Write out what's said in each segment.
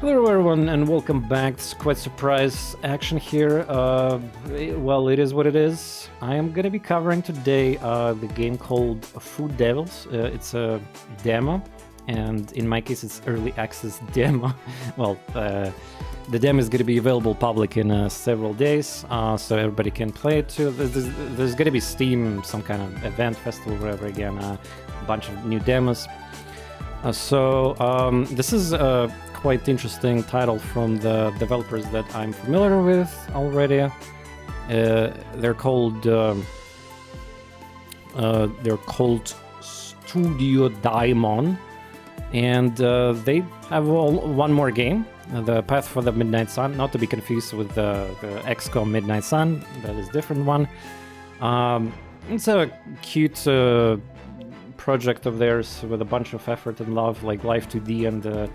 Hello everyone and welcome back. It's quite surprise action here. Well, it is what it is. I am gonna be covering today the game called Food Devils. It's a demo, and in my case it's early access demo. Well, the demo is gonna be available public in several days, so everybody can play it too. There's gonna be Steam, some kind of event, festival, whatever, again, a bunch of new demos. This is a quite interesting title from the developers that I'm familiar with already. They're called Studio Daimon, and they have one more game, The Path for the Midnight Sun, not to be confused with the XCOM Midnight Sun. That is a different one. It's a cute project of theirs with a bunch of effort and love, like Live 2D and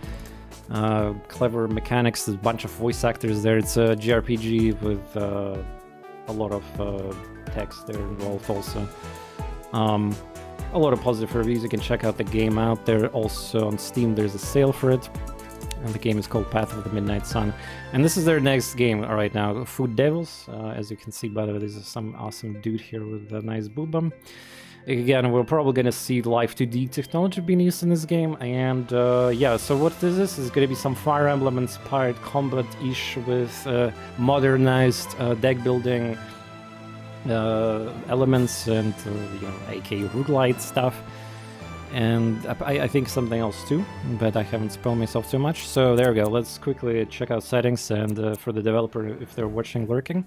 clever mechanics. There's a bunch of voice actors there. It's a JRPG with a lot of text there involved also. A lot of positive reviews. You can check out the game out there. Also on Steam there's a sale for it, and the game is called Path of the Midnight Sun, and this is their next game right now, Food Devils. As you can see, by the way, there's some awesome dude here with a nice boobum. Again, we're probably gonna see Live 2D technology being used in this game, and yeah, so what this is gonna be some Fire Emblem inspired combat-ish with modernized deck building elements and you know, aka roguelite stuff, and I think something else too, but I haven't spoiled myself too much. So there we go. Let's quickly check out settings, and for the developer, if they're watching lurking,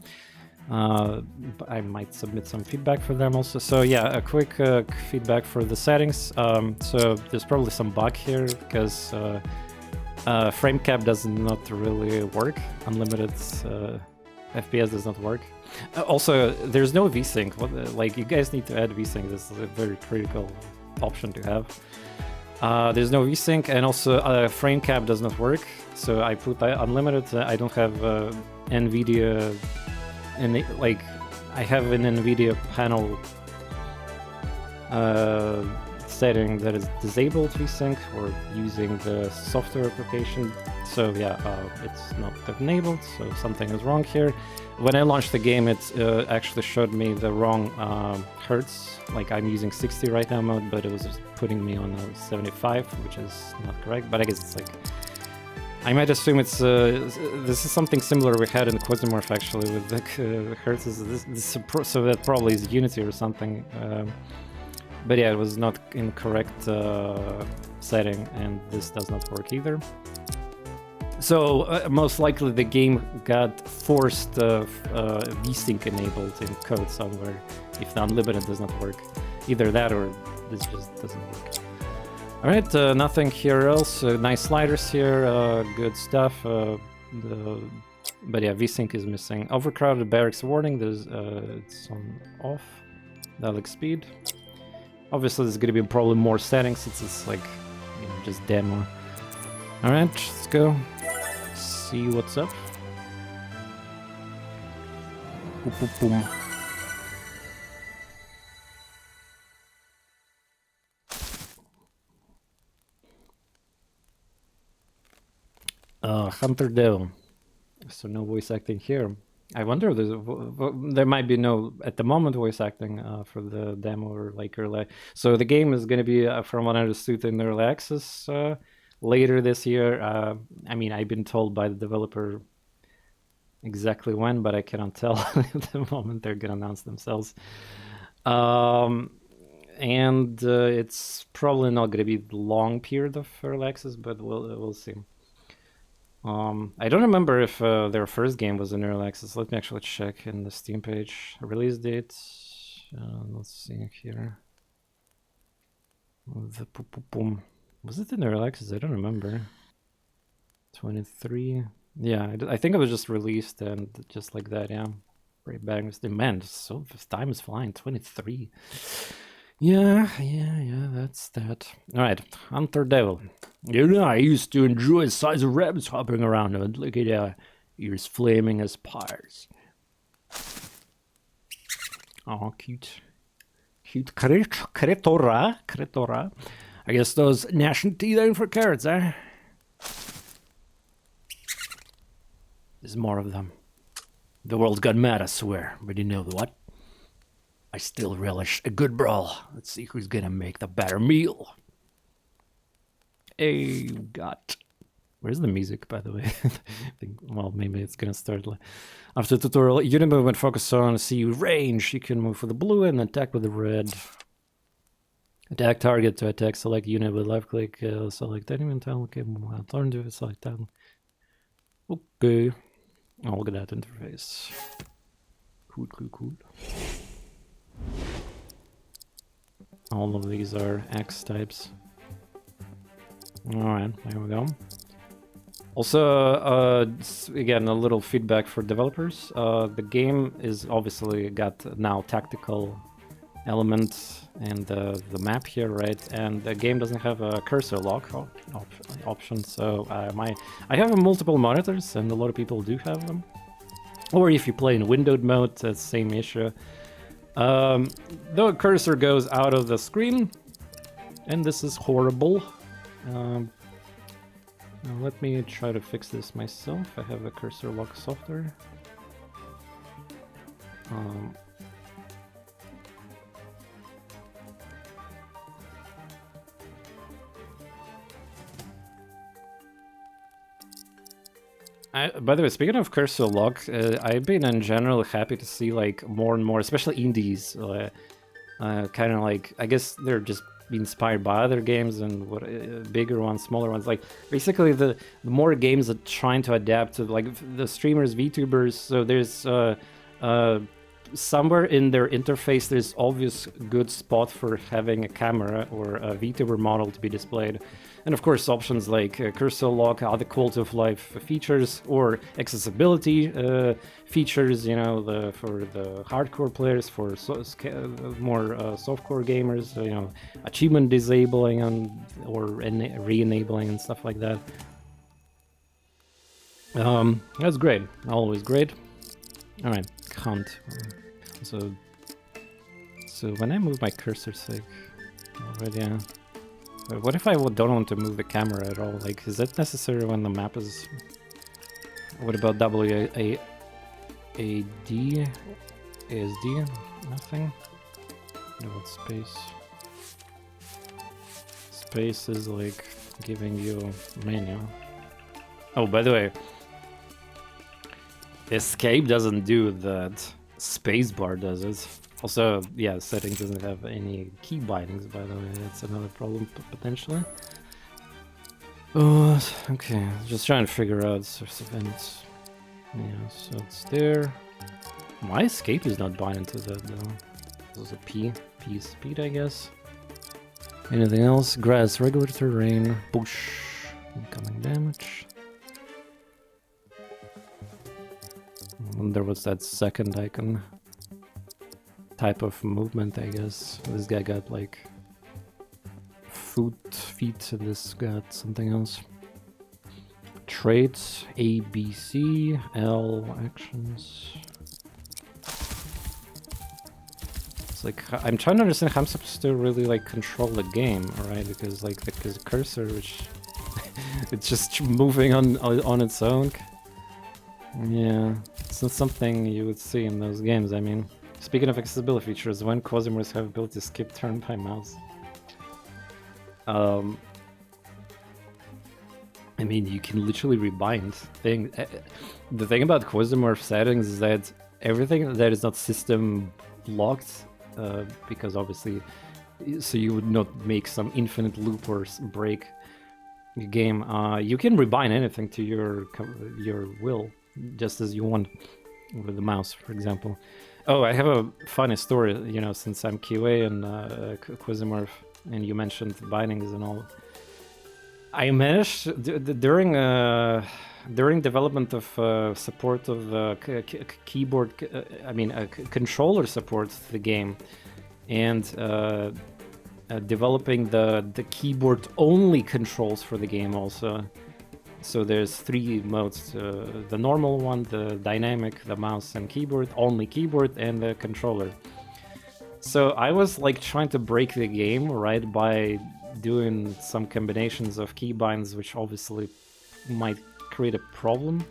I might submit some feedback for them also. So yeah, a quick feedback for the settings. So there's probably some bug here because frame cap does not really work. Unlimited FPS does not work. Also, there's no VSync. Like, you guys need to add VSync. This is a very critical option to have. There's no VSync, and also frame cap does not work. So I put unlimited. I don't have NVIDIA. And like, I have an NVIDIA panel setting that is disabled VSync, or using the software application. So yeah, it's not enabled, so something is wrong here. When I launched the game, it actually showed me the wrong hertz. Like, I'm using 60 right now mode, but it was just putting me on 75, which is not correct. But I guess it's like, I might assume it's this is something similar we had in Quasimorph actually with the hertz. So that probably is Unity or something. But yeah, it was not in correct setting, and this does not work either. So most likely the game got forced VSync enabled in code somewhere if the unlimited does not work. Either that or this just doesn't work. Alright, nothing here else. Nice sliders here, good stuff. But yeah, VSync is missing. Overcrowded barracks warning. There's it's on off. Dialect speed. Obviously, there's gonna be probably more settings since it's like, you know, just demo. Alright, let's go. See what's up. Boom, boom, boom. Hunter Devil. So no voice acting here. I wonder if there might be no, at the moment, voice acting for the demo or like early. So the game is going to be, from what I understood, in early access later this year. I mean, I've been told by the developer exactly when, but I cannot tell at the moment. They're going to announce themselves. And it's probably not going to be a long period of early access, but we'll see. I don't remember if their first game was in early access. Let me actually check in the Steam page. Release date. Let's see here. The was it in early access? I don't remember. 23. Yeah, I think it was just released and just like that. Yeah, right back. Man, so time is flying. 23. Yeah, that's that. Alright, Hunter Devil. You know, I used to enjoy the size of rabbits hopping around, and look at ears flaming as pyres. Oh, cute. Cute Kretora. I guess those gnashing teeth ain't for carrots, eh? There's more of them. The world got mad, I swear. But you know what? I still relish a good brawl. Let's see who's gonna make the better meal. Hey, got. Where's the music, by the way? I think, well, maybe it's gonna start after the tutorial. Unit movement focus on see range. You can move with the blue and attack with the red. Attack target to attack. Select unit with left click. Select enemy tile. Okay, turn to select tile. Okay. Oh, look at that interface. Cool, cool, cool. All of these are X types. Alright, there we go. Also, again, a little feedback for developers. The game is obviously got now tactical elements and the map here, right? And the game doesn't have a cursor lock option, so I have multiple monitors, and a lot of people do have them. Or if you play in windowed mode, it's the same issue. The cursor goes out of the screen, and this is horrible. Now let me try to fix this myself. I have a cursor lock software. By the way, speaking of cursor lock, I've been in general happy to see like more and more, especially indies, kind of like, I guess they're just inspired by other games and what bigger ones, smaller ones. Like basically the more games that trying to adapt to like the streamers, VTubers. So there's somewhere in their interface there's obvious good spot for having a camera or a VTuber model to be displayed. And of course options like cursor lock, other quality of life features, or accessibility features, you know, for the hardcore players, for more softcore gamers, you know, achievement disabling or re-enabling and stuff like that. That's great, always great. All right, count. So when I move my cursor, like already. What if I don't want to move the camera at all? Like, is that necessary when the map is? What about WASD? ASD? Nothing. What about space? Space is like giving you menu. Oh, by the way, escape doesn't do that. Spacebar does it. Also, yeah, settings doesn't have any key bindings, by the way. That's another problem, potentially. Oh, okay. Just trying to figure out source events. Yeah, so it's there. My escape is not binding to that, though. This is a P. P is speed, I guess. Anything else? Grass, regular terrain, bush, incoming damage. And there was that second icon. Type of movement, I guess. This guy got like feet, and this got something else. Traits, A, B, C, L, actions. It's like, I'm trying to understand how I'm supposed to really like control the game, alright? Because like the cursor, which it's just moving on its own. Yeah, it's not something you would see in those games, I mean. Speaking of accessibility features, when Quasimers have ability to skip turn by mouse. I mean, you can literally rebind things. The thing about Quasimorph settings is that everything that is not system locked, because obviously, so you would not make some infinite loop or break the game. You can rebind anything to your will, just as you want with the mouse, for example. Oh, I have a funny story, you know, since I'm QA and Quasimorph, and you mentioned bindings and all. I managed during development of support of keyboard, controller support to the game, and developing the keyboard only controls for the game also. So there's 3 modes, the normal one, the dynamic, the mouse and keyboard, only keyboard, and the controller. So I was like trying to break the game, right, by doing some combinations of keybinds, which obviously might create a problem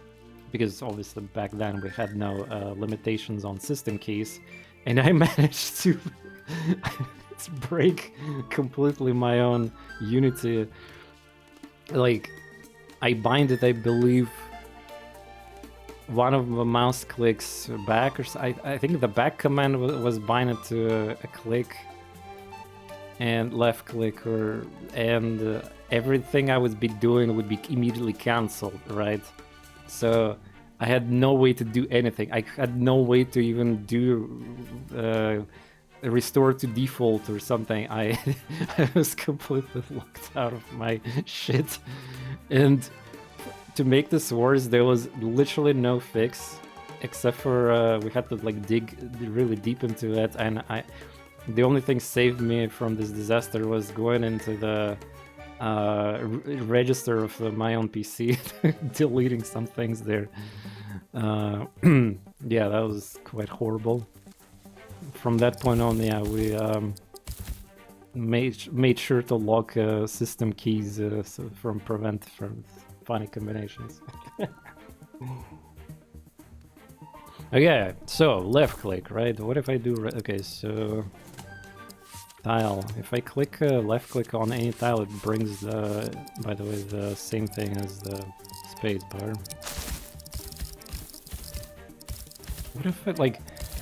because obviously back then we had no limitations on system keys, and I managed to break completely my own Unity. Like, I bind it, I believe, one of the mouse clicks back, or I think the back command was binded to a click and left click, and everything I would be doing would be immediately cancelled, right? So I had no way to do anything. I had no way to even do restore to default or something. I was completely locked out of my shit. And to make this worse, there was literally no fix, except for we had to like dig really deep into it, and the only thing saved me from this disaster was going into the register of my own PC, deleting some things there. Yeah, that was quite horrible. From that point on, yeah, we made sure to lock system keys so prevent funny combinations. Okay, so left click, right? What if I do? Okay, so tile. If I click left click on any tile, it brings the, by the way, the same thing as the space bar. What if I, like,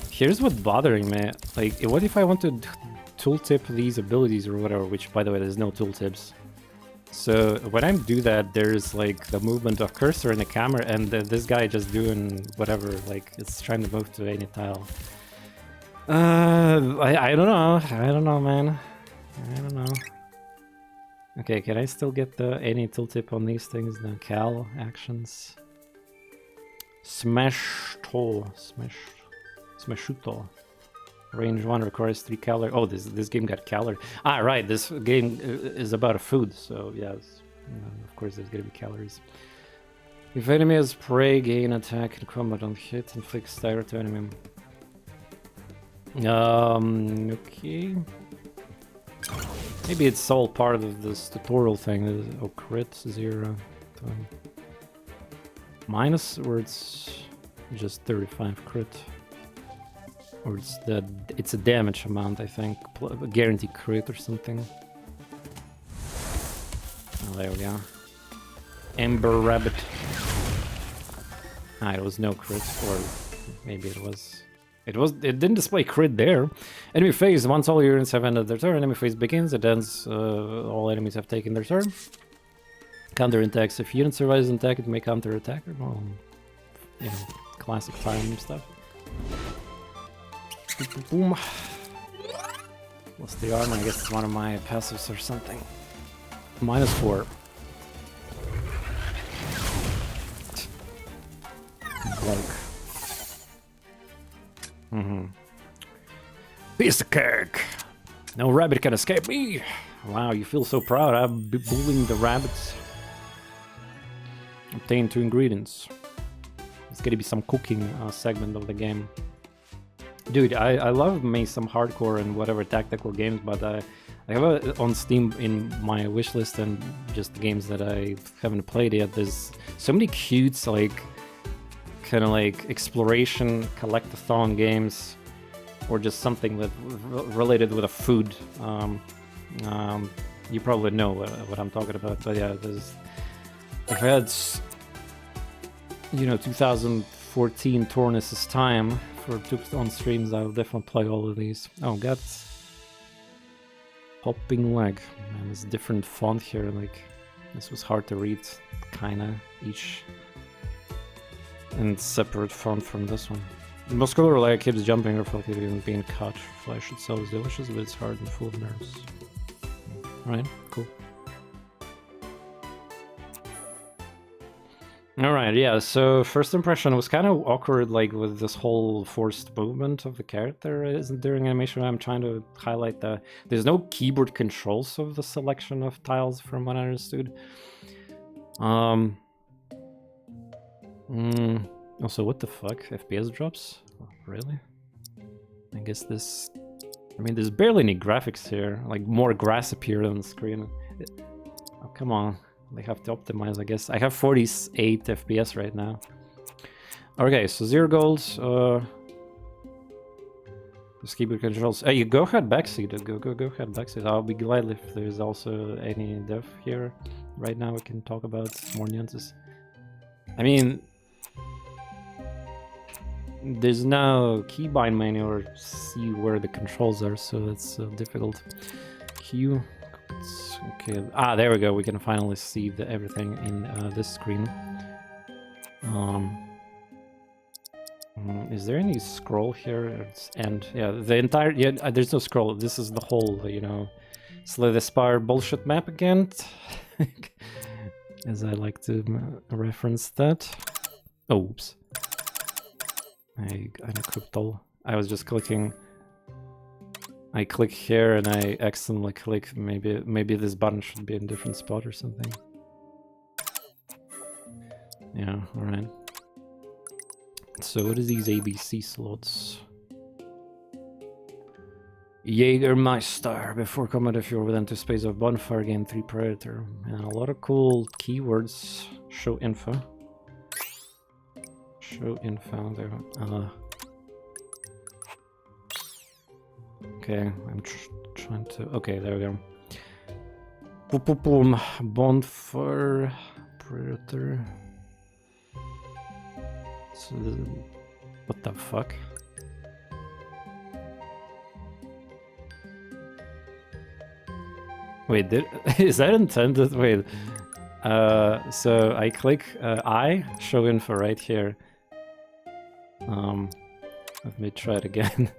here's what's bothering me. Like, what if I want to tooltip these abilities or whatever, which, by the way, there's no tooltips. So when I do that, there's like the movement of cursor in the camera, and this guy just doing whatever, like it's trying to move to any tile. I don't know. I don't know, man. I don't know. Okay, can I still get the any tooltip on these things? The cal actions. Smash to smashuto. Range 1 requires 3 calories. Oh, this game got calories. Ah, right. This game is about a food, so yes, of course there's gonna be calories. If enemy has prey, gain attack and combat on hit, inflict stagger to enemy. Okay. Maybe it's all part of this tutorial thing. Oh, crit 0. Minus, or it's just 35 crit. Or it's a damage amount, I think. A guaranteed crit or something. Oh, there we go. Ember Rabbit. Ah, it was no crit, or maybe it was. It didn't display crit there. Enemy phase. Once all units have ended their turn, enemy phase begins. It ends. All enemies have taken their turn. Counter attacks. If unit survives an attack, it may counter attack. Well, you know, classic Fire Emblem stuff. Boom. What's the armor? I guess it's one of my passives or something. -4. Cloak. Piece of cake. No rabbit can escape me. Wow, you feel so proud. I'm bullying the rabbits. Obtain 2 ingredients. It's gonna be some cooking segment of the game. Dude, I love me some hardcore and whatever tactical games, but I have it on Steam in my wishlist and just the games that I haven't played yet. There's so many cute, like, kind of like exploration, collect-a-thon games, or just something that related with a food. You probably know what I'm talking about, but yeah, there's. If I had, you know, 2014 TorNis' time for on streams, I'll definitely play all of these. Oh, got Hopping Leg. Man, there's different font here. Like, this was hard to read, kinda, each and separate font from this one. Muscular leg keeps jumping reflected in being cut. Flesh itself is delicious, but it's hard and full of nerves. Alright, cool. Alright, yeah, so first impression was kind of awkward, like with this whole forced movement of the character during animation. I'm trying to highlight that there's no keyboard controls of the selection of tiles from what I understood. Also, what the fuck? FPS drops? Oh, really? I guess this... I mean, there's barely any graphics here. Like, more grass appeared on the screen. Oh, come on. They have to optimize, I guess. I have 48 FPS right now. Okay, so 0 gold. Just keyboard controls. You go ahead, backseat. Go ahead, backseat. I'll be glad if there's also any dev here. Right now we can talk about more nuances. I mean, there's no keybind menu or see where the controls are, so it's difficult. Q. Okay. Ah, there we go. We can finally see everything in this screen. Is there any scroll here? It's end. Yeah, the entire. Yeah, there's no scroll. This is the whole, you know, Slay The Spire bullshit map again. As I like to reference that. Oh, oops. I unequipped all. I was just clicking. I click here and I accidentally click. Maybe this button should be in a different spot or something. Yeah. All right. So what is these ABC slots? Jägermeister. Before combat, if you're within 2 space of bonfire, gain 3 predator. And a lot of cool keywords. Show info. Show info there. Okay, I'm trying to. Okay, there we go. Boom, boom, boom. Bonfire predator. So, what the fuck? Wait, is that intended? Wait. So I click I show info right here. Let me try it again.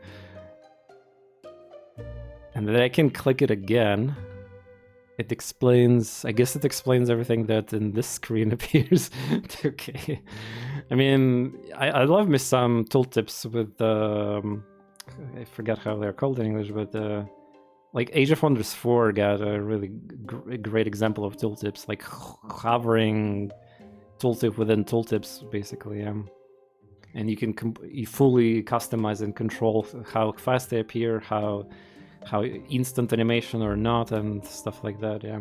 And then I can click it again. It explains, I guess it explains everything that in this screen appears. Okay. I mean, I love me some tooltips with, I forgot how they're called in English, but like Age of Wonders 4 got a really great example of tooltips, like hovering tooltip within tooltips, basically. And you can you fully customize and control how fast they appear, how instant animation or not, and stuff like that. Yeah.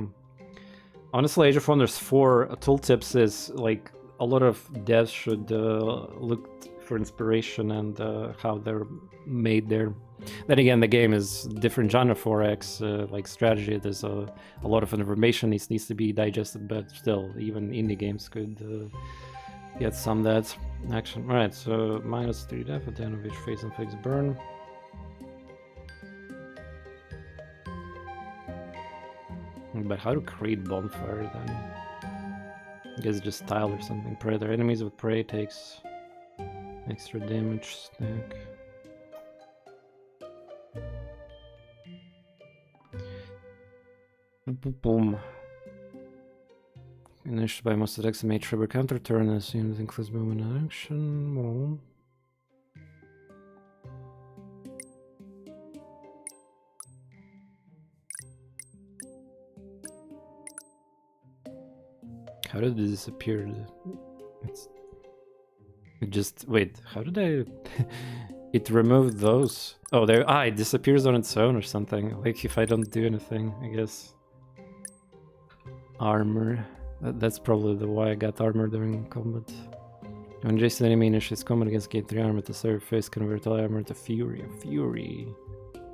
Honestly, Age of Wonders 4 tooltips is like a lot of devs should look for inspiration and how they're made there. Then again, the game is different genre 4X, like strategy. There's a lot of information needs to be digested, but still, even indie games could get some that action. Right, so -3 def at the end of each phase and fix burn. But how to create bonfire then? I guess just tile or something. Predator enemies with prey takes extra damage stack. Boom. Finished by most attacks and made trigger counter turn as soon as includes movement and action. Boom. How did it disappear? It just wait. How did I? It removed those. Oh, there. Ah, it disappears on its own or something. Like if I don't do anything, I guess. Armor. That's probably the why I got armor during combat. When adjacent enemy initiates combat against gain 3 armor to surface, convert all armor to fury. Fury.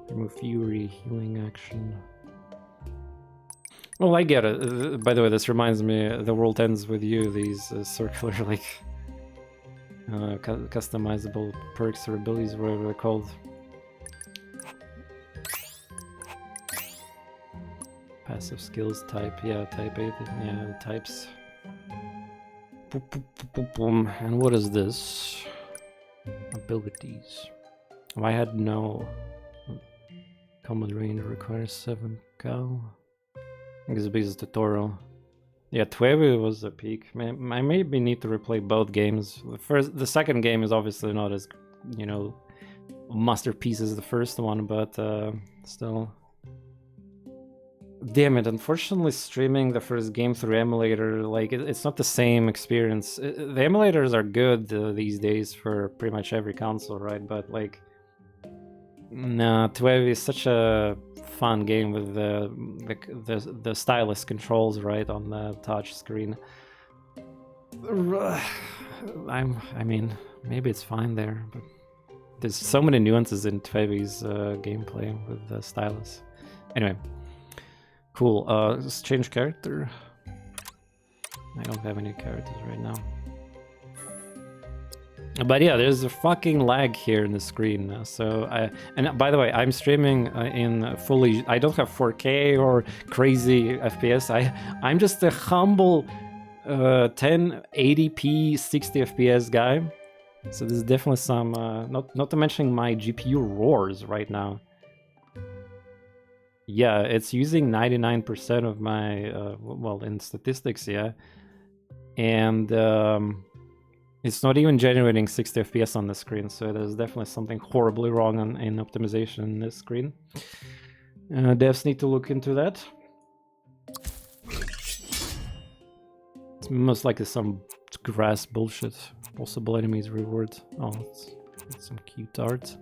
Remove fury healing action. Well, I get it. By the way, this reminds me, The World Ends With You, these circular, like, customizable perks or abilities, whatever they're called. Passive skills type, yeah, type 8, yeah, types. Boom, boom, boom, boom, boom. And what is this? Abilities. I had no combat range requires 7 cal. I guess because it's tutorial. Yeah, 12 was a peak. I maybe need to replay both games. The second game is obviously not as, you know, masterpiece as the first one, but still. Damn it, unfortunately streaming the first game through emulator, like, it's not the same experience. The emulators are good these days for pretty much every console, right? But, like, nah, 12 is such a fun game with the stylus controls right on the touch screen. I mean, maybe it's fine there, but there's so many nuances in Tvevi's gameplay with the stylus. Anyway, cool. Let's change character. I don't have any characters right now. But yeah, there's a fucking lag here in the screen. And by the way, I'm streaming in fully. I don't have 4K or crazy FPS. I'm just a humble 1080p 60 FPS guy. So there's definitely some. Not to mention my GPU roars right now. Yeah, it's using 99% of my well, in statistics, yeah, and it's not even generating 60 FPS on the screen, so there's definitely something horribly wrong in optimization in this screen. Devs need to look into that. It's most likely some grass bullshit. Possible enemies reward. Oh, it's some cute art.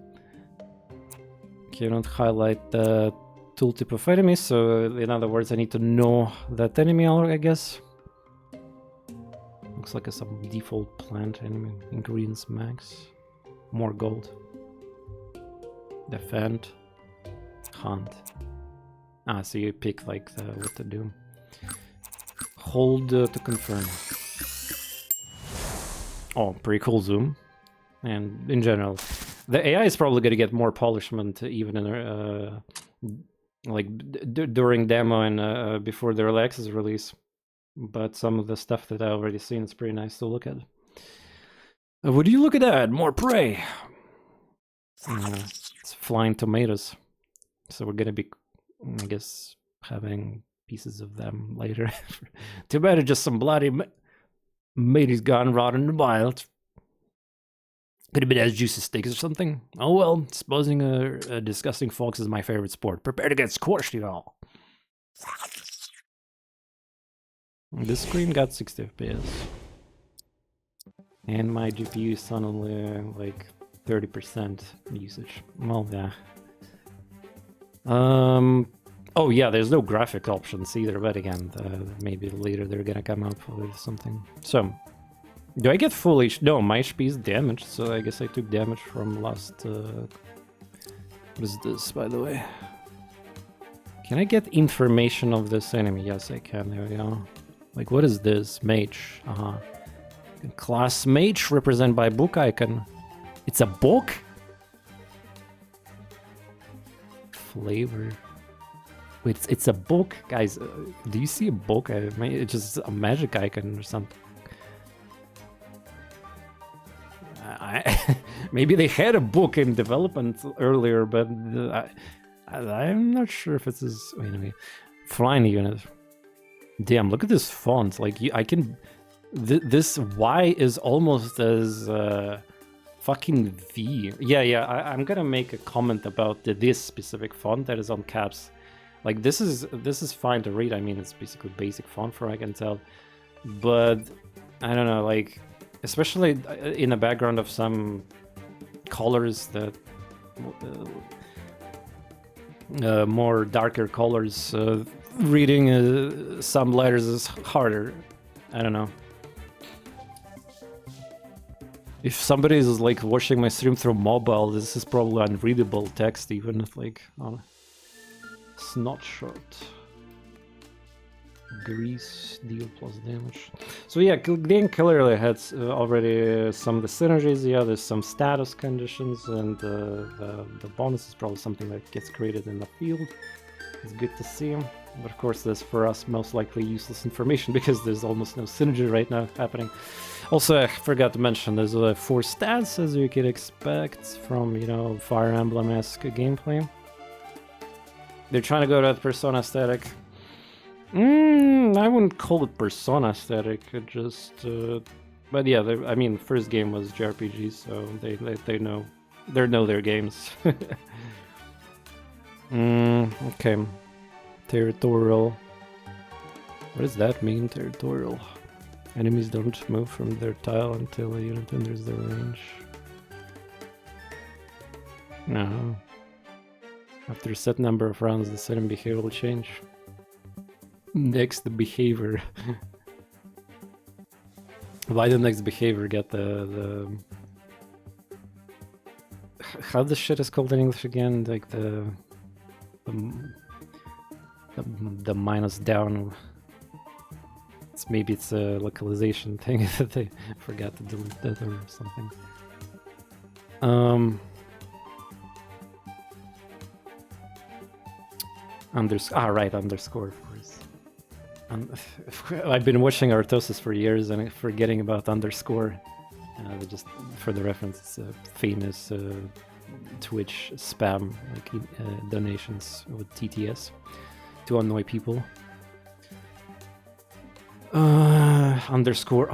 Cannot highlight the tooltip of enemies, so in other words, I need to know that enemy, I guess. Looks like some default plant enemy. Ingredients max. More gold. Defend. Hunt. Ah, so you pick like what to do. Hold to confirm. Oh, pretty cool zoom. And in general, the AI is probably going to get more polishment even in like during demo and before the early access release. But some of the stuff that I already seen is pretty nice to look at. Would you look at that? More prey! It's flying tomatoes. So we're gonna be, I guess, having pieces of them later. Too bad it's just some bloody mateys gone rotten in the wild. Could have been as juicy steaks or something. Oh well, supposing a disgusting fox is my favorite sport. Prepare to get squashed, y'all. This screen got 60 FPS. And my GPU is on only like 30% usage. Well, yeah. Oh yeah, there's no graphic options either, but again, maybe later they're gonna come up with something. So, do I get full HP? No, my HP is damaged, so I guess I took damage from last... What is this, by the way? Can I get information of this enemy? Yes, I can, there we go. Like, what is this? Mage. Class Mage, represented by book icon. It's a book? Flavor. Wait, it's a book? Guys, do you see a book? It's just a magic icon or something. Maybe they had a book in development earlier, but I'm not sure if it's as... Anyway, flying unit. Damn, look at this font. Like, I can... This Y is almost as fucking V. Yeah, I'm gonna make a comment about this specific font that is on caps. Like, this is fine to read. I mean, it's basically basic font for I can tell. But, I don't know, like... Especially in the background of some colors that... more darker colors, reading some letters is harder. I don't know. If somebody is like watching my stream through mobile, this is probably unreadable text, even if like on snot shot. Grease deal plus damage. So yeah, game clearly had already some of the synergies. Yeah, there's some status conditions, and the bonus is probably something that gets created in the field. It's good to see. But of course, there's for us most likely useless information because there's almost no synergy right now happening. Also, I forgot to mention there's 4 stats as you could expect from, you know, Fire Emblem-esque gameplay. They're trying to go to that Persona aesthetic. I wouldn't call it Persona aesthetic. It just, but yeah, I mean, first game was JRPG, so they know their games. Okay. Territorial. What does that mean, territorial? Enemies don't move from their tile until a unit enters their range. No. After a set number of rounds, the setting behavior will change. Next, the behavior. Why the next behavior get the how this shit is called in English again? Like the minus down. Maybe it's a localization thing that they forgot to delete that or something. Right, underscore, of course. I've been watching Artosis for years and forgetting about underscore. Just for the reference, it's a famous Twitch spam, like donations with TTS to annoy people. Underscore.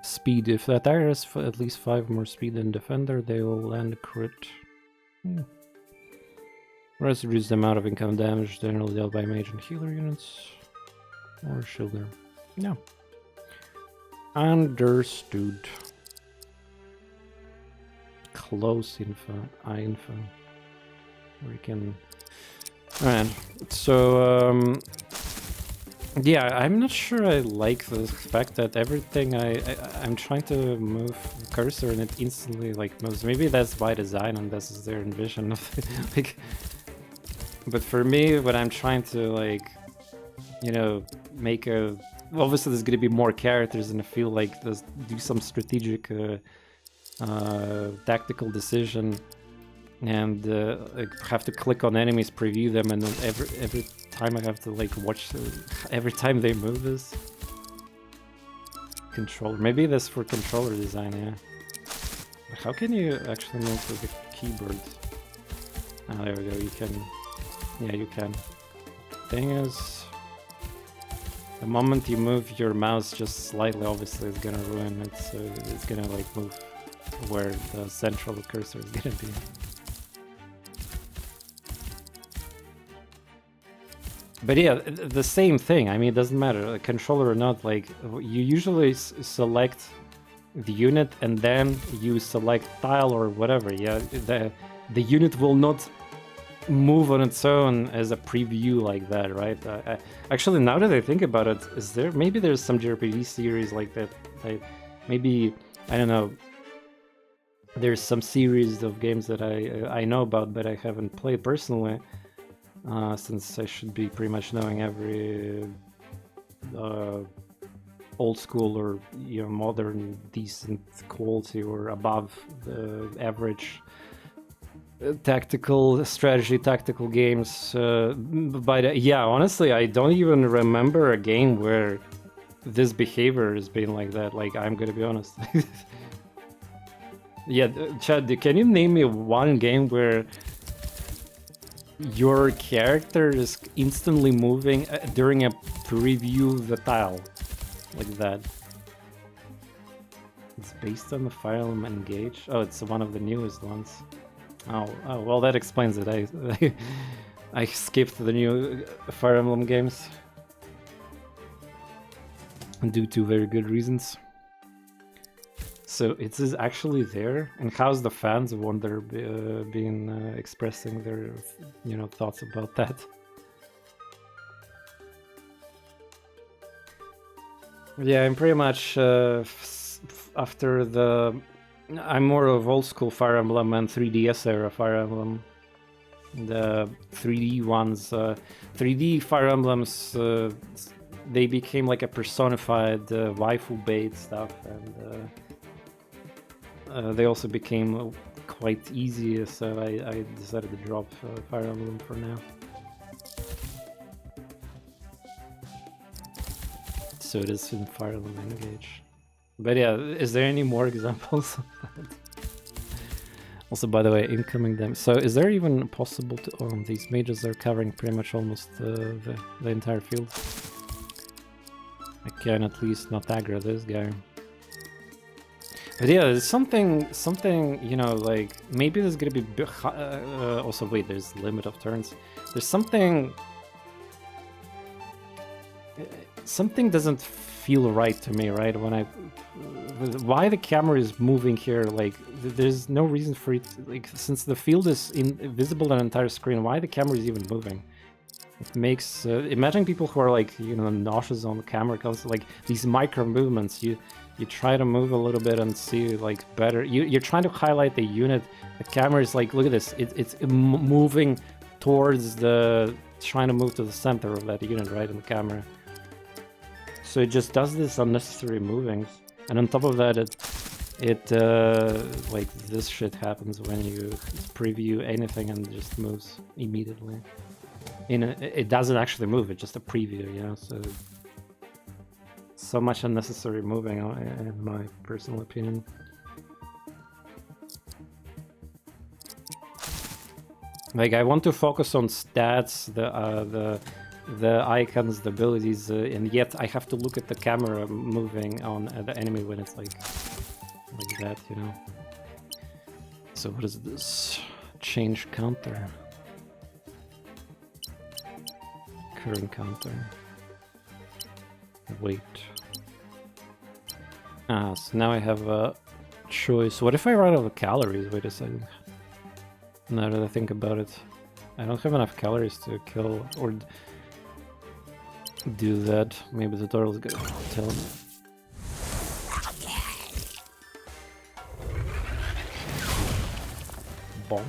Speed. If the attacker has at least 5 more speed than defender, they will land a crit. Rest reduce the amount of income damage generally dealt by mage and healer units. Or shielder. Yeah. Understood. Close info. Eye info. We can... Alright, so yeah, I'm not sure I like the fact that everything I'm trying to move cursor and it instantly like moves. Maybe that's by design and this is their vision of it. Like, but for me, when I'm trying to like, you know, make a obviously there's gonna be more characters and I feel like do some strategic tactical decision. And I have to click on enemies, preview them, and then every time I have to like watch every time they move this controller. Maybe that's for controller design, yeah. But how can you actually move with the keyboard? Oh, there we go. You can, yeah, you can. Thing is, the moment you move your mouse just slightly, obviously, it's gonna ruin it. So it's gonna like move where the central cursor is gonna be. But yeah, the same thing. I mean, it doesn't matter, a controller or not. Like, you usually select the unit and then you select tile or whatever. Yeah, the unit will not move on its own as a preview like that, right? Actually, now that I think about it, maybe there's some JRPG series like that. Maybe, I don't know. There's some series of games that I know about, but I haven't played personally. Since I should be pretty much knowing every old school or modern decent quality or above the average tactical games. But yeah, honestly, I don't even remember a game where this behavior has been like that. Like, I'm gonna be honest. Yeah, Chad, can you name me one game where your character is instantly moving during a preview of the tile like that? It's based on the Fire Emblem Engage. Oh, it's one of the newest ones. Oh, well, that explains it. I skipped the new Fire Emblem games due to very good reasons. So it is actually there, and how's the fans wonder been expressing their thoughts about that? Yeah, I'm pretty much after I'm more of old school Fire Emblem and 3DS era Fire Emblem. The 3D ones, 3D Fire Emblems, they became like a personified waifu bait stuff, and they also became quite easy, so I decided to drop Fire Emblem for now. So it is in Fire Emblem Engage. But yeah, is there any more examples of that? Also, by the way, incoming damage. So is there even possible to... Oh, these mages are covering pretty much almost the entire field. I can at least not aggro this guy. But yeah, there's something, like, maybe there's gonna be... also, wait, there's limit of turns. There's something... Something doesn't feel right to me, right? When why the camera is moving here, like, there's no reason for it, like, since the field is invisible on the entire screen, why the camera is even moving? It makes imagine people who are like, you know, nauseous on the camera, because like these micro movements, you try to move a little bit and see like better. You're trying to highlight the unit. The camera is like, look at this. It's moving towards the, trying to move to the center of that unit, right, in the camera. So it just does this unnecessary moving, and on top of that, it like this shit happens when you preview anything and it just moves immediately. It doesn't actually move, it's just a preview, you know, so much unnecessary moving, in my personal opinion. Like, I want to focus on stats, the icons, the abilities, and yet I have to look at the camera moving on the enemy when it's like that, you know. So what is this? Change counter. Current counter. Wait. Ah, so now I have a choice. What if I run out of calories? Wait a second. Now that I think about it, I don't have enough calories to kill or do that. Maybe the tutorial is gonna tell me. Bonk.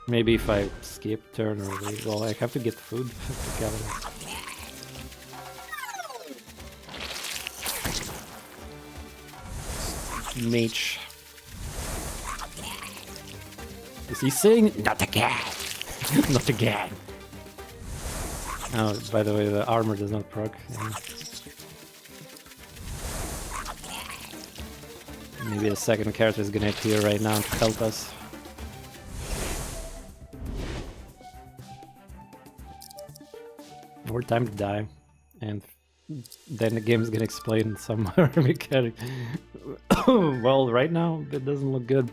Maybe if I skip turn or leave. Well, I have to get food to calories. Mage. Is he saying not again? Not again. Oh, by the way, the armor does not proc. Yeah. Maybe a second character is gonna appear right now to help us. More time to die, and then the game is gonna explain some mechanic. Well, right now it doesn't look good.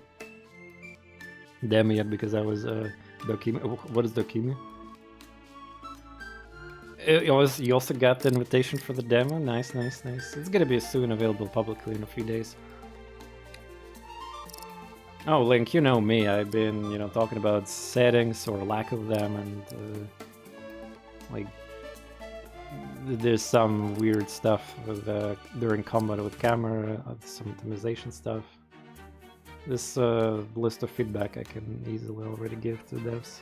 Damn yet, because I was Dokimi. What is Dokimi? You also got the invitation for the demo. Nice, nice, nice. It's gonna be soon available publicly in a few days. Oh, Link, you know me. I've been, you know, talking about settings or lack of them, and like there's some weird stuff with during combat with camera, some optimization stuff. This list of feedback I can easily already give to devs.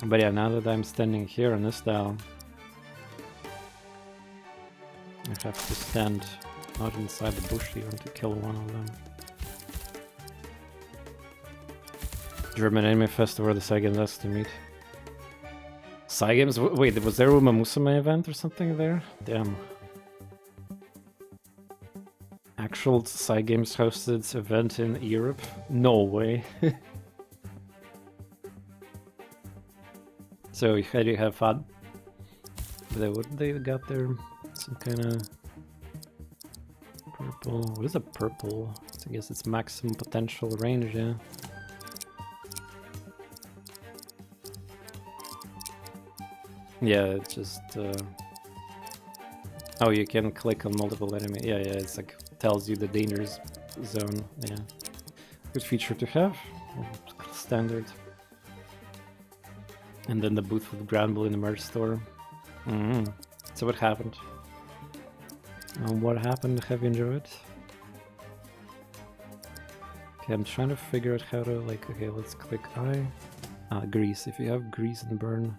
But yeah, now that I'm standing here on this tile, I have to stand out inside the bush even to kill one of them. German Anime Festival, the Saigames asked to meet. Saigames? Wait, was there a Uma Musume event or something there? Damn. Actual Saigames hosted event in Europe? No way. So how do you have fun? What they got there? Some kind of purple. What is a purple? I guess it's maximum potential range, yeah. Yeah, it's just oh, you can click on multiple enemy. Yeah, it's like tells you the danger zone. Yeah, good feature to have. Standard. And then the booth with Granville in the merch store. So what happened? What happened? Have you enjoyed? Okay, I'm trying to figure out how to, like, okay, let's click I. Grease. If you have grease and burn,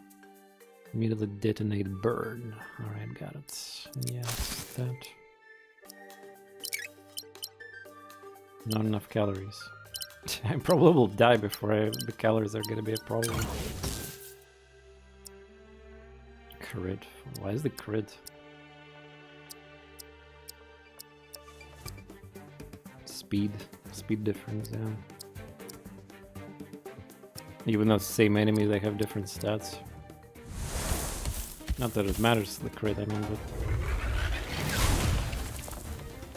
immediately detonate burn. Alright, got it. Yes, that. Not enough calories. I probably will die before the calories are gonna be a problem. Crit. Why is the crit? Speed difference, yeah. Even though it's the same enemy, they have different stats. Not that it matters, the crit, I mean, but...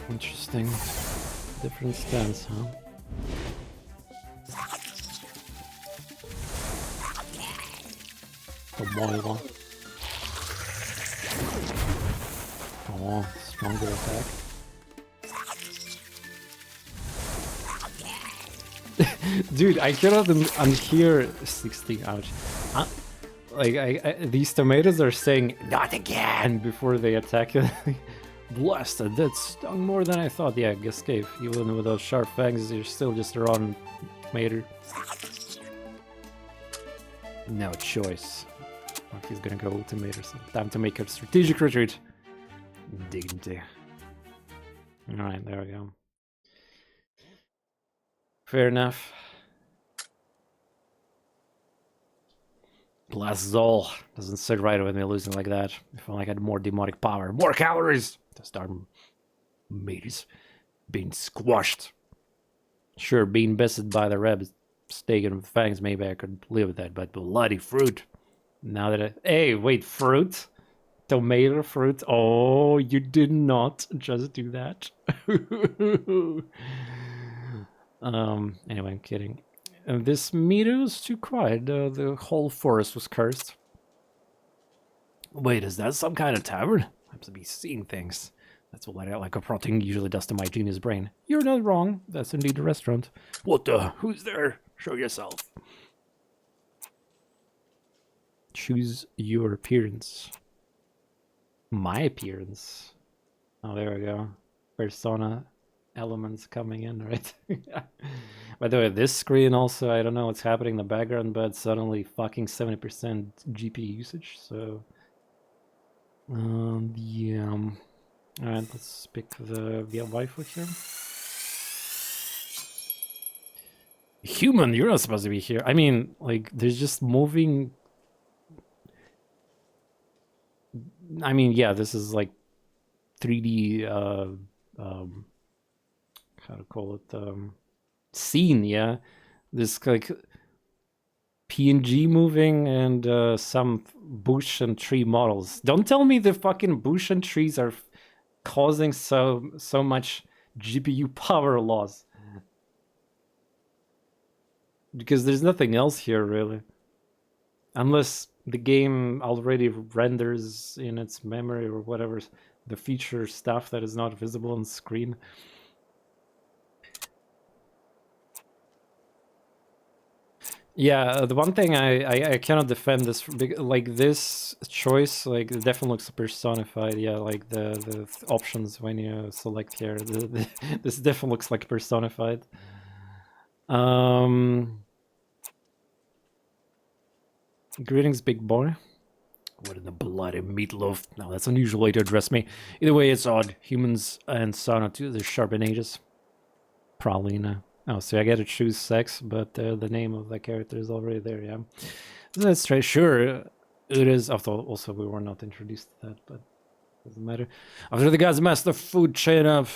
Interesting. Different stats, huh? Oh, oh, stronger attack. Dude, I cannot unhear 16. Ouch. These tomatoes are saying not again before they attack you. Blasted, that stung more than I thought. Yeah, escape. Even with those sharp fangs, you're still just a rotten tomato. No choice. Oh, he's gonna go ultimate or something. Time to make a strategic retreat. Dignity. Alright, there we go. Fair enough. Blast Zol. Doesn't sit right when they're losing like that. If only I had more demonic power. More calories! To start mates being squashed. Sure, being bested by the rebs, steak and fangs, maybe I could live with that, but bloody fruit. Now that hey, wait, fruit? Tomato fruit? Oh, you did not just do that. Anyway, I'm kidding. This meadow is too quiet. The whole forest was cursed. Wait, is that some kind of tavern? I'm to be seeing things. That's what like a protein usually does to my genius brain. You're not wrong. That's indeed a restaurant. What the? Who's there? Show yourself. Choose your appearance. My appearance. Oh, there we go. Persona elements coming in, right? By the way, this screen also, I don't know what's happening in the background, but suddenly fucking 70% GPU usage, so... yeah... Alright, let's pick the waifu here. Human, you're not supposed to be here. I mean, like, there's just moving... I mean, yeah, this is like 3D, how to call it, scene, yeah? This, like, PNG moving and some bush and tree models. Don't tell me the fucking bush and trees are causing so much GPU power loss. Because there's nothing else here, really. Unless the game already renders in its memory or whatever, the feature stuff that is not visible on screen. Yeah, the one thing I cannot defend this, like this choice, like it definitely looks personified. Yeah, like the options when you select here, this definitely looks like personified. Greetings, big boy. What in the bloody meatloaf? No, that's an unusual way to address me. Either way, it's odd. Humans and Sana too, they're sharp in ages. Probably no. Oh, so I gotta choose sex, but the name of the character is already there, yeah. That's right, sure. It is, although also we were not introduced to that, but doesn't matter. After the gods mess the food chain up,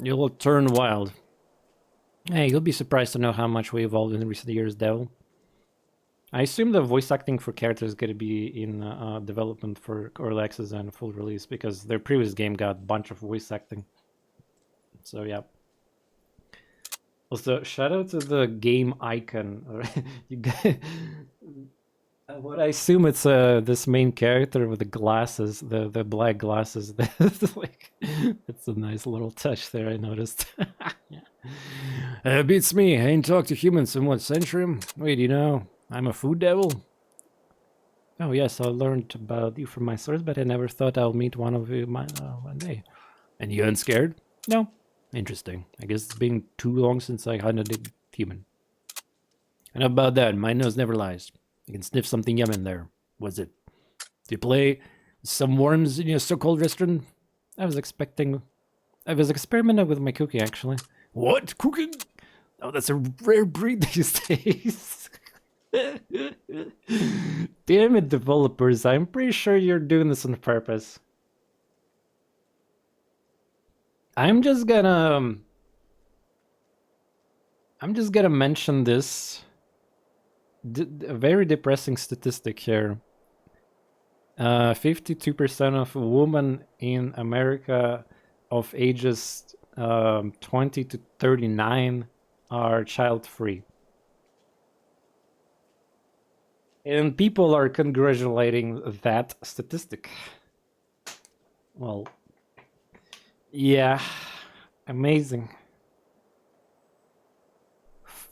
you'll turn wild. Hey, you'll be surprised to know how much we evolved in recent years, Devil. I assume the voice acting for characters is going to be in development for early access and full release, because their previous game got a bunch of voice acting. So, yeah. Also, shout out to the game icon. You guys, what I assume it's this main character with the glasses, the black glasses. Like, it's a nice little touch there, I noticed. Yeah. Beats me. I ain't talked to humans in what century? Wait, you know, I'm a food devil? Oh yes, I learned about you from my source, but I never thought I'll meet one of you one day. And you ain't scared? No. Interesting. I guess it's been too long since I hunted a human. And about that, my nose never lies. I can sniff something yum in there. What's it? Do you play some worms in your so-called restaurant? I was experimenting with my cooking, actually. What? Cooking? Oh, that's a rare breed these days. Damn it, developers. I'm pretty sure you're doing this on purpose. I'm just gonna mention this. A very depressing statistic here. 52% of women in America of ages 20 to 39 are child-free. And people are congratulating that statistic. Well, yeah, amazing.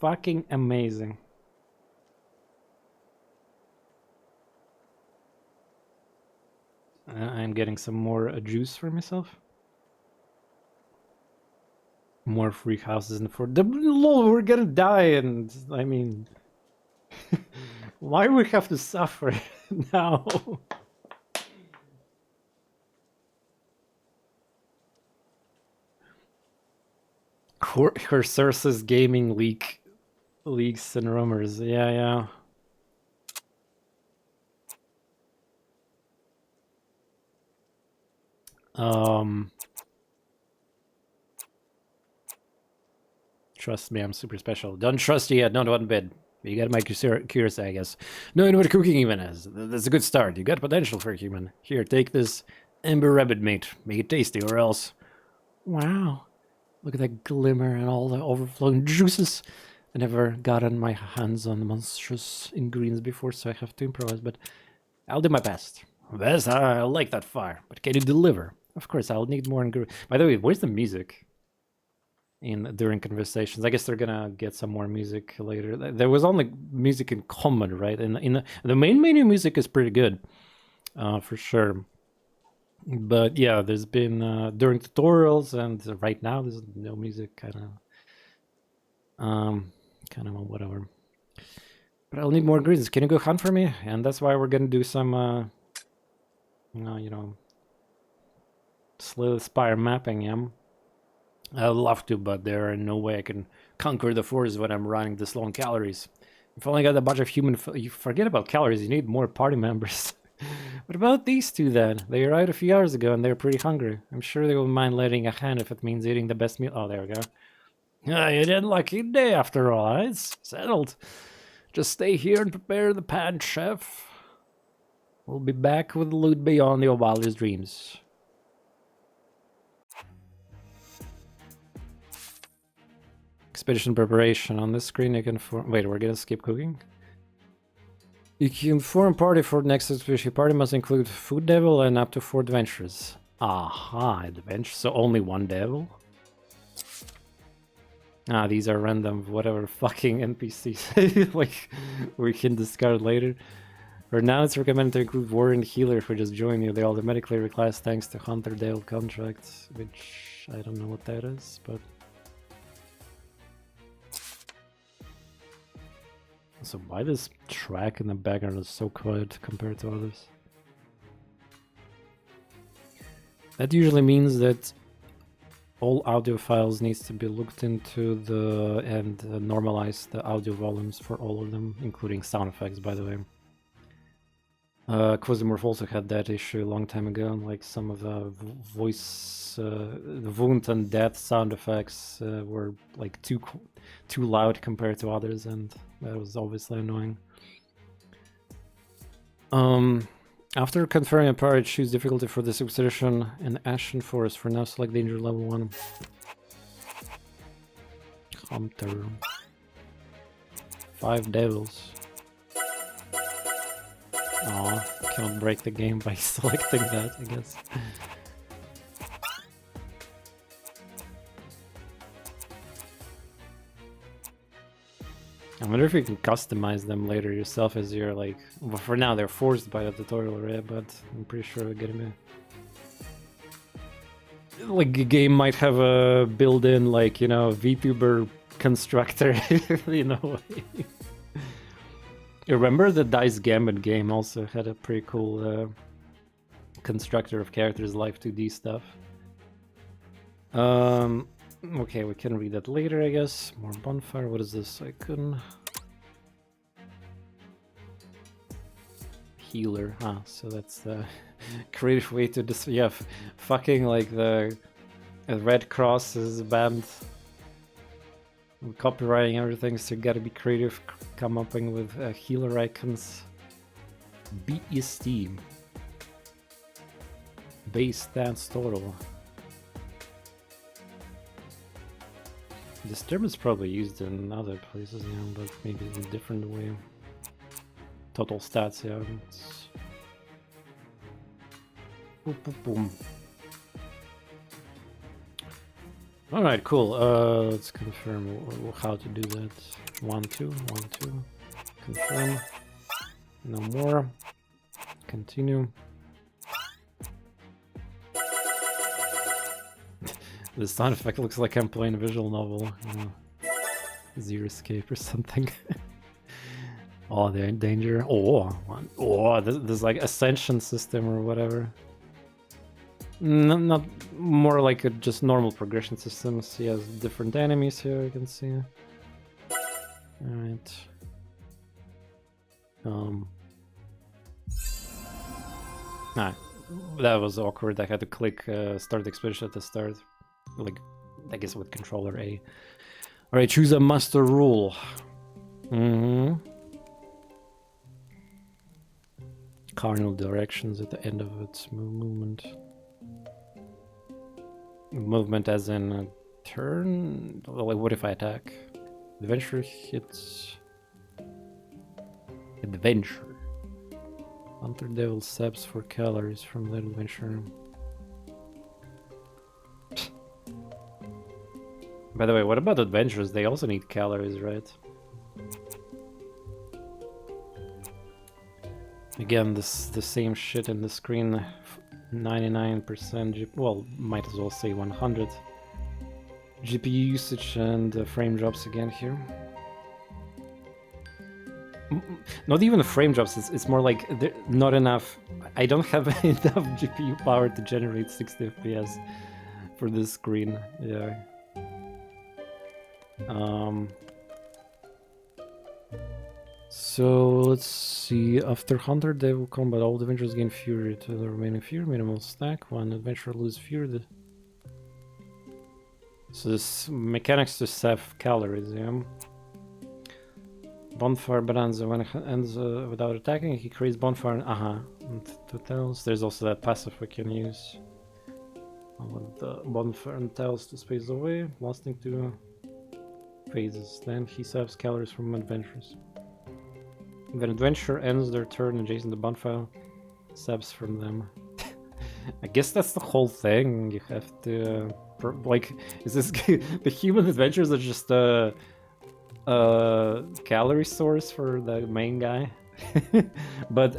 fucking amazing. I'm getting some more juice for myself. More free houses and for the lol, we're gonna die, and I mean, why do we have to suffer now? Her sources gaming leaks and rumors. Yeah. Trust me, I'm super special. Don't trust you yet, not one bit. You gotta make you curious, I guess. Knowing what cooking even is. That's a good start. You got potential for a human. Here, take this ember rabbit meat. Make it tasty, or else. Wow. Look at that glimmer and all the overflowing juices. I never gotten my hands on monstrous ingredients before, so I have to improvise, but I'll do my best. Best? I like that fire, but can you deliver? Of course, I'll need more ingredients. By the way, where's the music? During conversations, I guess they're gonna get some more music later. There was only music in common, right? In the main menu, music is pretty good, for sure. But yeah, there's been during tutorials and right now there's no music, kind of whatever. But I'll need more ingredients. Can you go hunt for me? And that's why we're gonna do some, you know, Slay the Spire mapping. Yeah. I'd love to, but there are no way I can conquer the forest when I'm running this low on calories. If I only got a bunch of human... You forget about calories, you need more party members. What about these two then? They arrived a few hours ago and they're pretty hungry. I'm sure they won't mind letting a hand if it means eating the best meal. Oh, there we go. Ah, you did a lucky day after all, huh? It's settled. Just stay here and prepare the pan, chef. We'll be back with loot beyond your wildest dreams. Expedition preparation. On this screen you can form... Wait, we're gonna skip cooking? You can form party for the next expedition. Party must include food devil and up to 4 adventurers. Aha, adventure. So only 1 devil? Ah, these are random whatever fucking NPCs. Like, we can discard later. For now, it's recommended to include warrior and healer who just join you. They automatically reclass thanks to Hunter Devil contracts, which I don't know what that is, but... So why this track in the background is so quiet compared to others? That usually means that all audio files needs to be looked into and normalize the audio volumes for all of them, including sound effects, by the way. Quasimorph also had that issue a long time ago, like some of the voice, the wound and death sound effects were like too loud compared to others, and that was obviously annoying. After confirming a party, choose difficulty for this expedition in Ashen Forest. For now, select danger level 1. Hunter. 5 devils. Aw, cannot break the game by selecting that, I guess. I wonder if you can customize them later yourself as you're like... Well, for now they're forced by the tutorial, right? But I'm pretty sure we're getting it. Like, the game might have a built-in, like, you know, VTuber constructor, you know. You remember the Dice Gambit game also had a pretty cool constructor of characters, live 2D stuff. Okay, we can read that later, I guess. More bonfire. What is this? Icon. Healer. Ah, so that's the creative way to just... Yeah, fucking like the Red Cross is banned. Copywriting everything, so you gotta be creative, come up with healer icons. BST. Base stance total. This term is probably used in other places, yeah, but maybe in a different way. Total stats, yeah. It's... Boom, boom, boom. All right, cool. Let's confirm how to do that. 1, 2, 1, 2. Confirm. No more. Continue. The sound effect looks like I'm playing a visual novel. Zero Escape or something. Oh, they're in danger. Oh, this like ascension system or whatever. No, not more like a just normal progression systems. He has different enemies here, you can see. Alright. That was awkward. I had to click start expedition at the start. Like, I guess with controller A. Alright, choose a master rule. Cardinal directions at the end of its movement. Movement as in a turn? Like, what if I attack? Adventure hits... Adventure. Hunter Devil saps for calories from that adventure. By the way, what about adventures? They also need calories, right? Again, the same shit in the screen. 99% well, might as well say 100 GPU usage and frame drops again here. Not even the frame drops, it's more like not enough. I don't have enough GPU power to generate 60 FPS for this screen. Yeah. So let's see. After Hunter Devil combat, all the adventurers gain fury to the remaining fury. Minimal stack. One adventurer loses fury. So this mechanics to save calories, yeah. Bonfire Bonanza. When it ends without attacking, he creates bonfire. And two tails. There's also that passive we can use. I want the bonfire and tails to space away, lasting 2 phases. Then he saves calories from adventures. When adventure ends their turn adjacent to bonfire, saps from them. I guess that's the whole thing. You have to like, is this the human adventures are just a calorie source for the main guy? But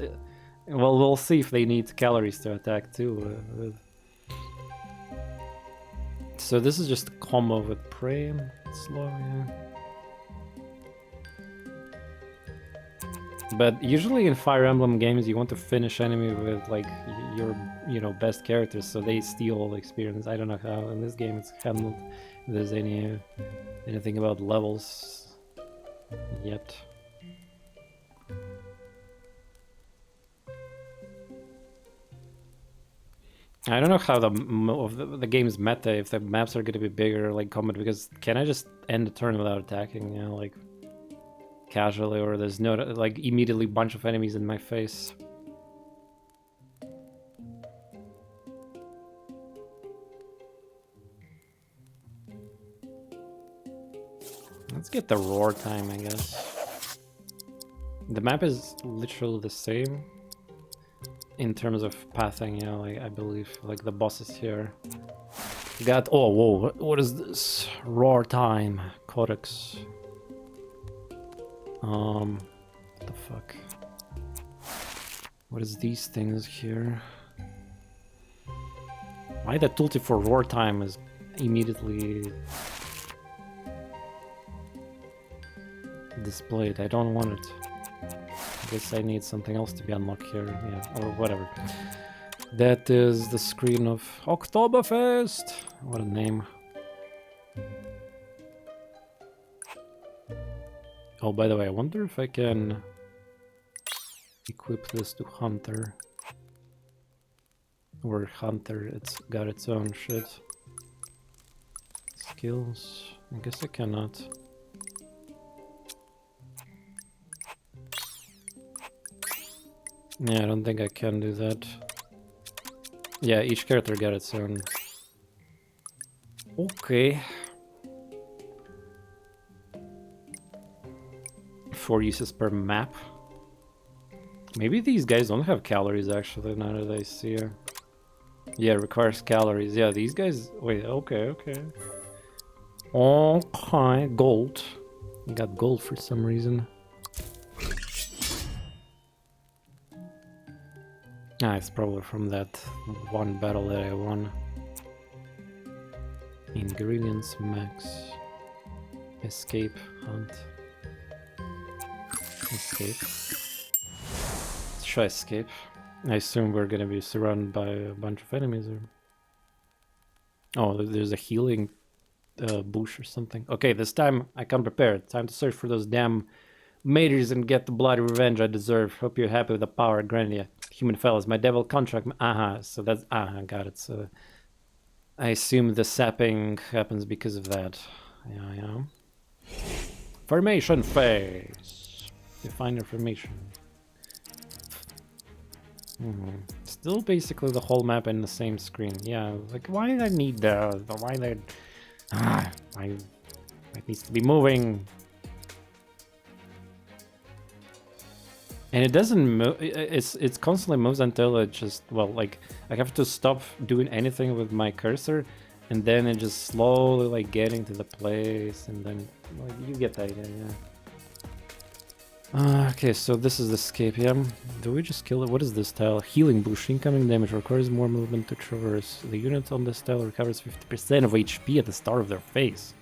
well, we'll see if they need calories to attack too. So this is just a combo with prey. Slow, yeah. But usually in Fire Emblem games, you want to finish enemy with like your best characters, so they steal all the experience. I don't know how in this game it's handled. If there's anything about levels yet. I don't know how the game's meta, if the maps are going to be bigger, like combat, because can I just end the turn without attacking, like casually, or there's no, like, immediately bunch of enemies in my face? Let's get the roar time, I guess. The map is literally the same in terms of pathing, you know, like, I believe, like, the bosses here got... Oh, whoa, what is this? Roar time, codex. What the fuck? What is these things here? Why the tooltip for roar time is immediately displayed? I don't want it. I guess I need something else to be unlocked here, yeah, or whatever. That is the screen of Oktoberfest! What a name. Oh, by the way, I wonder if I can equip this to Hunter. Or Hunter, it's got its own shit. Skills, I guess I cannot. Yeah, I don't think I can do that. Yeah, each character got its own. Okay. 4 uses per map. Maybe these guys don't have calories actually, now that I see her. Yeah, requires calories. Yeah, these guys... Wait, okay. Okay, gold. You got gold for some reason. Ah, it's probably from that one battle that I won. Ingredients max. Escape hunt. Escape. Let's try escape. I assume we're gonna be surrounded by a bunch of enemies. Or... oh, there's a healing bush or something. Okay, this time I come prepared. Time to search for those damn mages and get the bloody revenge I deserve. Hope you're happy with the power granted you. Human fellas, my devil contract. So that's got it. So I assume the sapping happens because of that. Yeah. Formation phase. Define your formation. Still basically the whole map in the same screen. Yeah, like why did I need why did it needs to be moving. And it doesn't move. It's constantly moves until it just, well, like I have to stop doing anything with my cursor, and then it just slowly like getting to the place, and then like you get the idea. Yeah. Okay, so this is the escape. Yeah. Do we just kill it? What is this tile? Healing bush. Incoming damage requires more movement to traverse. The unit on this tile recovers 50% of HP at the start of their phase.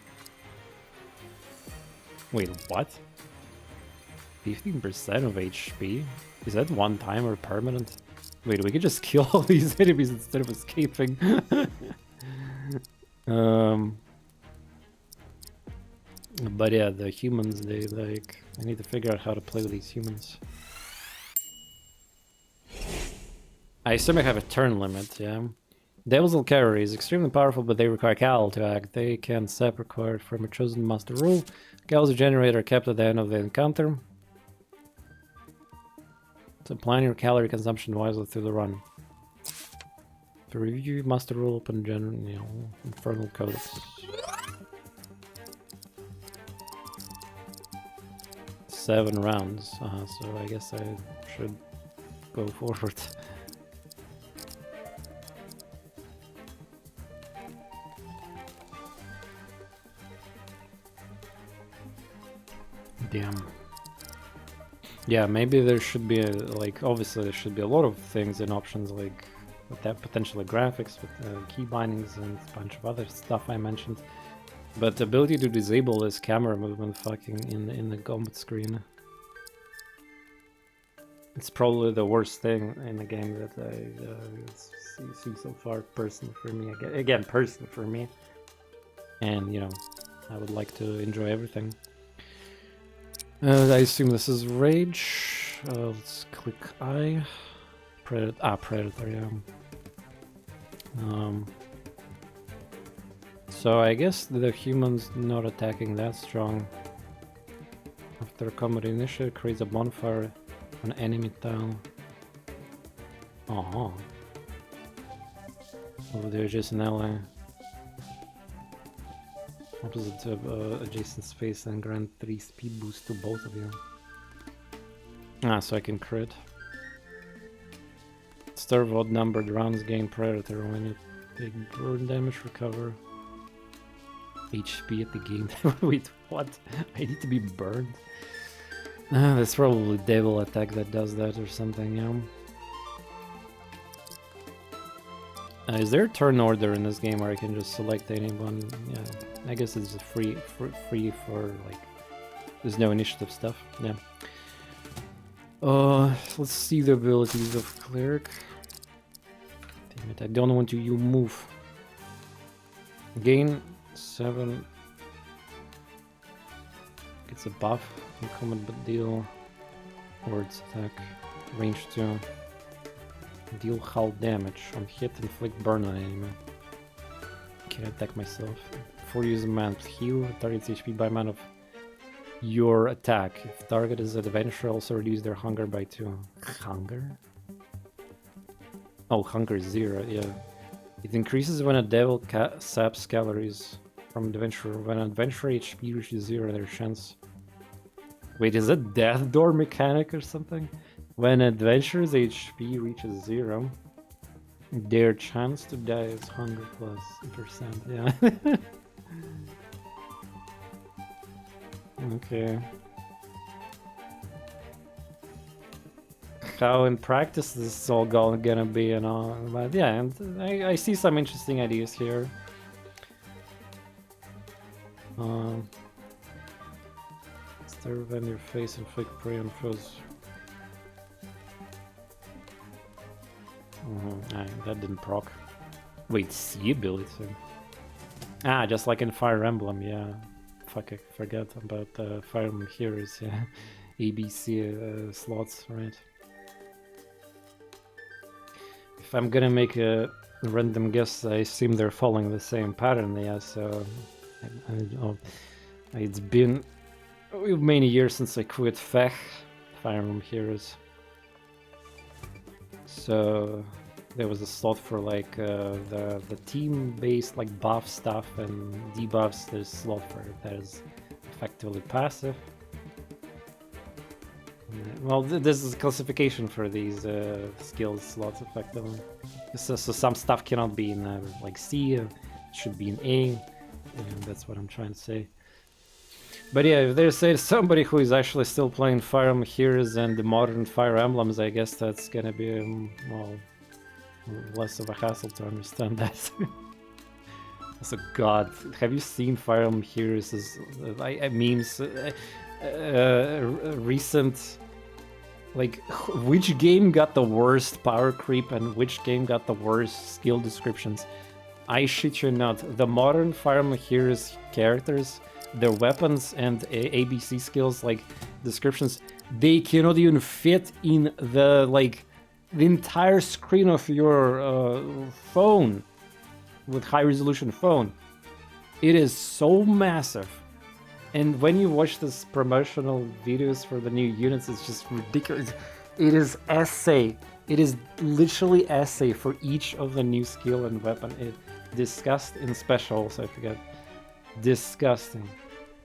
Wait, what? 15% of HP? Is that one time or permanent? Wait, we can just kill all these enemies instead of escaping. But yeah, the humans, they like... I need to figure out how to play with these humans. I assume I have a turn limit, yeah. Devil's Cavalry is extremely powerful, but they require Cal to act. They can sap required from a chosen master rule. Cal's a generator kept at the end of the encounter. So plan your calorie consumption wisely through the run. To review master rule, open infernal codes. 7 rounds. So I guess I should go forward. Damn. Yeah, maybe there should be like obviously there should be a lot of things and options like with that potentially graphics with key bindings and a bunch of other stuff I mentioned. But the ability to disable this camera movement fucking in the combat screen. It's probably the worst thing in the game that I see so far, personally for me. Again, personally for me. And, you know, I would like to enjoy everything. I assume this is Rage. Let's click I. Predator, yeah. So I guess the humans not attacking that strong. After combat initiative creates a bonfire on enemy tile. Oh, there's just an ally. Opposite adjacent space and grant 3 speed boost to both of you. So I can crit. Starve odd numbered rounds, gain Predator. When you take burn damage, recover HP at the game. Wait, what? I need to be burned? That's probably Devil Attack that does that or something, yeah. Is there a turn order in this game where I can just select anyone? Yeah, I guess it's free for like... There's no initiative stuff, yeah. Let's see the abilities of Cleric. Damn it, I don't want to move. Gain 7. Gets a buff in combat but deal. Words attack. Range 2. Deal hull damage. On hit, inflict burn on enemy. Can I attack myself? Before using amount heal, target's HP by amount of your attack. If target is an adventurer, also reduce their hunger by 2. Hunger? Oh, hunger is 0, yeah. It increases when a devil saps calories from an adventurer. When an adventurer HP reaches 0, their chance... Wait, is that death door mechanic or something? When adventurer's HP reaches 0, their chance to die is 100%, yeah. Okay. How in practice this is all gonna be and all, but yeah, and I see some interesting ideas here. Stare in your face and flick prey on foes. That didn't proc. Wait, C ability. Ah, just like in Fire Emblem, yeah. Fuck, I forgot about the Fire Emblem Heroes, yeah. ABC slots, right? If I'm gonna make a random guess, I assume they're following the same pattern, yeah, so... it's been many years since I quit Fire Emblem Heroes. So... there was a slot for like the team-based like buff stuff and debuffs. There's a slot for that is effectively passive. Well, this is classification for these skills slots effectively. So some stuff cannot be in like C, it should be in A, and that's what I'm trying to say. But yeah, if there's somebody who is actually still playing Fire Emblem Heroes and the modern Fire Emblems, I guess that's gonna be well, less of a hassle to understand that. Also, God, have you seen Fire Emblem Heroes' memes? Recent, like, which game got the worst power creep and which game got the worst skill descriptions? I shit you not. The modern Fire Emblem Heroes characters, their weapons and ABC skills, like descriptions, they cannot even fit in the the entire screen of your phone with high resolution phone. It is so massive. And when you watch this promotional videos for the new units, it's just ridiculous. It is essay. It is literally essay for each of the new skill and weapon. It disgusting specials, I forget. Disgusting.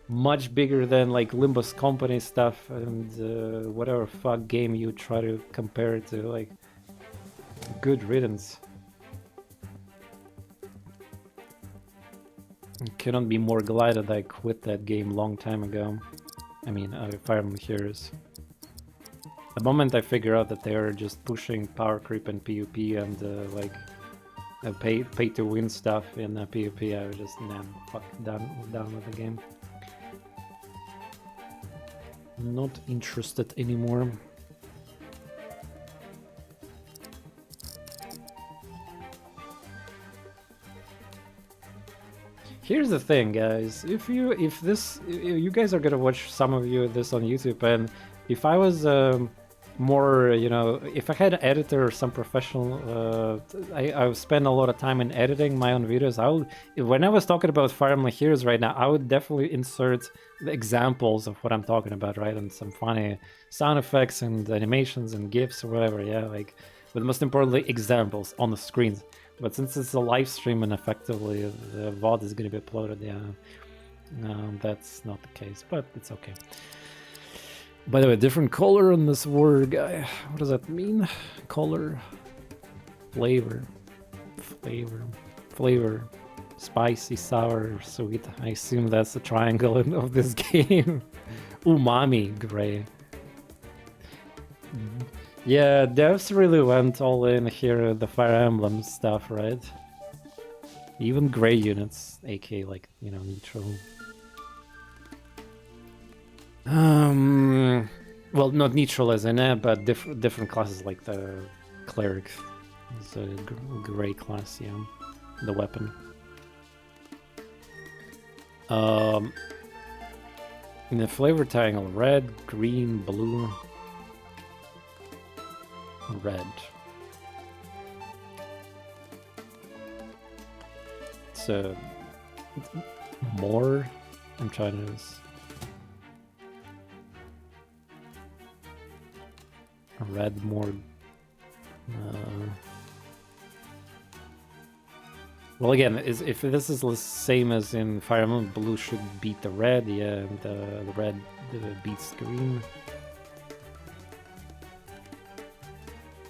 Much bigger than like Limbus Company stuff and whatever fuck game you try to compare it to. Like, good riddance. It cannot be more glad that I quit that game long time ago. I mean, Fire Emblem Heroes. The moment I figure out that they are just pushing power creep and PvP and pay to win stuff in PvP, I was just fuck done with the game. Not interested anymore. Here's the thing, guys. If you guys are gonna watch some of this on YouTube, and if I was more, if I had an editor or some professional, I would spend a lot of time in editing my own videos. When I was talking about Fire Emblem Heroes right now, I would definitely insert the examples of what I'm talking about, right? And some funny sound effects and animations and GIFs or whatever, yeah, but most importantly, examples on the screens. But since it's a live stream and effectively the VOD is going to be uploaded, that's not the case, but it's okay. By the way, different color on this word, guy. What does that mean? Color, flavor, spicy, sour, sweet. I assume that's the triangle of this game. Umami, gray. Yeah, devs really went all in here, the Fire Emblem stuff, right? Even gray units, aka neutral. Well, not neutral as in but different classes, like the cleric. It's a gray class, yeah. The weapon. In the flavor triangle, red, green, blue. Red. So more. I'm trying to. Red more. Well, again, if this is the same as in Fire Emblem, blue should beat the red, yeah, and the red beats green.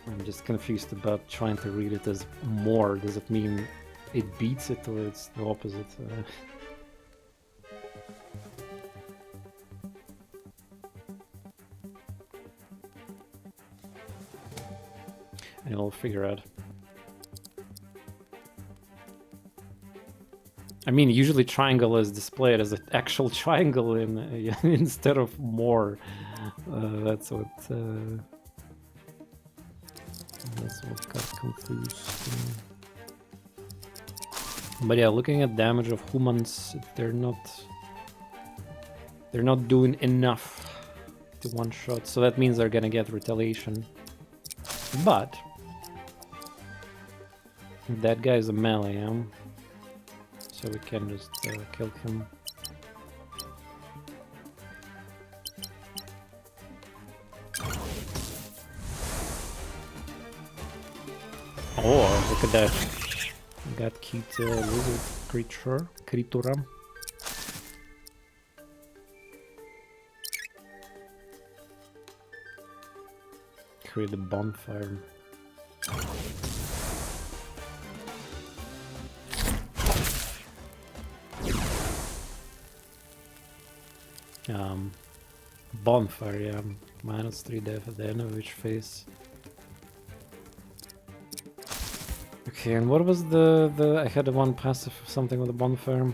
I'm just confused about trying to read it as more. Does it mean it beats it or it's the opposite? I'll figure out. I mean, usually triangle is displayed as an actual triangle in instead of more. That's what got confused. But yeah, looking at damage of humans, they're not doing enough to one shot, so that means they're gonna get retaliation. But that guy's a melee, so we can just kill him. Oh, look at that. Got cute lizard creature. Create a bonfire. Bonfire, yeah. -3 death at the end of each phase. Okay, and what was the I had one passive something with the bonfire.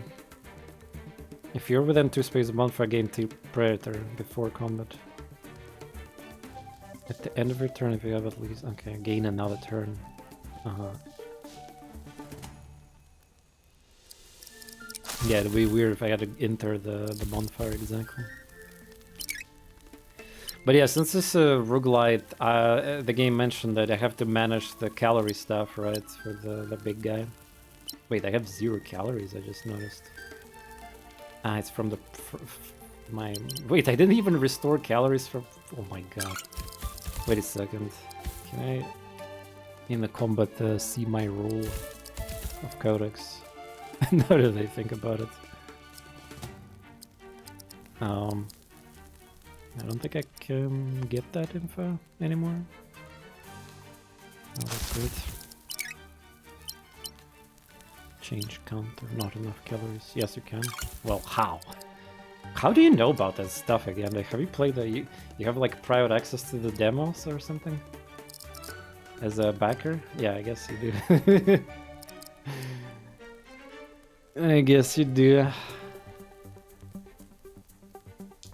If you're within 2 spaces of bonfire, gain 2 predator before combat. At the end of your turn, if you have at least... Okay, gain another turn. Yeah, it'd be weird if I had to enter the bonfire exactly. But yeah, since this is a roguelite, the game mentioned that I have to manage the calorie stuff, right, for the big guy. Wait, I have 0 calories, I just noticed. Ah, it's from the... my... Wait, I didn't even restore calories from... Oh my god. Wait a second. Can I, in the combat, see my roll of codex? Now that I think about it. I don't think I can get that info anymore. Oh, that's great. Change counter, not enough calories. Yes, you can. Well, how? How do you know about that stuff again? Like, have you played the... You have like private access to the demos or something? As a backer? Yeah, I guess you do. I guess you do.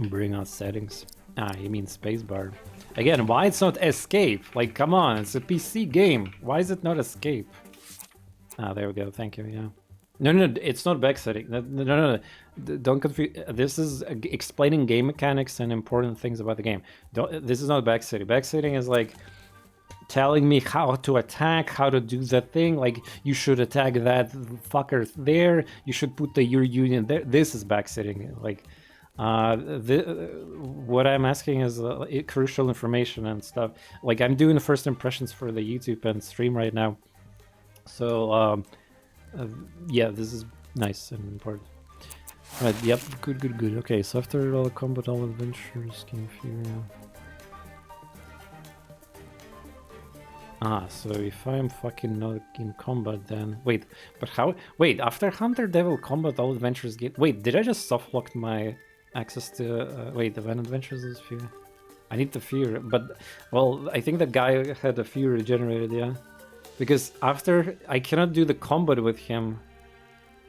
Bring out settings. Ah, you mean spacebar. Again, why it's not escape? Like, come on, it's a PC game. Why is it not escape? Ah, there we go. Thank you, yeah. No, it's not backsetting. No. Don't confuse. This is explaining game mechanics and important things about the game. This is not backsetting. Backsetting is like telling me how to attack, how to do that thing. Like, you should attack that fucker there. You should put your union there. This is backsetting. Like, what I'm asking is crucial information and stuff. Like, I'm doing the first impressions for the YouTube and stream right now. So, yeah, this is nice and important. Right, yep, good. Okay, so after all combat, all adventures, King Fury. Ah, so if I'm fucking not in combat, then... Wait, but how... Wait, after Hunter Devil combat, all adventures get... Wait, did I just softlock my access to... wait, the Van Adventures is Fury? I need the Fury, but... Well, I think that guy had a Fury generated, yeah? Because after... I cannot do the combat with him,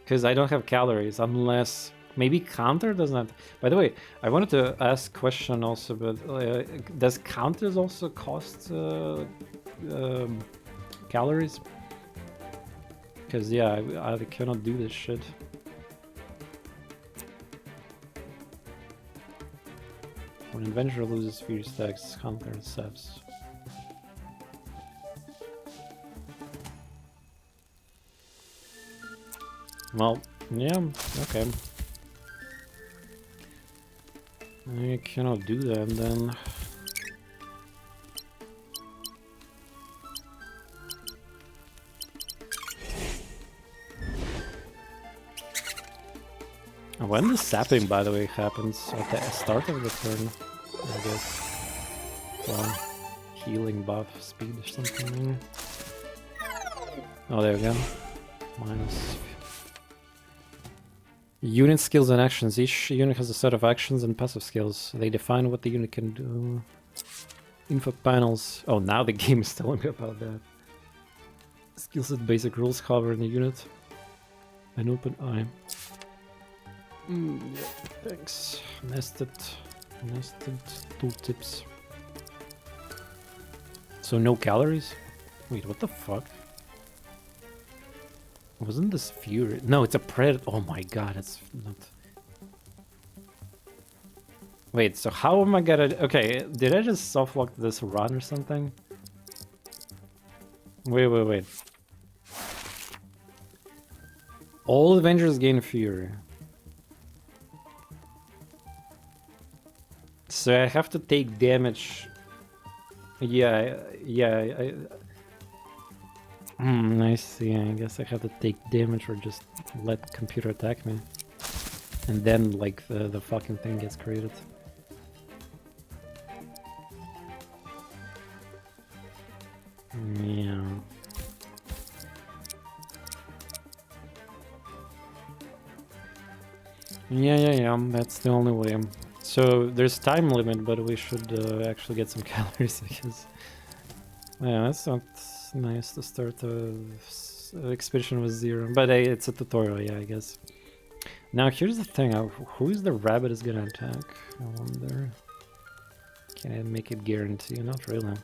because I don't have calories, unless... Maybe counter doesn't have... By the way, I wanted to ask a question also, but does counters also cost... calories? Because yeah, I cannot do this shit. When an adventurer loses fear stacks, counter saps. Well, yeah, okay. I cannot do that then. When the sapping, by the way, happens at the start of the turn, I guess. Well, healing buff, speed or something. Oh, there we go. Minus. Unit skills and actions. Each unit has a set of actions and passive skills. They define what the unit can do. Info panels. Oh, now the game is telling me about that. Skill set basic rules, hover in the unit. An open eye. Yeah, thanks. Nested tooltips. So no calories? Wait, what the fuck? Wasn't this Fury? No, it's a Predator. Oh my god, it's not... Wait, so how am I gonna... Okay, did I just softlock this run or something? Wait. All Avengers gain Fury. So I have to take damage. Yeah, I see. I guess I have to take damage or just let computer attack me. And then, like, the fucking thing gets created. Yeah. Yeah, that's the only way. So there's time limit, but we should actually get some calories, I guess. Yeah, that's not nice to start the expedition with 0, but it's a tutorial, yeah, I guess. Now here's the thing, who is the rabbit is gonna attack? I wonder. Can I make it guarantee? Not really.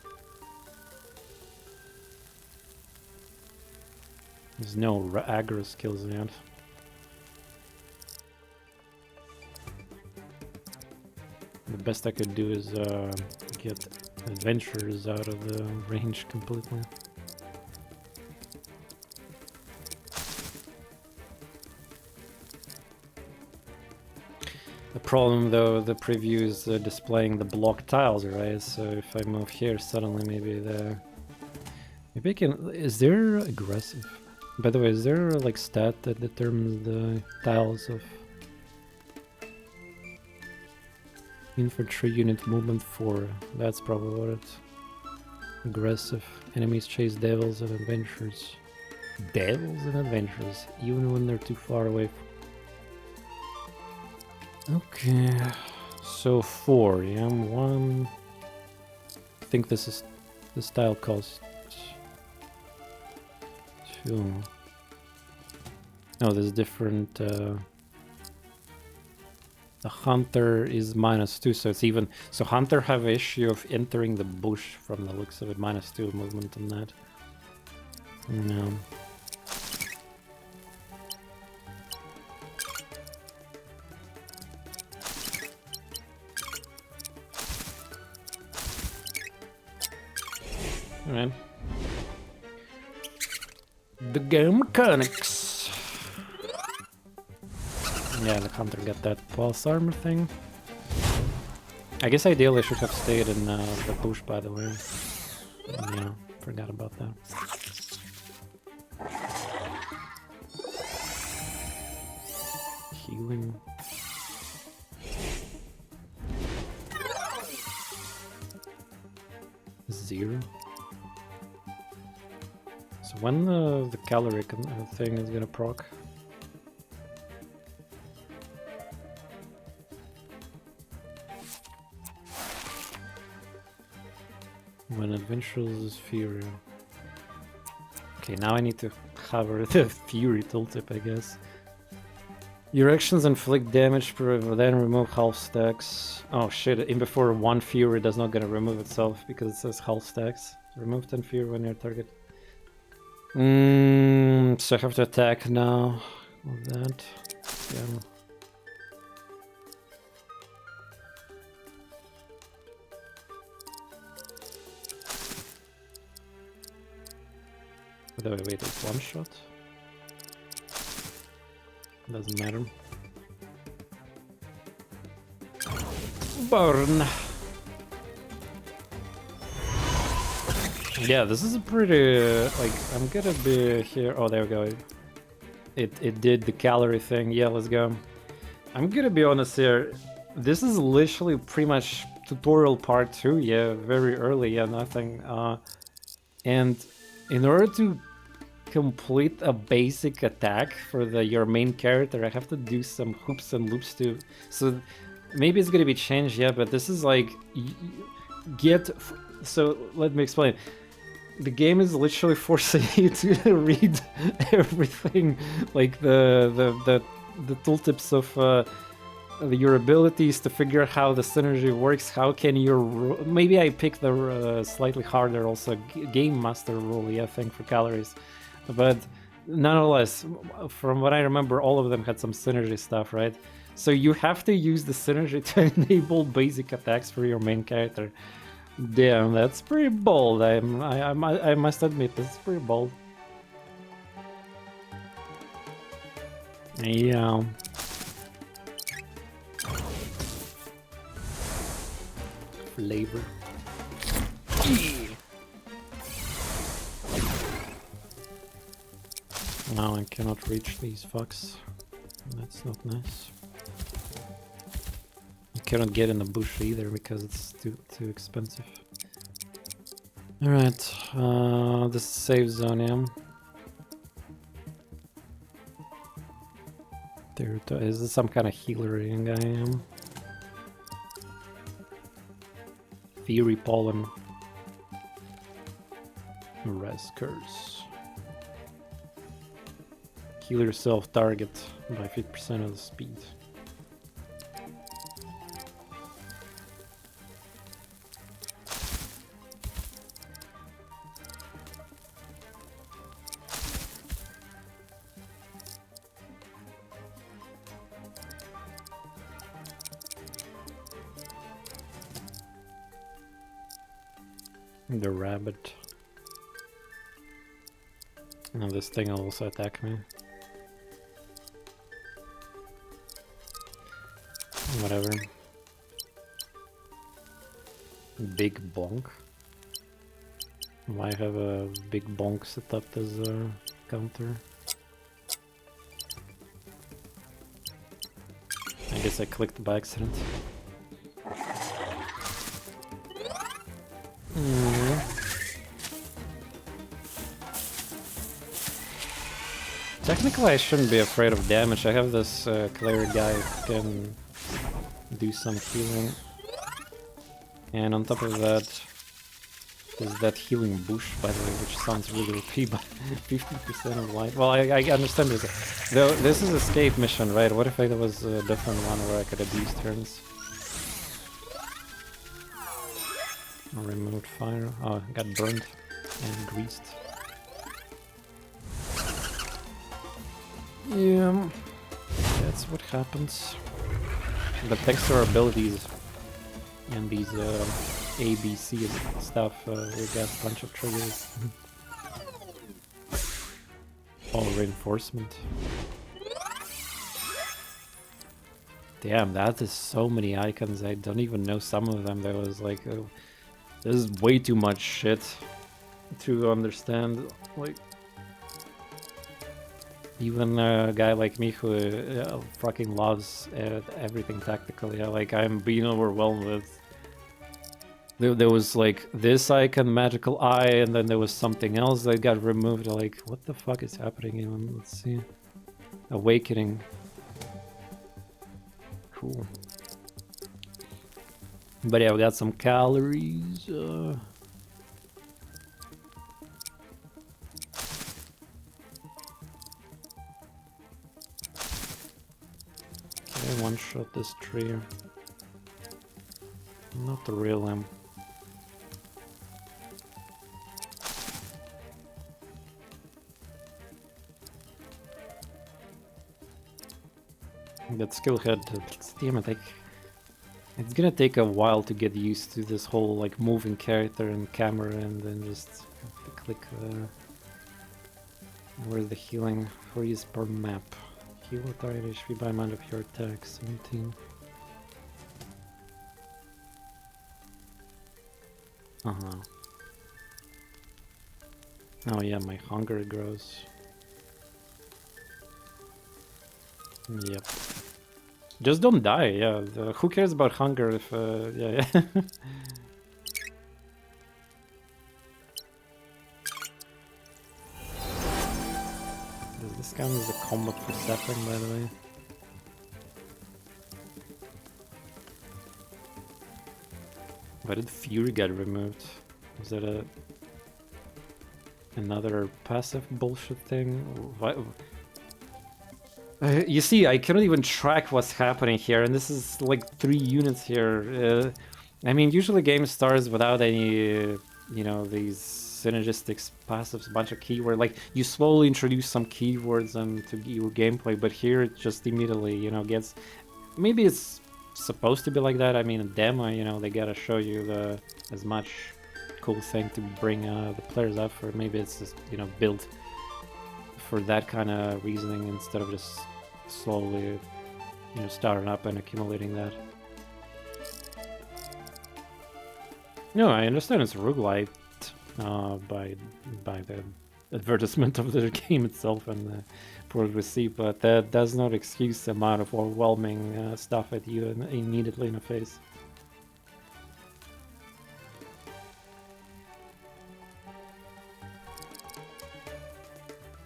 There's no aggro skills yet. The best I could do is get adventurers out of the range completely. The problem though, the preview is displaying the block tiles, right? So if I move here, suddenly maybe I can... Is there aggressive? By the way, is there like stat that determines the tiles of infantry unit movement 4? That's probably what it's... Aggressive. Enemies chase devils and adventurers. Devils and adventurers, even when they're too far away. Okay, so 4, yeah, 1. I think this tile costs 2. No, there's different. The hunter is -2, so it's even. So hunter have issue of entering the bush from the looks of it. -2 movement on that. No. Alright. The game mechanics. Yeah, the hunter got that pulse armor thing. I guess ideally I should have stayed in the bush, by the way. Yeah, forgot about that. Healing. Zero. So when the calorie thing is gonna proc? When adventurers is Fury. Okay, now I need to hover the Fury tooltip, I guess. Your actions inflict damage, then remove half stacks. Oh shit, in before 1 Fury does not gonna remove itself because it says half stacks. Remove 10 Fury when your target. So I have to attack now with that. Yeah. By the way, wait, it's 1 shot? Doesn't matter. Burn! Yeah, this is a pretty... like, I'm gonna be here... Oh, there we go. It did the calorie thing. Yeah, let's go. I'm gonna be honest here. This is literally pretty much tutorial part 2. Yeah, very early. Yeah, nothing. And in order to complete a basic attack for your main character, I have to do some hoops and loops too. So maybe it's gonna be changed, yeah, but this is like So let me explain. The game is literally forcing you to read everything, like the tooltips of your abilities to figure out how the synergy works. How can you? Maybe I picked the slightly harder also game master rule. Yeah, thing for calories, but nonetheless, from what I remember, all of them had some synergy stuff, right? So you have to use the synergy to enable basic attacks for your main character. Damn, that's pretty bold. I must admit, that's pretty bold. Yeah. Flavor. Now I cannot reach these fucks. That's not nice. You cannot get in the bush either because it's too expensive. Alright, this is safe zone, yeah. Is this some kind of healer guy? Fury Pollen. Res Curse. Heal yourself target by 50% of the speed. The rabbit. And this thing will also attack me. Whatever. Big bonk. Why have a big bonk set up as a counter? I guess I clicked by accident. Technically I shouldn't be afraid of damage. I have this cleric guy who can do some healing. And on top of that, there's that healing bush, by the way, which sounds really OP, but 50% of life. Well, I understand this. Though this is escape mission, right? What if there was a different one where I could abuse turns? Remote fire. Oh, got burned and greased. Yeah, that's what happens. But thanks to our abilities and these ABC stuff, we got a bunch of triggers. Oh, reinforcement. Damn, that is so many icons. I don't even know some of them. There was like, this is way too much shit to understand. Like, even a guy like me who fucking loves everything tactical, yeah, like I'm being overwhelmed with. There was like this icon, magical eye, and then there was something else that got removed. Like, what the fuck is happening? Even? Let's see. Awakening. Cool. But yeah, we got some calories. Okay, one shot this tree. Not the real M. That skill head, damn it, it's gonna take a while to get used to this whole like moving character and camera and then just have to click where's the healing? 4 use per map. Heal a target HP by amount of your attack, 17. Uh-huh. Oh yeah, my hunger grows. Yep. Just don't die, yeah. Who cares about hunger if, yeah. Does this count as a combat for Sapping, by the way? Why did Fury get removed? Is it another passive bullshit thing? What? You see, I cannot even track what's happening here, and this is like 3 units here. I mean, usually game starts without any, you know, these synergistic passives, a bunch of keywords. Like, you slowly introduce some keywords into your gameplay, but here it just immediately, you know, gets... Maybe it's supposed to be like that. I mean, a demo, you know, they gotta show you as much cool thing to bring the players up for. Maybe it's just, you know, built for that kind of reasoning instead of just slowly, you know, starting up and accumulating that. No, I understand it's roguelite by the advertisement of the game itself and the poor receipt, but that does not excuse the amount of overwhelming stuff at you immediately in the face.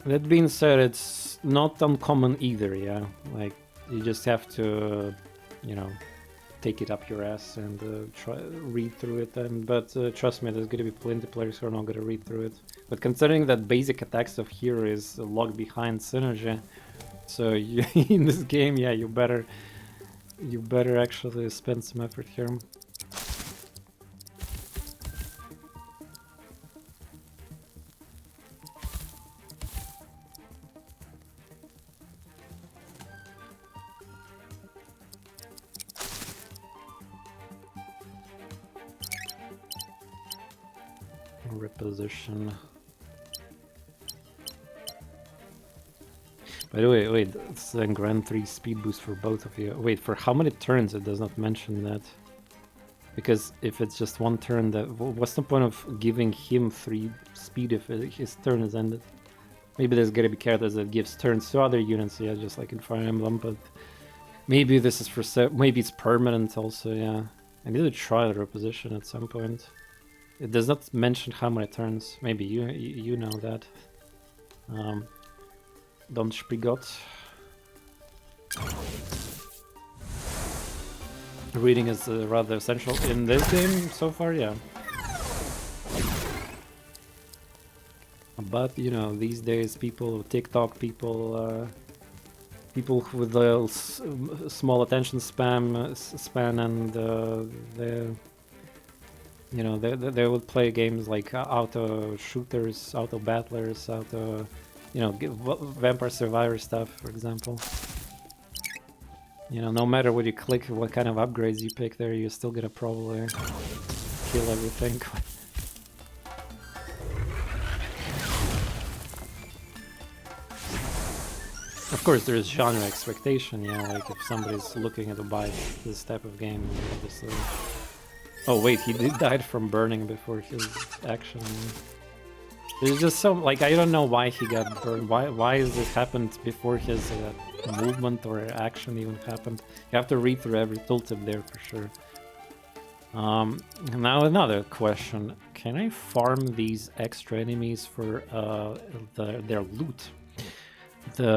That being said, it's not uncommon either, yeah? Like, you just have to, you know, take it up your ass and try read through it. But trust me, there's gonna be plenty of players who are not gonna read through it. But considering that basic attack stuff here is locked behind synergy, so you, in this game, yeah, you better actually spend some effort here. Reposition. By the way, wait, it's a Grand 3 speed boost for both of you. Wait, for how many turns? It does not mention that. Because if it's just one turn, what's the point of giving him 3 speed if his turn is ended? Maybe there's gotta be characters that gives turns to other units, yeah, just like in Fire Emblem, but maybe this is for maybe it's permanent also, yeah. I need to try the reposition at some point. It does not mention how many turns. Maybe you know that. Don't Spigot. Reading is rather essential in this game so far, yeah. But you know, these days, people, TikTok people, people with a small attention span, and you know, they would play games like auto shooters, auto battlers, auto, you know, Vampire Survivor stuff, for example. You know, no matter what you click, what kind of upgrades you pick there, you're still gonna probably kill everything. Of course, there is genre expectation, yeah, like if somebody's looking to buy this type of game, obviously. Oh wait, he did die from burning before his action. There's just some, like, I don't know why he got burned. Why is this happened before his movement or action even happened? You have to read through every tooltip there for sure. Now another question: can I farm these extra enemies for their loot?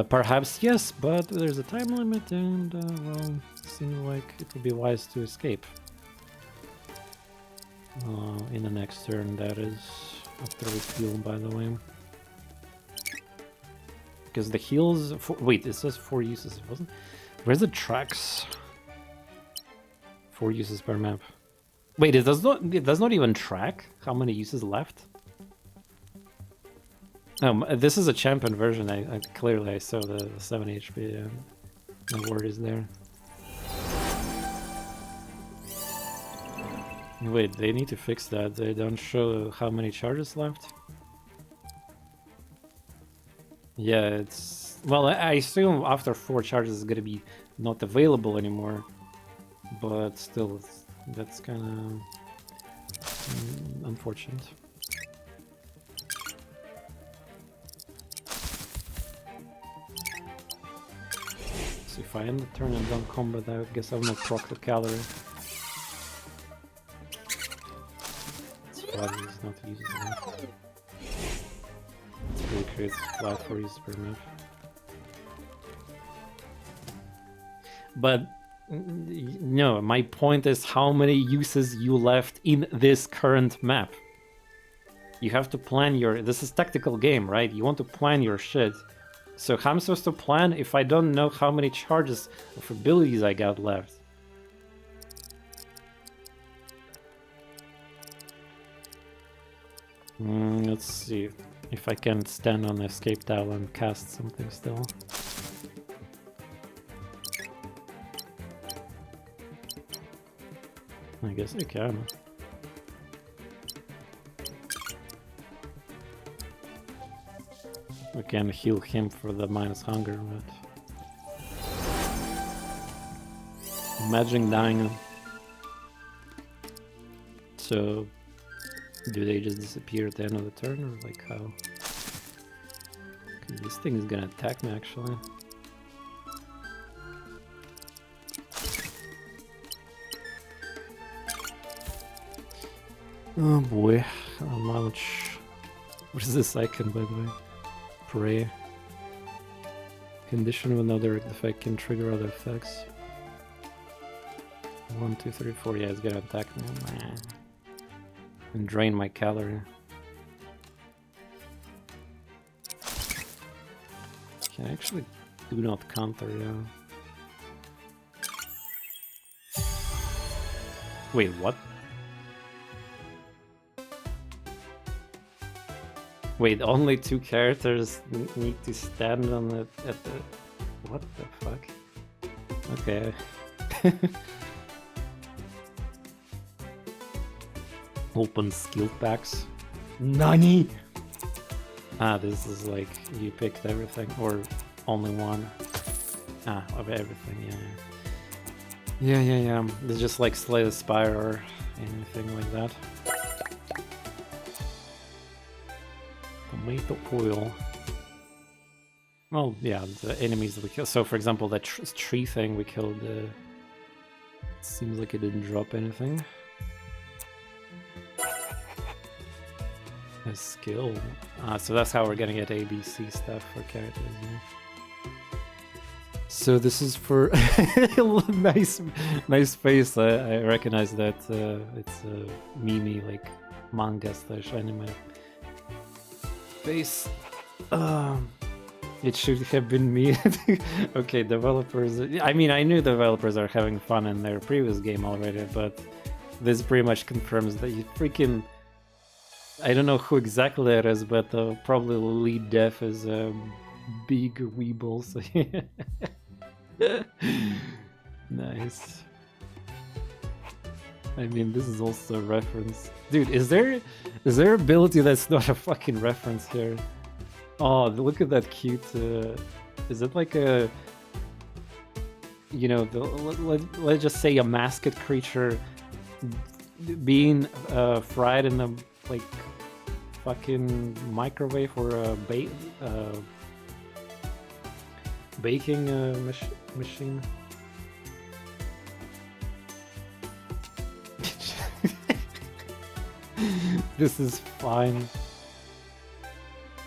Perhaps yes, but there's a time limit, and well, it seems like it would be wise to escape. In the next turn, that is, after we heal, by the way. Because the heals... wait, it says 4 uses, it wasn't? Where's the tracks? 4 uses per map. Wait, it does not even track how many uses left? This is a champion version. I clearly saw the 7 HP. The word is there. Wait, they need to fix that. They don't show how many charges left. Yeah, it's... well, I assume after 4 charges it's gonna be not available anymore. But still, that's kinda... unfortunate. So if I end the turn and don't combat, I guess I will not proc the calorie. Is not uses enough. It's pretty crazy, flat 4 uses per map. But no, my point is how many uses you left in this current map. You have to plan your... This is tactical game, right? You want to plan your shit. So how am I supposed to plan if I don't know how many charges of abilities I got left? Let's see if I can stand on the escape tile and cast something still. I guess I can. We can heal him for the minus hunger, but... Imagine dying. So... Do they just disappear at the end of the turn, or like how? 'Cause this thing is gonna attack me, actually. Oh boy, how much... What is this icon, by the way? Pray. Condition of another effect can trigger other effects. 1, 2, 3, 4. Yeah, it's gonna attack me. And drain my calorie. Can I actually do not counter, yeah. Wait, what? Wait, only 2 characters need to stand on the... at the... What the fuck? Okay. Open skill packs. Nani? Ah, this is like you picked everything, or only one. Ah, of everything, yeah. Yeah. It's just like Slay the Spire or anything like that. Tomato oil. Well, yeah, the enemies that we killed. So, for example, that tree thing we killed, seems like it didn't drop anything. A skill. So that's how we're gonna get ABC stuff for characters. Yeah. So this is for nice face. I recognize that it's a meme like manga / anime face. It should have been me. Okay, developers. I mean, I knew developers are having fun in their previous game already, but this pretty much confirms that you freaking. I don't know who exactly that is, but probably the lead dev is Big Weeble. So nice. I mean, this is also a reference. Dude, is there ability that's not a fucking reference here? Oh, look at that cute... is it like a... You know, let's just say a masked creature being fried in a, like, fucking microwave or a baking machine? This is fine.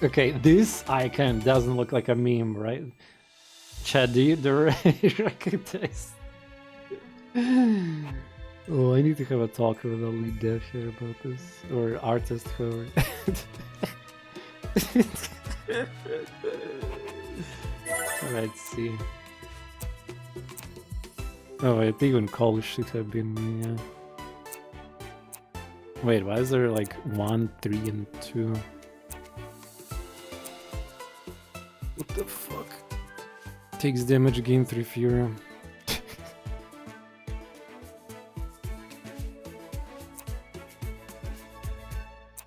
Okay, this icon doesn't look like a meme, right? Chad, do you recognize? Oh, I need to have a talk with the lead dev here about this, or artist, whoever. Let's see. Oh, I think even Call should have been me, yeah. Wait, why is there like 1, 3, and 2? What the fuck? Takes damage, gain 3 fury.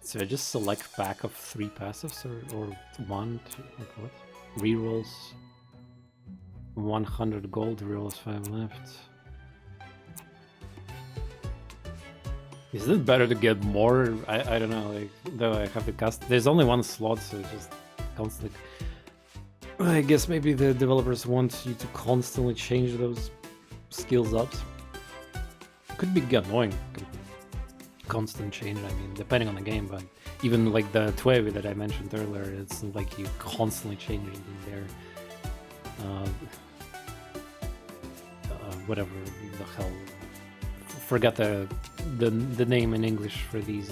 So I just select pack of 3 passives or 1, 2, like what? Rerolls 100 gold, rerolls 5 left. Is it better to get more? I don't know, like, though I have to cast. There's only 1 slot, so it's just constantly. I guess maybe the developers want you to constantly change those skills up. Could be annoying. Constant change, I mean, depending on the game, but even like the Tuevi that I mentioned earlier, it's like you constantly change anything there. Whatever the hell. Forgot the name in English for these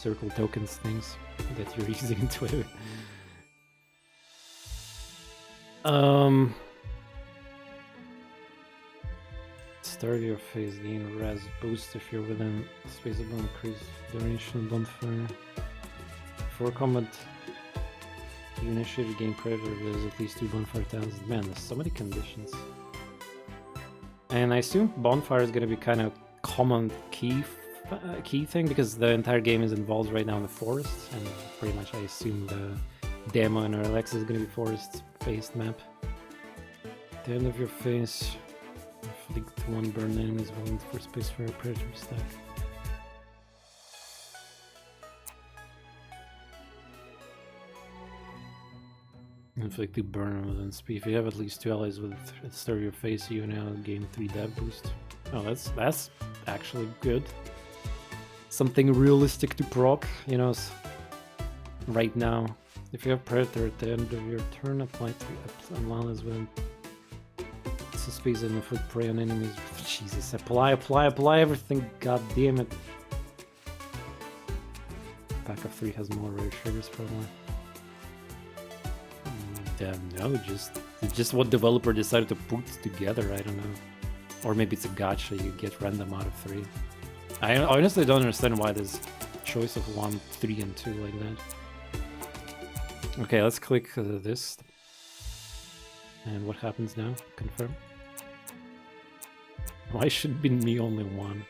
circle tokens things that you're using in Twitter. Start your phase, gain res boost if you're within space of increase duration bonfire. Before combat, you initiate a game predator with at least 2 bonfire tiles. Man, there's so many conditions. And I assume bonfire is gonna be kind of common key thing because the entire game is involved right now in the forest, and pretty much I assume the demo and early access is gonna be forest-based map. At the end of your phase, inflict 1 burn enemies willing for space for a predator stack. Inflict 2 burn within speed. If you have at least 2 allies with at the start of your phase, you now gain 3 dev boost. Oh, that's actually good. Something realistic to proc, you know, right now. If you have Predator at the end of your turn, apply 3 allies within space and inflict prey on enemies. Jesus, apply everything, god damn it. Pack of 3 has more rare triggers probably. Damn, no, just what developer decided to put together, I don't know. Or maybe it's a gacha, you get random out of 3. I honestly don't understand why there's choice of 1, 3, and 2 like that. Okay, let's click this. And what happens now? Confirm. Why should it be me only 1?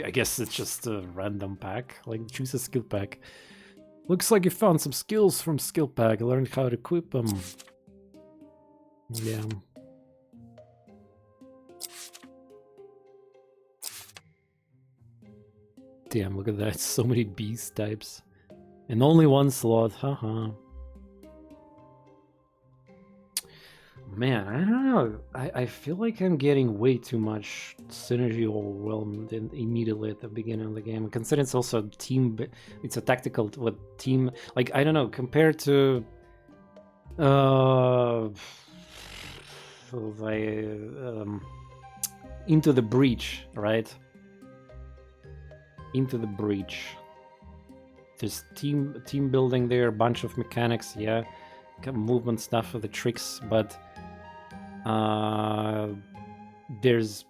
I guess it's just a random pack. Like, choose a skill pack. Looks like you found some skills from skill pack. Learned how to equip them. Yeah. Damn, look at that. So many beast types. And only 1 slot. Haha. Man, I don't know. I feel like I'm getting way too much synergy overwhelmed immediately at the beginning of the game. Considering it's also a team, it's a tactical team. Like, I don't know, compared to Into the Breach, right? Into the Breach. There's team building there, a bunch of mechanics, yeah, movement stuff for the tricks, but there's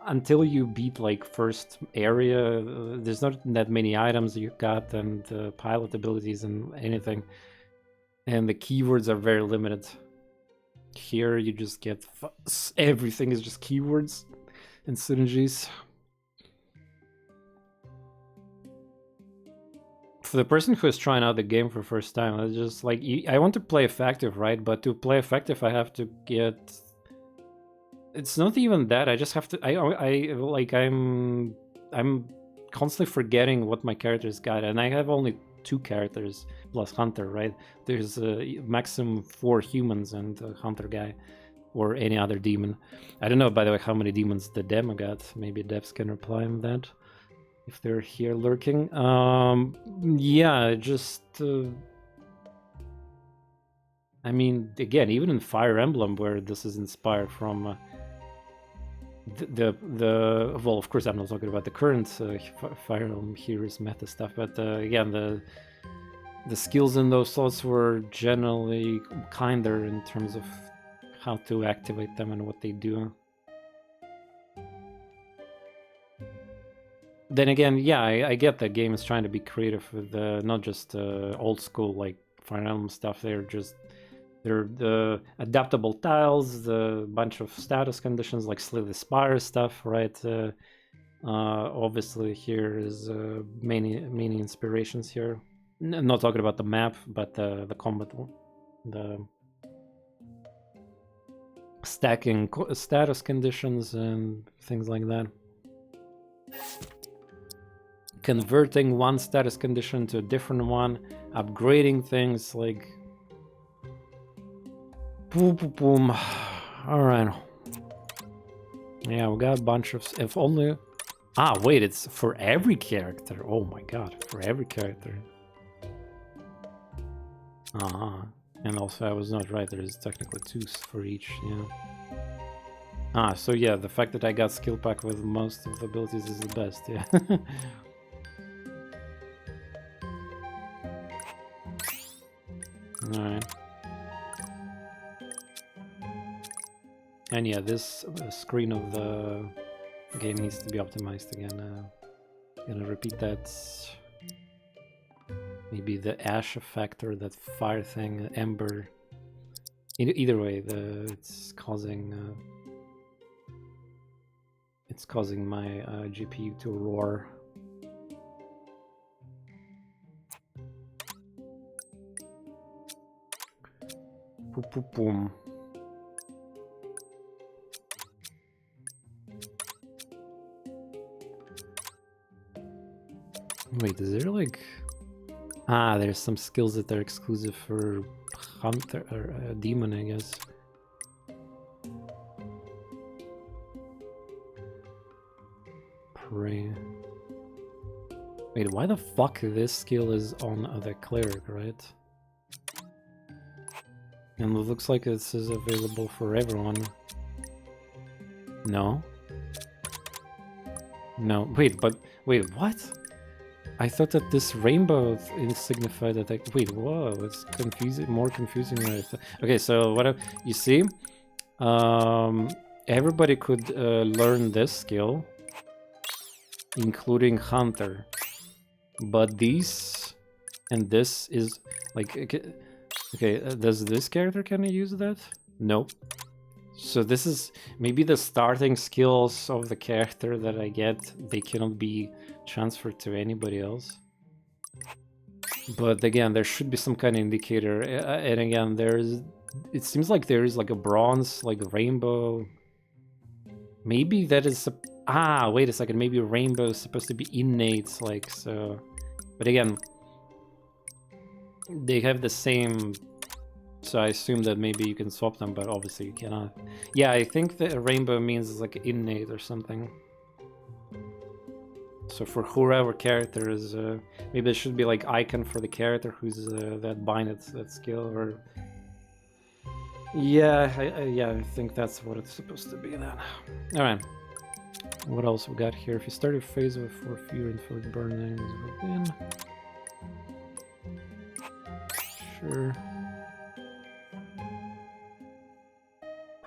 until you beat like first area, there's not that many items you got and pilot abilities and anything, and the keywords are very limited. Here you just get everything is just keywords and synergies. For the person who is trying out the game for the first time, it's just like, I want to play effective, right? But to play effective, I have to get... It's not even that, I just have to... I'm constantly forgetting what my characters got, and I have only 2 characters plus Hunter, right? There's maximum 4 humans and a Hunter guy, or any other demon. I don't know, by the way, how many demons the demo got. Maybe devs can reply on that if they're here lurking. Yeah, just I mean, again, even in Fire Emblem, where this is inspired from the well, of course I'm not talking about the current Fire Emblem Heroes meta stuff, but again, the skills in those slots were generally kinder in terms of how to activate them and what they do. Then again, yeah, I get that game is trying to be creative with not just old school like Fire Emblem stuff. They're the adaptable tiles, the bunch of status conditions like Slay The Spire stuff, right? Obviously, here is many inspirations here. Not talking about the map, but the combat, the stacking status conditions and things like that. Converting one status condition to a different one, upgrading things, like boom, boom, boom. All right. Yeah, we got a bunch of... If only... Ah, wait, it's for every character. Oh my god, for every character. And also I was not right, there is technically 2 for each, yeah. Ah, so yeah, the fact that I got skill pack with most of the abilities is the best, yeah. Alright. And yeah, this screen of the game needs to be optimized again. Gonna repeat that. Maybe the ash effect or that fire thing, ember. Either way, it's causing my GPU to roar. Boom, boom, boom. Wait, is there like... Ah, there's some skills that are exclusive for Hunter or Demon, I guess. Pray. Wait, why the fuck this skill is on the cleric, right? And it looks like this is available for everyone. No? No, wait, what? I thought that this rainbow signified that wait, whoa, it's confusing, more confusing than I thought. Okay, so what you see, everybody could learn this skill, including Hunter, but these and this is like, okay, does this character can use that? Nope. So this is maybe the starting skills of the character that I get, they cannot be transferred to anybody else. But again, there should be some kind of indicator. And again, it seems like there is like a bronze, like rainbow. Maybe that is, wait a second, maybe rainbow is supposed to be innate, like so. But again, they have the same... So I assume that maybe you can swap them, but obviously you cannot. Yeah, I think the rainbow means like innate or something. So for whoever character is, maybe there should be like icon for the character who's that bind that skill, or... Yeah, I think that's what it's supposed to be then. Alright. What else we got here? If you start your phase with 4 fear and 4 burn enemies within. Sure.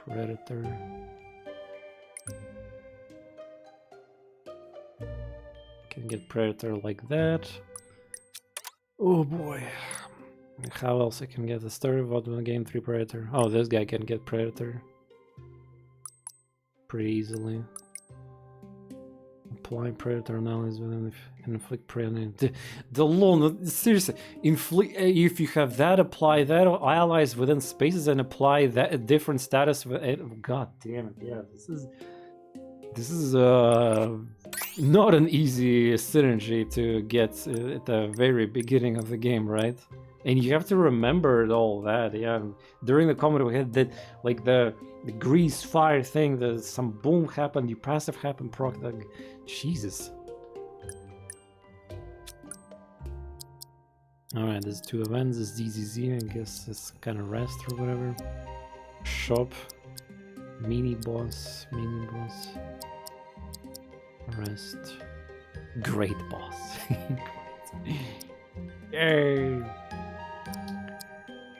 Predator. Can get Predator like that. Oh boy. How else I can get the start of game 3 Predator? Oh, this guy can get Predator pretty easily. Apply Predator analysis within inflict Predator. The lone, seriously, inflict if you have that, apply that allies within spaces and apply that different status. God damn it! Yeah, this is not an easy synergy to get at the very beginning of the game, right? And you have to remember all that. Yeah, during the combat we had that, like the grease fire thing. Some boom happened. Your passive happened. Proc. Jesus. All right, there's 2 events. This DZZ, I guess, it's kind of rest or whatever. Shop. Mini boss. Rest. Great boss. Yay!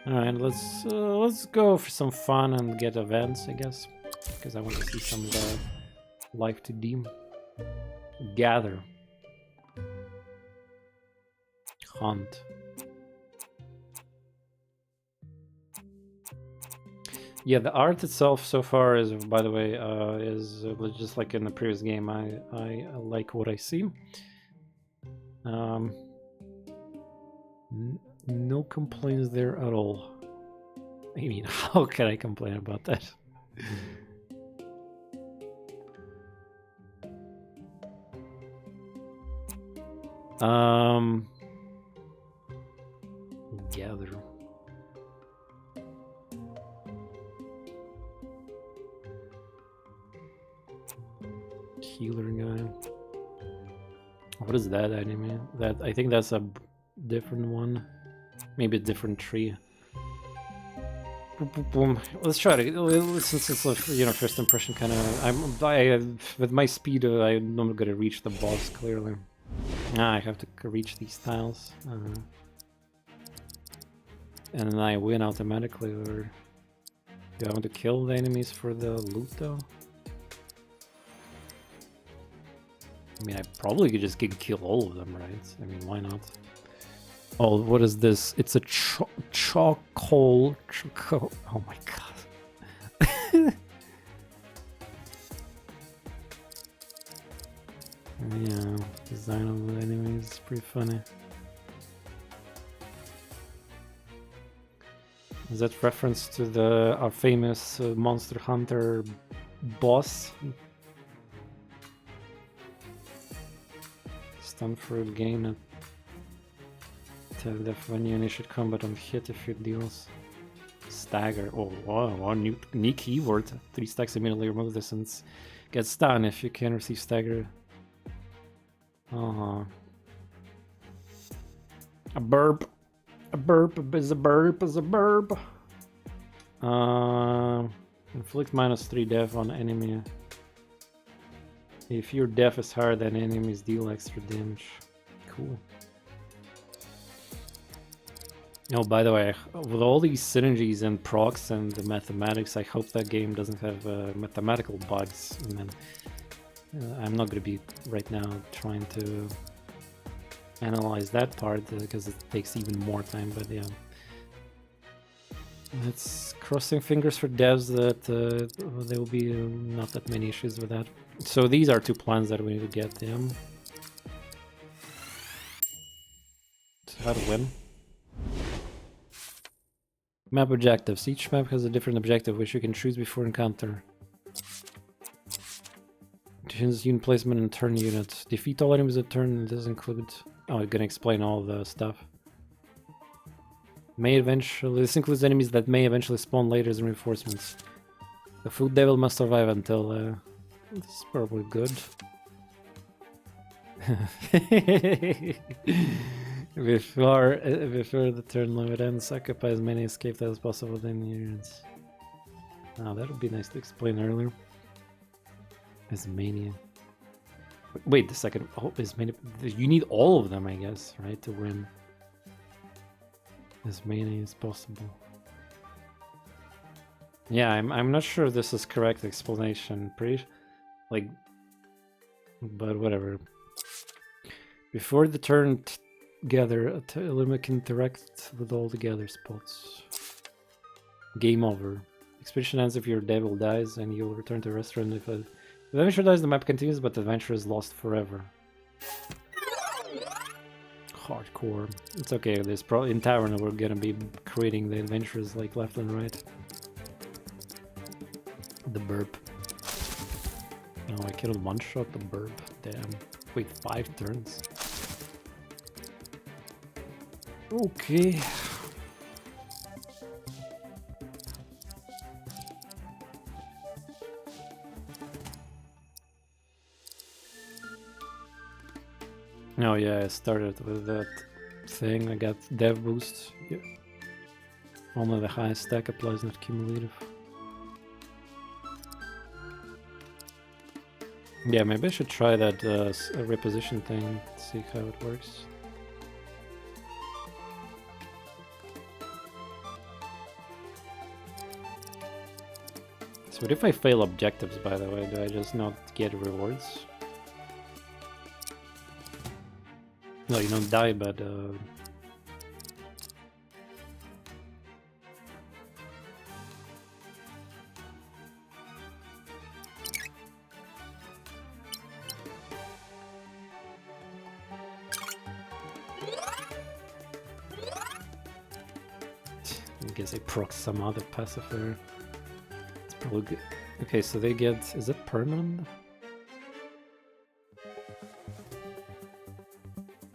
Alright, let's go for some fun and get events, I guess, because I want to see some life to deem. Gather. Hunt. Yeah, the art itself so far is, by the way, is just like in the previous game. I like what I see. No complaints there at all. I mean, how can I complain about that? Gather. Healer guy. What is that anime? That I think that's a different one. Maybe a different tree. Boom, boom, boom. Let's try to. Since it's a first impression kind of. With my speed, I'm not gonna reach the boss clearly. I have to reach these tiles, and then I win automatically. Or do I want to kill the enemies for the loot though? I mean, I probably could just kill all of them, right? I mean, why not? Oh, what is this? It's a charcoal. Oh my god. Yeah, design of the enemies is pretty funny. Is that reference to our famous Monster Hunter boss? Stun fruit gain at def when you initiate combat on hit if it deals. Stagger. Oh wow, new keyword. 3 stacks immediately remove this and get stun if you can receive stagger. A burp. A burp is a burp is a burp. Inflict -3 def on enemy. If your def is higher than enemies, deal extra damage. Cool. Oh, by the way, with all these synergies and procs and the mathematics, I hope that game doesn't have mathematical bugs. And then I'm not going to be right now trying to analyze that part because it takes even more time. But yeah, it's crossing fingers for devs that there will be not that many issues with that. So these are 2 plans that we need to get them. So how to win? Map objectives. Each map has a different objective which you can choose before encounter. Changes unit placement and turn units. Defeat all enemies that turn. This includes. Oh, I'm gonna explain all the stuff. This includes enemies that may eventually spawn later as reinforcements. The food devil must survive until. This is probably good. Before the turn limit ends, occupy as many escape as possible within the units. Oh, that would be nice to explain earlier. Asmania. Wait the second. Oh, Asmania. You need all of them, I guess, right, to win. As many as possible. Yeah, I'm not sure this is correct explanation. But whatever. Before the turn gather, a limit can interact with all the gather spots. Game over. Expedition ends if your devil dies, and you'll return to the restaurant. If the adventure dies, the map continues, but the adventure is lost forever. Hardcore. It's okay. There's probably in Tavern we're gonna be creating the adventures like left and right. The burp. Oh, I killed one-shot the burp. Damn. Wait, 5 turns. Okay. Oh yeah, I started with that thing. I got dev boost. Yeah. Only the highest stack applies, not cumulative. Yeah, maybe I should try that reposition thing, see how it works. So what if I fail objectives, by the way? Do I just not get rewards? No, you don't die, but I guess I proc some other passive there. It's probably good. Okay, so they get... Is it permanent?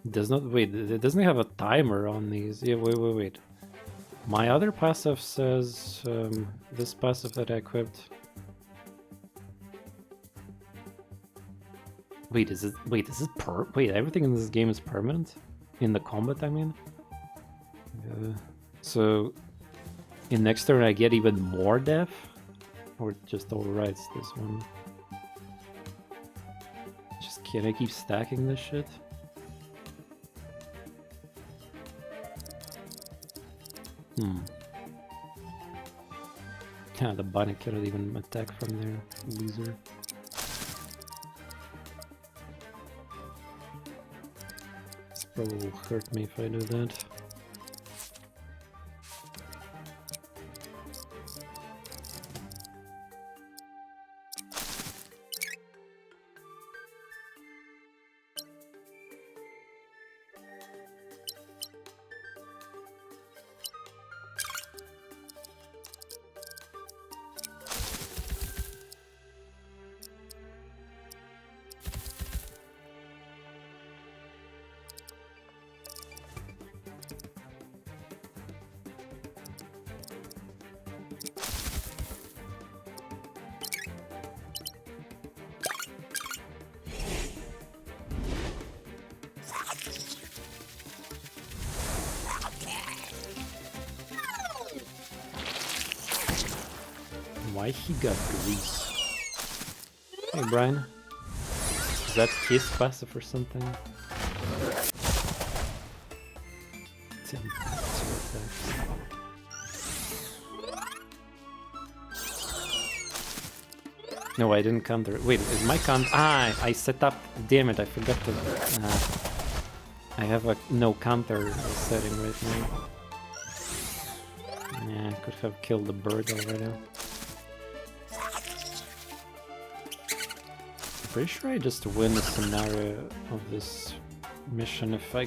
It does not... Wait, it doesn't have a timer on these. Yeah, wait. My other passive says... this passive that I equipped... Wait, is it... Wait, is it Wait, everything in this game is permanent? In the combat, I mean? So... In next turn I get even more def? Or it just overrides this one? Just can I keep stacking this shit? Yeah, the bunny cannot even attack from there, loser. This probably will hurt me if I do that. Why he got grease? Hey Brian, is that his passive or something? No, I didn't counter. Wait, is my count? Ah, I set up. Damn it, I forgot to. I have a no counter setting right now. Yeah, could have killed the bird already. Pretty sure I just win the scenario of this mission if I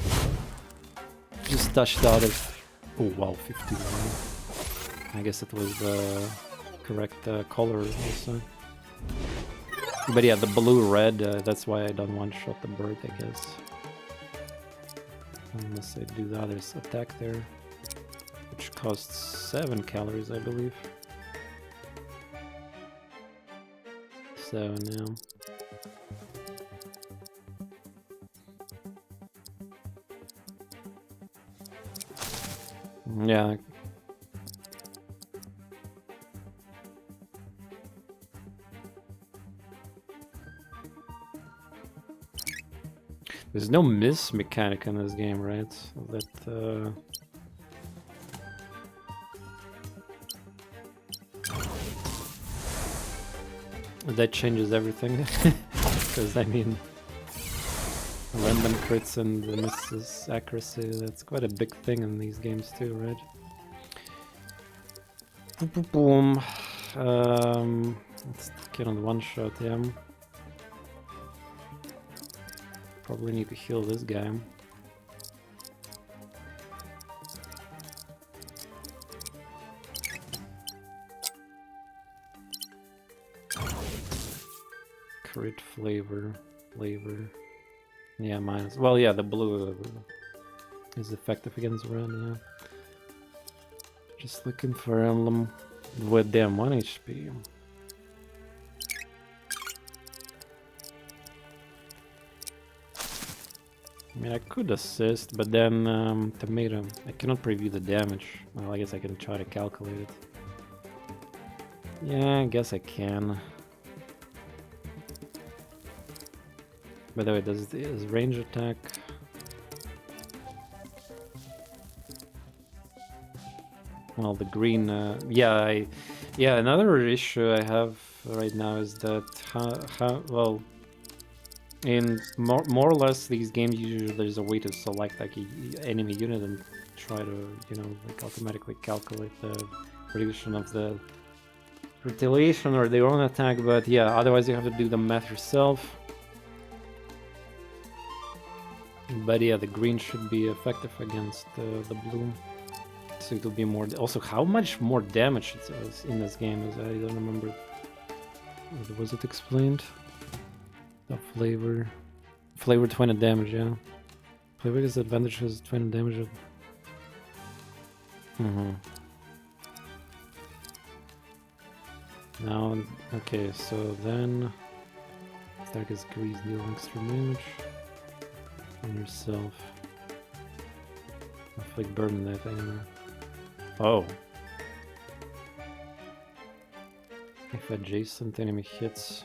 just touched out of. Oh wow, 51. I guess it was the correct color also. But yeah, the blue-red, that's why I don't one-shot the bird, I guess. Unless I do the other's attack there. Which costs 7 calories, I believe. So now... Yeah. There's no miss mechanic in this game, right? That changes everything. Because I mean, random crits and the misses accuracy, that's quite a big thing in these games too, right? Boom, boom, boom. Let's get on the one shot, yeah. Probably need to heal this guy. Crit flavor. Yeah, minus. Well, yeah, the blue is effective against red, yeah. Just looking for emblem with damn 1 HP. I mean, I could assist, but then tomato. I cannot preview the damage. Well, I guess I can try to calculate it. Yeah, I guess I can. By the way, does his range attack? Well, the green. Yeah, yeah. Another issue I have right now is that well. In more or less these games, usually there's a way to select like an enemy unit and try to, you know, like automatically calculate the prediction of the retaliation or their own attack, but yeah, otherwise you have to do the math yourself. But yeah, the green should be effective against the blue, so it'll be more. Also, how much more damage it is in this game is I don't remember. Was it explained? The flavor 20 damage, yeah. Flavor is advantage has 20 damage. Now, okay, so then target's grease deal extra damage on yourself. I'll like burn that anyway. Oh. If adjacent enemy hits.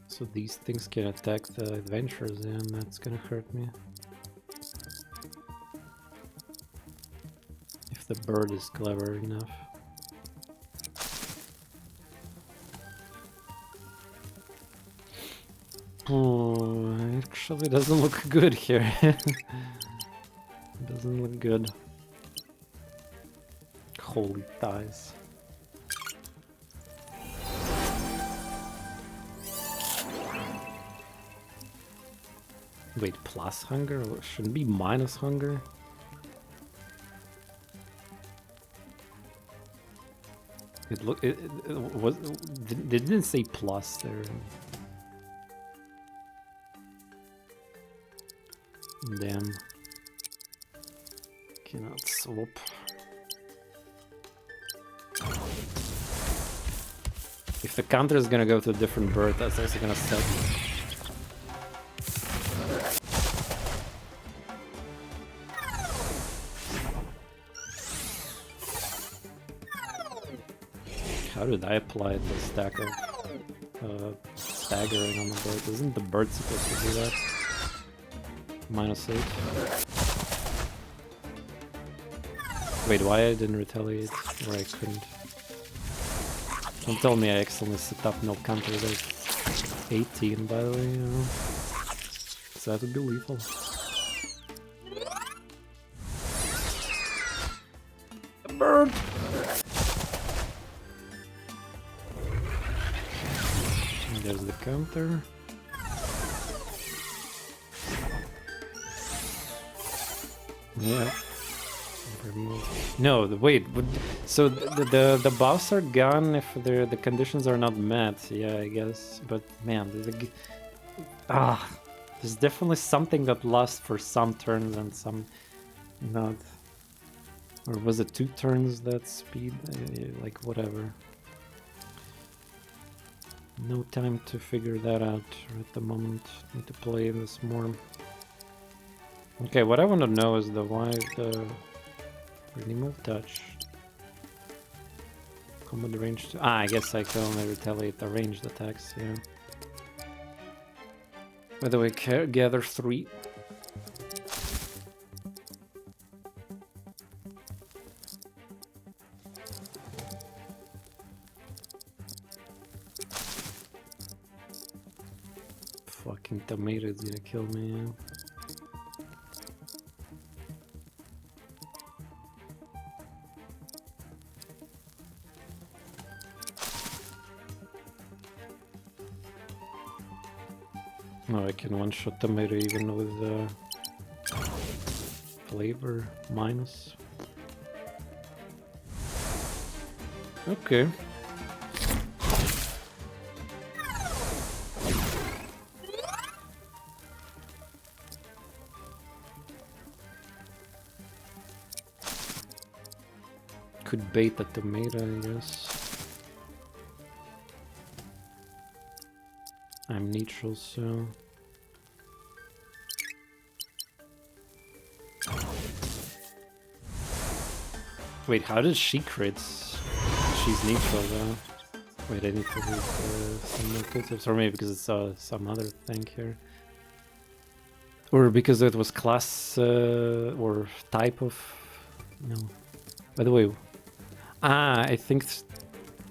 So these things can attack the adventurers, and that's gonna hurt me. If the bird is clever enough. Oh, actually doesn't look good here. Doesn't look good. Holy thighs. Wait, plus hunger? Shouldn't be minus hunger? It was. They didn't say plus there. Damn. Cannot swap. If the counter is gonna go to a different bird, that's also gonna suck. How did I apply the stack of staggering on the bird? Isn't the bird supposed to do that? -8. Wait, why I didn't retaliate? Or I couldn't? Don't tell me I accidentally set up no counter. There's 18, by the way, you know. So that would be lethal. A bird! And there's the counter. Yeah. No, wait. So the buffs are gone if the conditions are not met. Yeah, I guess. But man, there's definitely something that lasts for some turns and some not. Or was it 2 turns that speed? Like whatever. No time to figure that out at the moment. Need to play this more. Okay, what I want to know is why the remove touch. Combat range. I guess I can only retaliate the ranged attacks. Yeah. By the way, gather 3. Fucking tomato is gonna kill me. Yeah. No, I can one-shot tomato even with flavor minus. Okay. Could bait the tomato, I guess. I'm neutral, so... Wait, how does she crit? She's neutral, though. Wait, I need to read some more tooltips. Or maybe because it's some other thing here. Or because it was class or type of... No. By the way... I think...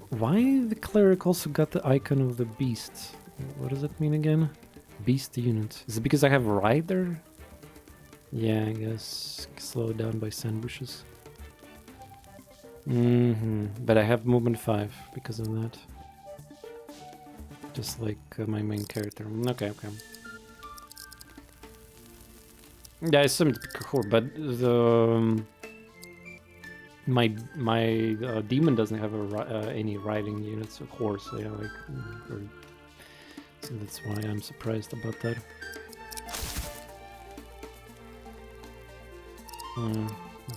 Why the cleric also got the icon of the beast? What does that mean again? Beast unit. Is it because I have rider? Yeah, I guess. Slowed down by sandbushes. But I have movement 5 because of that. Just like my main character. Okay. Yeah, I assumed Kahor, but the... My demon doesn't have any riding units, of course. So yeah, so that's why I'm surprised about that.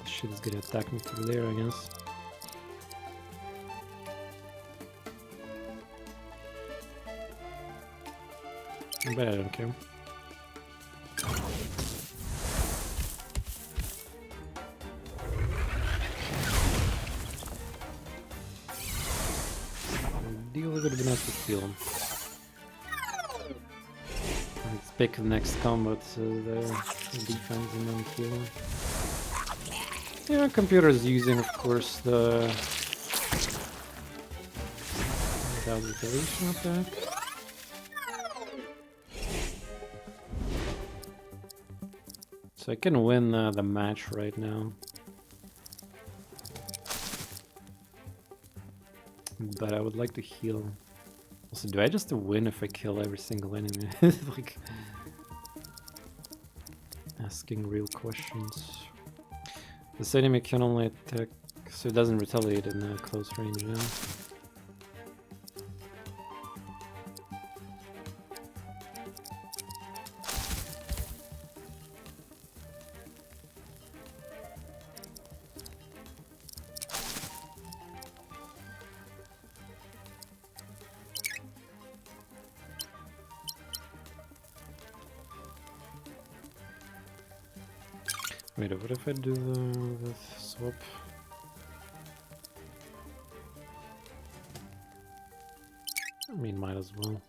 Shit is gonna attack me through there, I guess. But I don't care. Ideally would have been nice to heal him. Let's pick the next combat, so the defense and then heal him. Yeah, computer is using, of course, the without retaliation attack. So I can win the match right now. But I would like to heal. Also, do I just win if I kill every single enemy? Like asking real questions. This enemy can only attack, so it doesn't retaliate in close range now. Wait, what if I do the swap? I mean, might as well.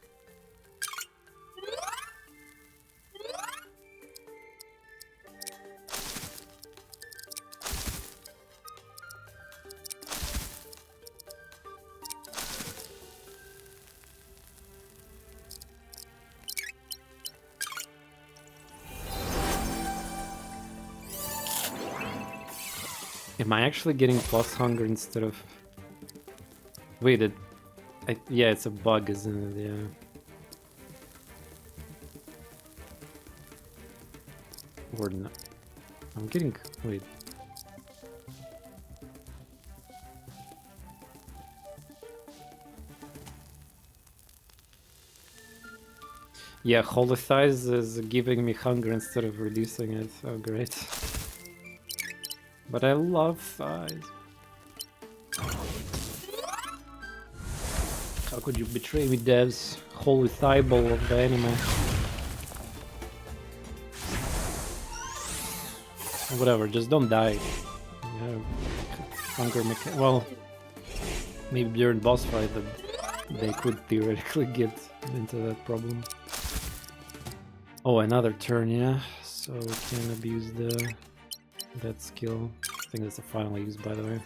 Am I actually getting plus hunger instead of... Wait, yeah, it's a bug, isn't it? Yeah. Or not. I'm getting... Wait. Yeah, Holy Thighs is giving me hunger instead of reducing it. Oh, great. But I love thighs. How could you betray me, devs? Holy thigh ball of the anime. Whatever, just don't die. Yeah, hunger well, maybe during boss fight they could theoretically get into that problem. Oh, another turn, yeah. So we can abuse that skill. I think that's the final use, by the way.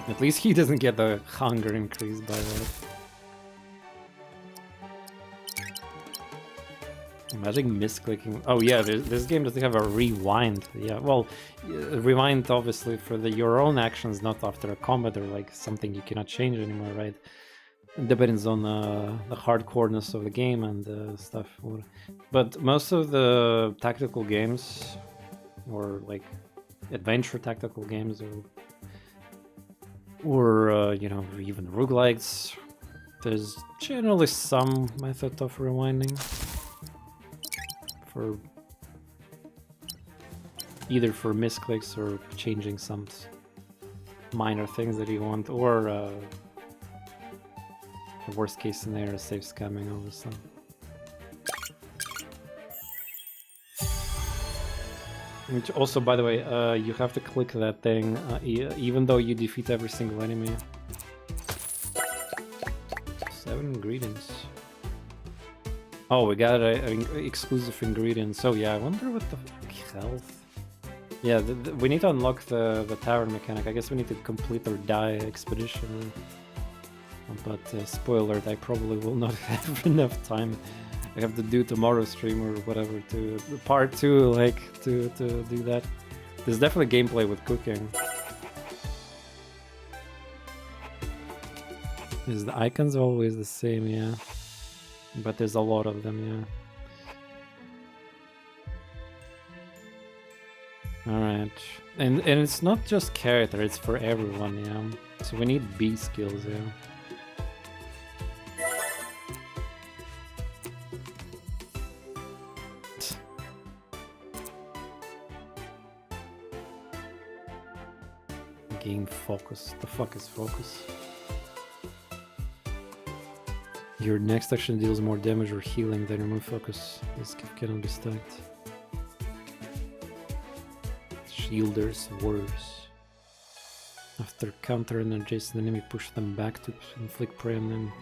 At least he doesn't get the hunger increase by that. Imagine misclicking. Oh yeah, this game doesn't have a rewind. Yeah, well, rewind obviously for your own actions, not after a combat or like something you cannot change anymore, right? It depends on the hardcoreness of the game and stuff. But most of the tactical games, or like adventure tactical games, or you know, even roguelites, there's generally some method of rewinding for either for misclicks or changing some minor things that you want, or the worst case scenario, save scamming, obviously. Which also, by the way, you have to click that thing even though you defeat every single enemy. 7 ingredients. Oh, we got an exclusive ingredient. So yeah, I wonder what the health. Yeah, we need to unlock the tavern mechanic. I guess we need to complete or die expedition. But spoiler, I probably will not have enough time. I have to do tomorrow's stream or whatever to part 2, like to do that. There's definitely gameplay with cooking. Is the icons always the same? Yeah, but there's a lot of them. Yeah. All right, and it's not just character; it's for everyone. Yeah. So we need B skills. Yeah. Game focus. The fuck is focus? Your next action deals more damage or healing than remove focus. This gift cannot be stacked. Shielders worse. After counter energies, the enemy push them back to inflict prey on them.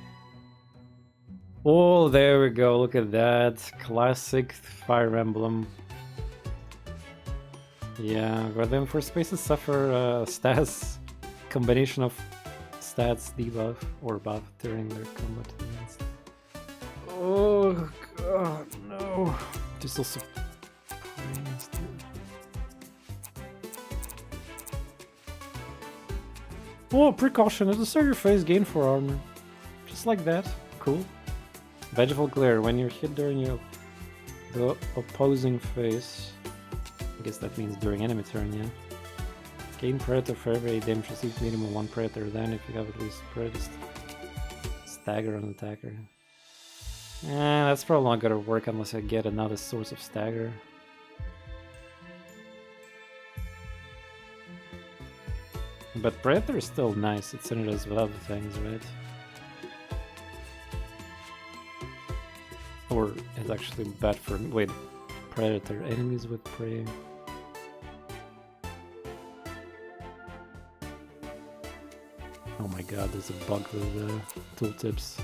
Oh, there we go. Look at that. Classic Fire Emblem. Yeah, but then for spaces suffer stats. Combination of stats debuff or buff during their combat events. Oh god, no. This also. Oh, precaution. At the start of your phase, gain 4 armor. Just like that. Cool. Vengeful Glare. When you're hit during the opposing phase. I guess that means during enemy turn, yeah. Gain Predator for every damage received, minimum 1 Predator. Then, if you have at least Predator, stagger on attacker. That's probably not gonna work unless I get another source of stagger. But Predator is still nice, it's synergized with other things, right? Or it's actually bad for... wait, Predator, enemies with prey. Oh my god, there's a bug with tooltips.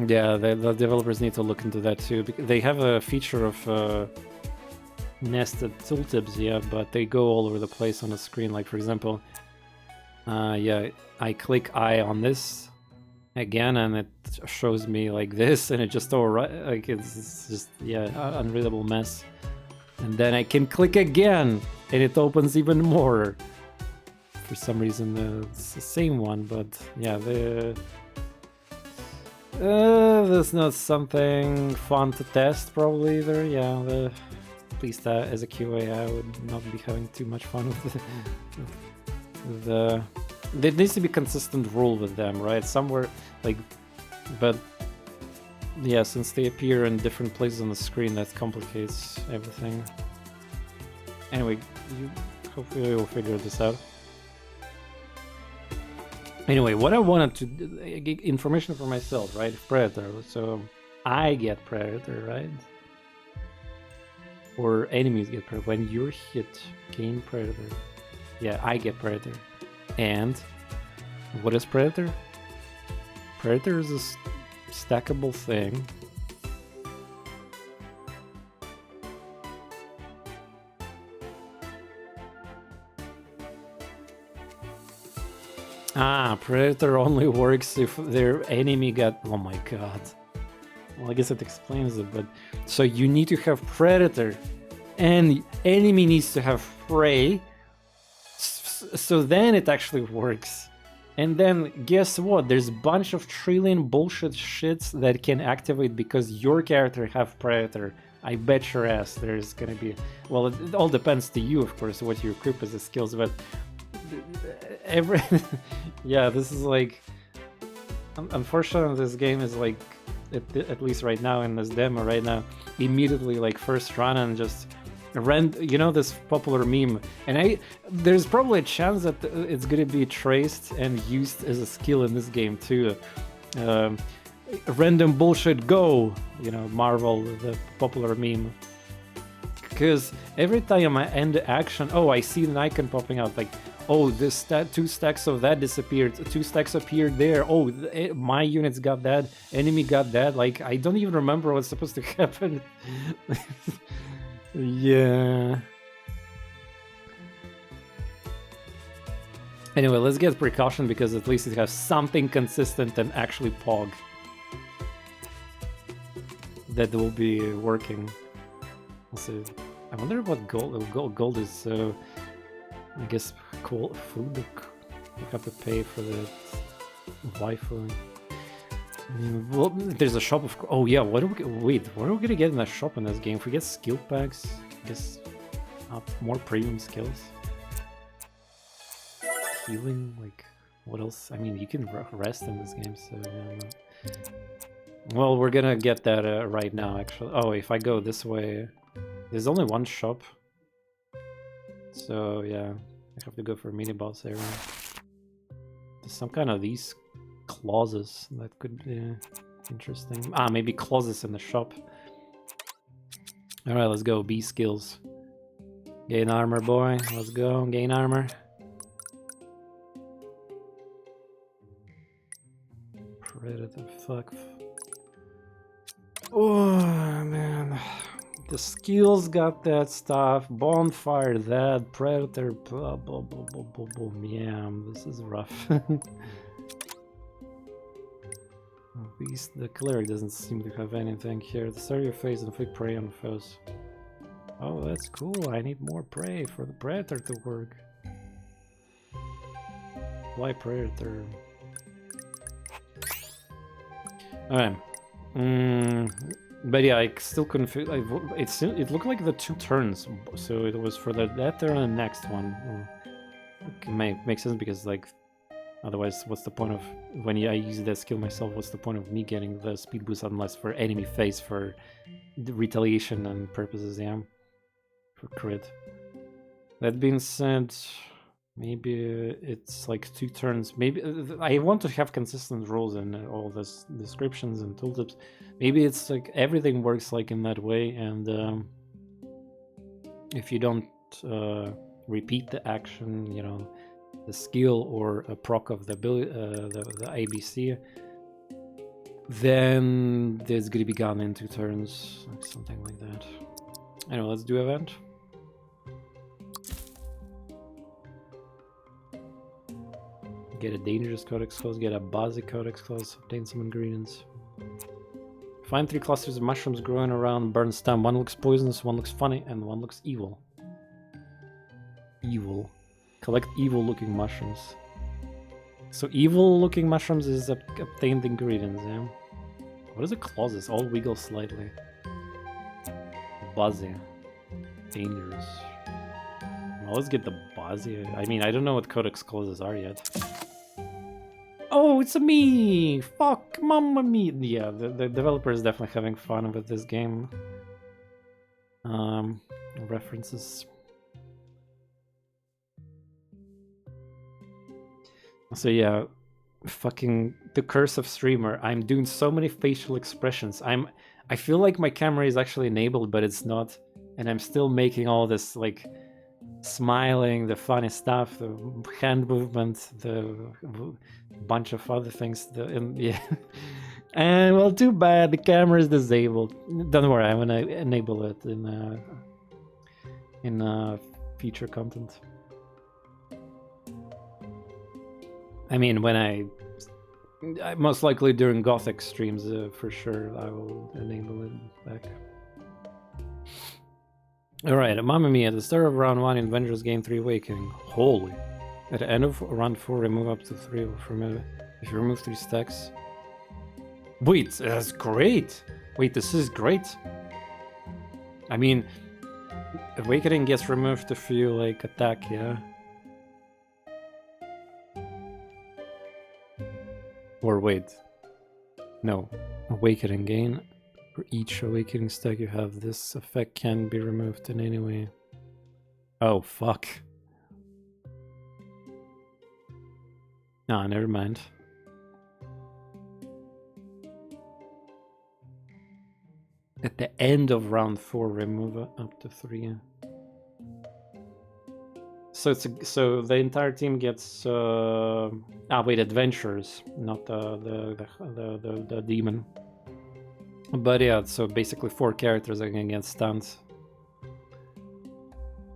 Yeah, the developers need to look into that too. They have a feature of nested tooltips, yeah, but they go all over the place on the screen. Like for example, yeah, I click I on this again, and it shows me like this, and it just like it's just unreadable mess. And then I can click again, and it opens even more. For some reason, it's the same one, but yeah, that's not something fun to test probably either. Yeah, at least as a QA, I would not be having too much fun with there needs to be consistent rule with them, right? Somewhere like, but yeah, since they appear in different places on the screen, that complicates everything. Anyway, hopefully you'll figure this out. Anyway, what I wanted to get information for myself, right? Predator. So I get Predator, right? Or enemies get Predator. When you're hit, gain Predator. Yeah, I get Predator. And what is Predator? Predator is a stackable thing. Predator only works if their enemy got... oh my god. Well, I guess it explains it, but... so you need to have Predator, and enemy needs to have prey, so then it actually works. And then, guess what? There's a bunch of trillion bullshit shits that can activate because your character have Predator. I bet your ass there's gonna be... well, it all depends to you, of course, what you equip as the skills, but... yeah, this is like... unfortunately, this game is like, at least right now in this demo right now, immediately like first run and just you know, this popular meme, and there's probably a chance that it's gonna be traced and used as a skill in this game too. Random bullshit go, you know, Marvel, the popular meme. Because every time I end the action, oh, I see an icon popping out like, oh, this 2 stacks of that disappeared, 2 stacks appeared there, oh, my units got that, enemy got that, like, I don't even remember what's supposed to happen. Yeah. Anyway, let's get precaution because at least it has something consistent and actually POG that will be working. Also, I wonder what gold is. I guess cool food. You have to pay for the waifu. Well, there's a shop of... oh yeah, what are we gonna get in that shop in this game? If we get skill packs, I guess more premium skills. Healing, like, what else? I mean, you can rest in this game, so yeah. Well, we're gonna get that right now, actually. Oh, if I go this way, there's only one shop. So yeah, I have to go for a mini boss area. There's some kind of these clauses that could be interesting. Maybe clauses in the shop. Alright, let's go. B skills. Gain armor, boy. Let's go. Gain armor. Predator, fuck. Oh, man. The skills got that stuff. Bonfire, that. Predator, blah, blah, blah, blah, blah, blah. Yeah, this is rough. At least the cleric doesn't seem to have anything here. Stir your face and flick prey on foes. Oh, that's cool. I need more prey for the predator to work. Why predator? Alright. But yeah, I still couldn't feel. It looked like the 2 turns, so it was for that turn and the next one. Okay, makes sense because like, otherwise, what's the point of when I use that skill myself? What's the point of me getting the speed boost unless for enemy phase for the retaliation and purposes? Yeah, for crit. That being said, maybe it's like 2 turns. Maybe I want to have consistent rules in all this descriptions and tooltips. Maybe it's like everything works like in that way, and if you don't repeat the action, you know, the skill or a proc of the ABC, then there's gonna be gone in 2 turns, like something like that. Anyway, let's do event. Get a dangerous codex close, get a basic codex close, obtain some ingredients. Find 3 clusters of mushrooms growing around burn stem. 1 looks poisonous, 1 looks funny, and 1 looks evil. Evil. Collect evil looking mushrooms. So evil looking mushrooms is obtained ingredients, yeah? What is the clauses? All wiggle slightly. Buzzy. Dangerous. Well, let's get the buzzy. I mean, I don't know what codex clauses are yet. Oh, it's a me! Fuck, mamma mia! Yeah, the developer is definitely having fun with this game. References. So yeah, fucking the curse of streamer. I'm doing so many facial expressions. I feel like my camera is actually enabled, but it's not, and I'm still making all this like smiling, the funny stuff, the hand movement, the bunch of other things. Yeah, and well, too bad the camera is disabled. Don't worry, I'm gonna enable it in feature content. I mean, when I most likely during Gothic streams, for sure, I will enable it back. Alright, Mamma Mia, at the start of round 1, Avengers gain 3 Awakening. Holy. At the end of round 4, remove up to 3 from it. If you remove 3 stacks. Wait, that's great! Wait, this is great! I mean, Awakening gets removed if you, like, attack, yeah? Or wait. No. Awakening gain. For each awakening stack you have, this effect can be removed in any way. Oh, fuck. Nah, never mind. At the end of round 4, remove up to 3. So so the entire team gets wait, adventurers, not the demon. But yeah, so basically 4 characters are gonna get stunned.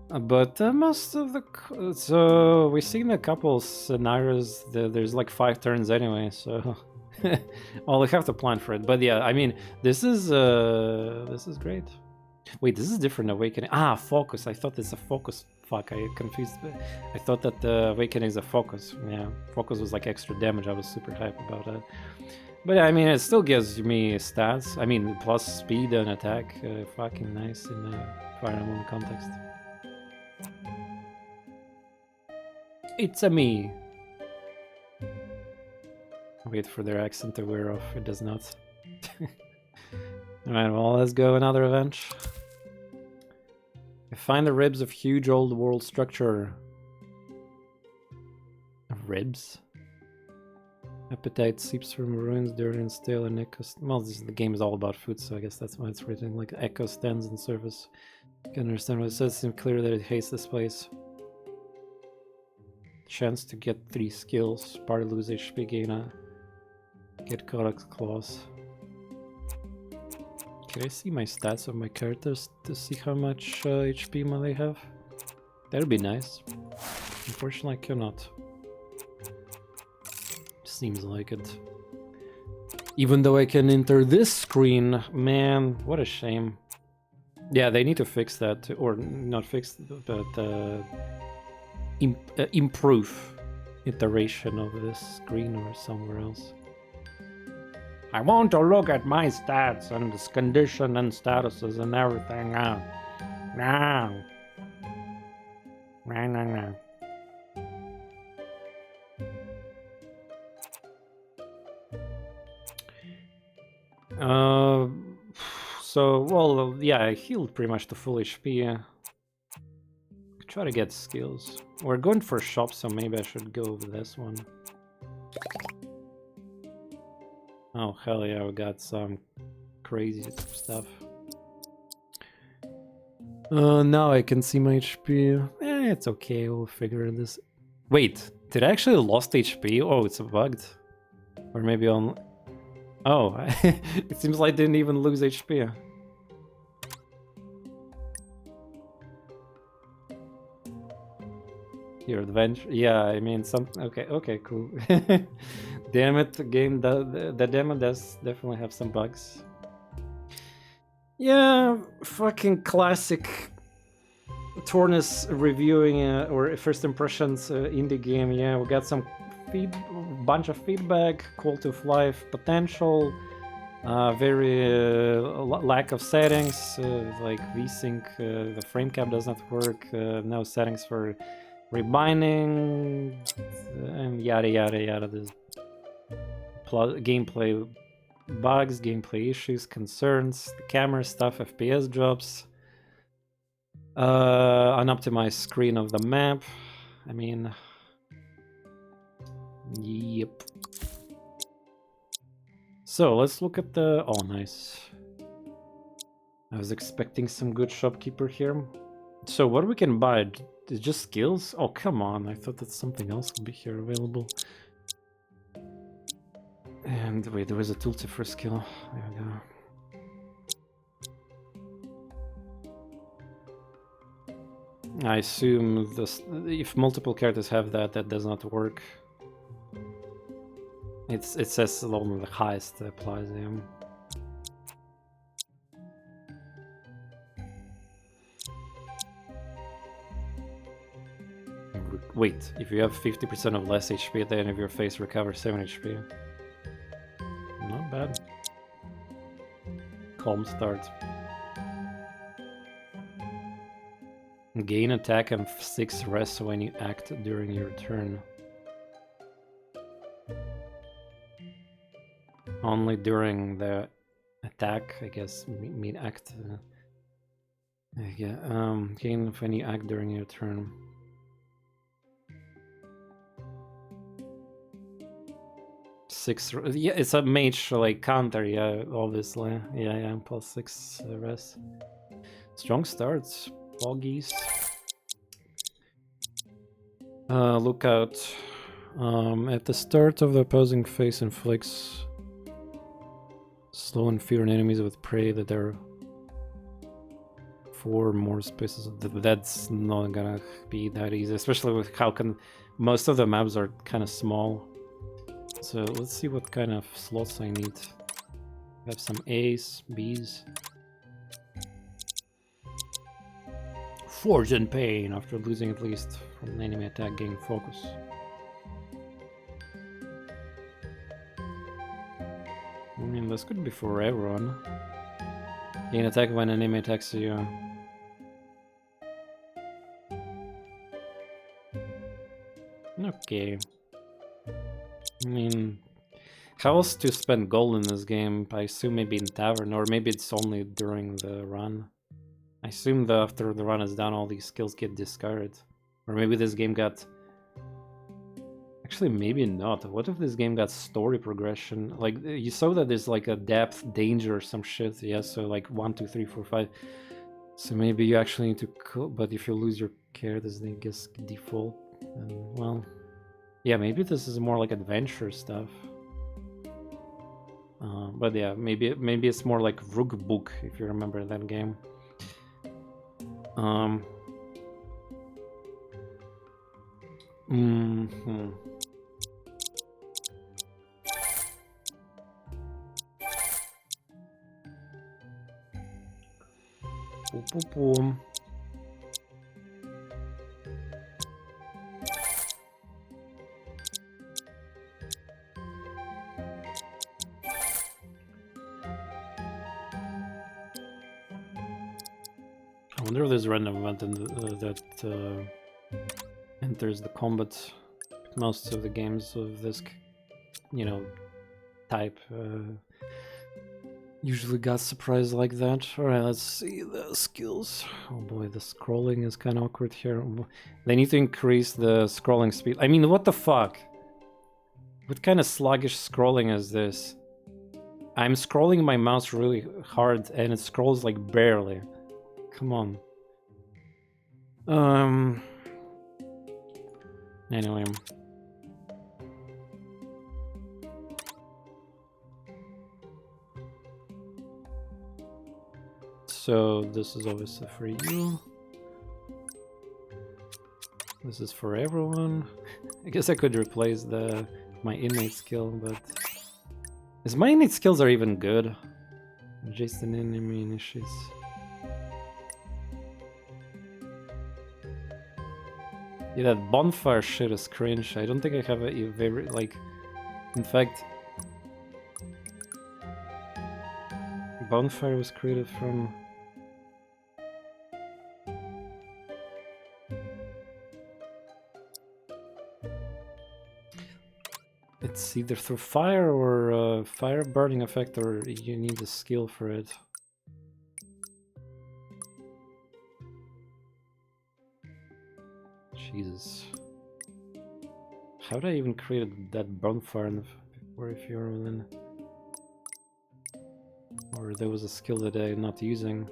But most of the so we've seen a couple scenarios. There's like 5 turns anyway, so well, we have to plan for it. But yeah, I mean, this is great. Wait, this is different awakening. Ah, focus. I thought it's a focus. Fuck, I confused. I thought that the awakening is a focus. Yeah, focus was like extra damage. I was super hype about it. But yeah, I mean, it still gives me stats. I mean, plus speed and attack. Fucking nice in the Fire Emblem context. It's a me. Wait for their accent to wear off. It does not. Alright, well, let's go another event. Find the ribs of huge old world structure. Ribs? Appetite seeps from ruins, dirty and stale, and echo... Well, the game is all about food, so I guess that's why it's written like echo stands and surface. Can understand what it says. Seems clear that it hates this place. Chance to get 3 skills. Party lose HP, gain a get Codex clause. Can I see my stats of my characters to see how much HP they have? That'd be nice. Unfortunately, I cannot. Seems like it. Even though I can enter this screen, man, what a shame. Yeah, they need to fix that, or not fix, but improve iteration of this screen or somewhere else. I want to look at my stats and this condition and statuses and everything now. Now. No. So, well, yeah, I healed pretty much to full HP. Try to get skills. We're going for shop, so maybe I should go with this one. Oh, hell yeah, we got some crazy stuff. Now I can see my HP. It's okay, we'll figure this. Wait, did I actually lost HP? Oh, it's bugged. Or maybe on... Oh, it seems like I didn't even lose HP. Your adventure, yeah. I mean, some. Okay, cool. Damn it, the game. The demo does definitely have some bugs. Yeah, fucking classic. TorNis reviewing or first impressions indie game. Yeah, we got some bunch of feedback, quality of life potential, very lack of settings, like VSync, the frame cap does not work, no settings for rebinding, and yada yada yada. There's gameplay bugs, gameplay issues, concerns, the camera stuff, FPS drops, unoptimized screen of the map. I mean, yep. So let's look at the... Oh, nice. I was expecting some good shopkeeper here. So what we can buy? Is just skills? Oh, come on. I thought that something else would be here available. And wait, there was a tooltip for skill. There we go. I assume this, if multiple characters have that, that does not work. It says only the highest applies them. Wait, if you have 50% of less HP at the end of your phase, recover 7 HP. Not bad. Calm start. Gain attack and 6 rest when you act during your turn. Only during the attack, I guess, mean act. Yeah, gain when you act during your turn. Yeah, it's a mage like counter, yeah, obviously. Yeah, plus 6 rest. Strong starts, boggies. Look out. At the start of the opposing phase inflicts slow and fear enemies with prey that are 4 more spaces. That's not gonna be that easy, especially with how most of the maps are kind of small. So let's see what kind of slots I need. I have some A's, B's. Forge in pain after losing at least from an enemy attack, gain focus. I mean, this could be for everyone. Gain attack when an enemy attacks you. Okay. I mean, how else to spend gold in this game? I assume maybe in Tavern, or maybe it's only during the run. I assume that after the run is done, all these skills get discarded. Or maybe this game got... Actually, maybe not. What if this game got story progression? Like, you saw that there's like a depth, danger, or some shit. Yeah, so like 1, 2, 3, 4, 5. So maybe you actually need to but if you lose your characters, then I guess default. And well, yeah, maybe this is more like adventure stuff. But yeah, maybe it's more like Roguelike if you remember that game. Mm-hmm. Boom, boom, boom. I wonder if there's a random event in that enters the combat. Most of the games of this, you know, type usually got surprised like that. Alright, let's see the skills. Oh boy, the scrolling is kind of awkward here. They need to increase the scrolling speed. I mean, what the fuck? What kind of sluggish scrolling is this? I'm scrolling my mouse really hard and it scrolls like barely. Come on. Anyway. So this is obviously for you. This is for everyone. I guess I could replace my innate skill, but is my innate skills are even good? Adjacent enemy initiates. Yeah, that bonfire shit is cringe. I don't think I have a very like. In fact, bonfire was created from. It's either through fire or fire burning effect, or you need a skill for it. Jesus. How did I even create that bonfire before if you're in? Or there was a skill that I'm not using.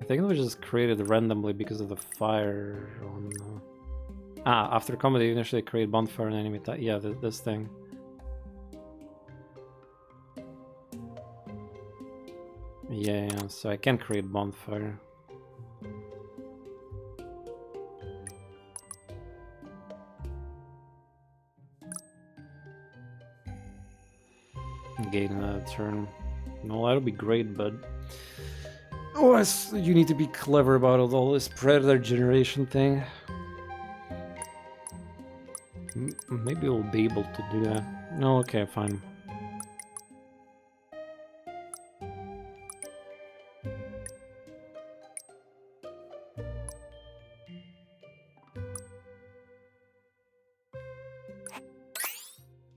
I think it was just created randomly because of the fire on... after combat you initially create bonfire and enemy type. Yeah, this thing. Yeah, so I can create bonfire. Gain a turn. No, that'll be great, but oh, you need to be clever about all this predator generation thing. Maybe we'll be able to do that. No, okay, fine.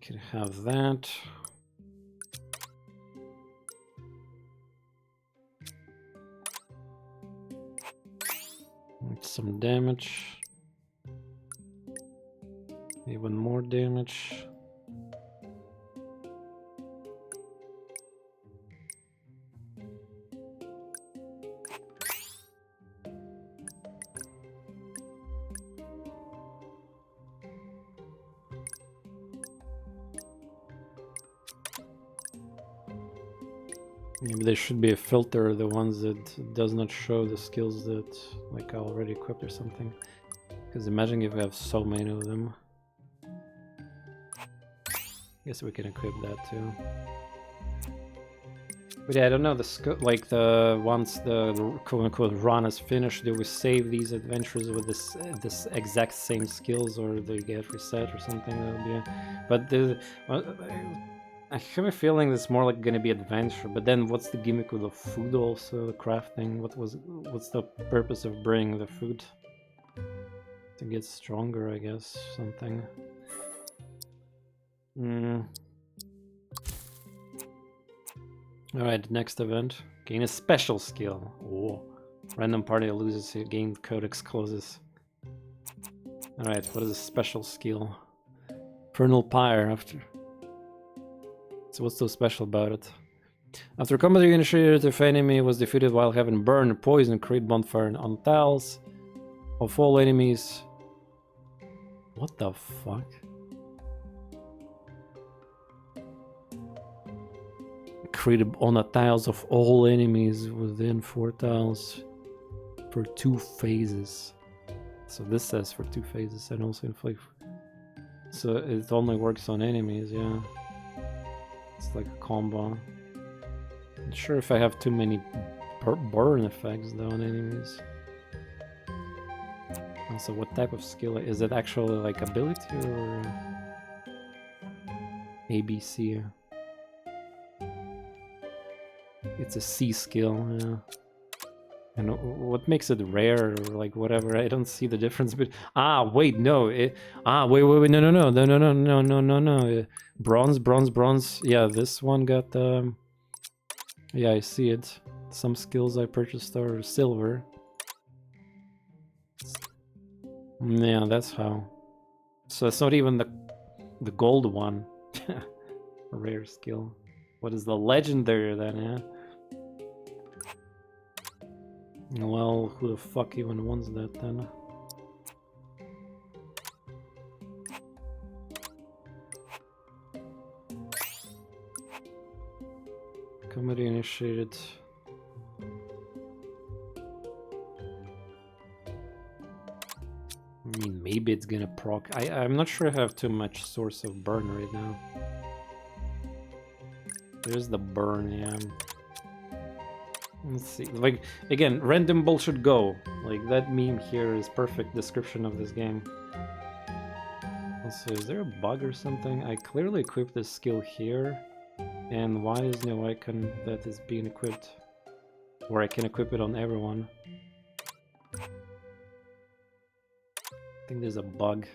Could have that. Some damage. Even more damage. Maybe there should be a filter, the ones that does not show the skills that like I already equipped or something. Because imagine if we have so many of them. Guess we can equip that too. But yeah, I don't know the like once the quote-unquote run is finished, do we save these adventures with this exact same skills, or they get reset or something? That'll be. But I have a feeling it's more like gonna be adventure. But then, what's the gimmick with the food? Also, the crafting. What's the purpose of bringing the food? To get stronger, I guess. Something. Alright, next event. Gain a special skill. Oh. Random party loses, gain codex closes. Alright, what is a special skill? Infernal Pyre after. So what's so special about it? After combat initiated, if enemy was defeated while having burn, poison, create bonfire on tiles of all enemies. What the fuck? Created on the tiles of all enemies within 4 tiles for 2 phases. So this says for 2 phases and also inflict. So it only works on enemies, yeah. It's like a combo. Not sure if I have too many burn effects though on enemies. Also, what type of skill is it? Actually like ability or ABC? It's a C skill, yeah. And what makes it rare or like whatever? I don't see the difference. But wait, no. Wait, no. Bronze. Yeah, this one got yeah, I see it. Some skills I purchased are silver. Yeah, that's how. So it's not even the gold one. A rare skill. What is the legendary then, yeah? Well, who the fuck even wants that then? Comedy initiated. I mean, maybe it's gonna proc. I'm not sure I have too much source of burn right now. There's the burn, yeah. Let's see. Like, again, random bullshit go. Like, that meme here is perfect description of this game. Also, is there a bug or something? I clearly equipped this skill here. And why is no icon that is being equipped? Or I can equip it on everyone. I think there's a bug.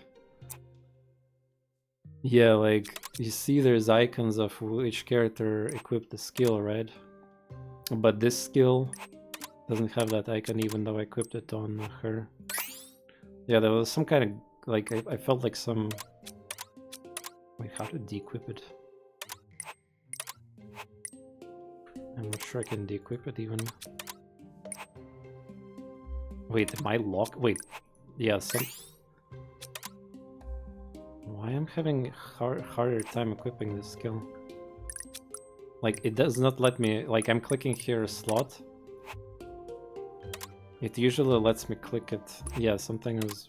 Yeah, like, you see there's icons of each character equipped the skill, right? But this skill doesn't have that icon even though I equipped it on her. Yeah, there was some kind of, like, I felt like some... Wait, how to de-equip it? I'm not sure I can de-equip it even. Wait, am I locked? Wait, yeah, some... Why am I having harder time equipping this skill? Like, it does not let me... Like, I'm clicking here a slot. It usually lets me click it. Yeah, something is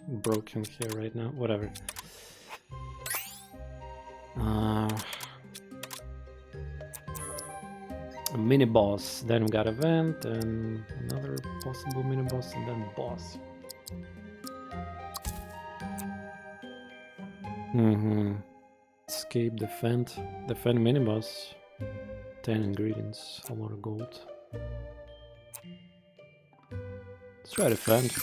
broken here right now. Whatever. A mini-boss. Then we got event, and another possible mini-boss, and then boss. Escape, defend mini-boss. 10 ingredients, a lot of gold. Let's try defend.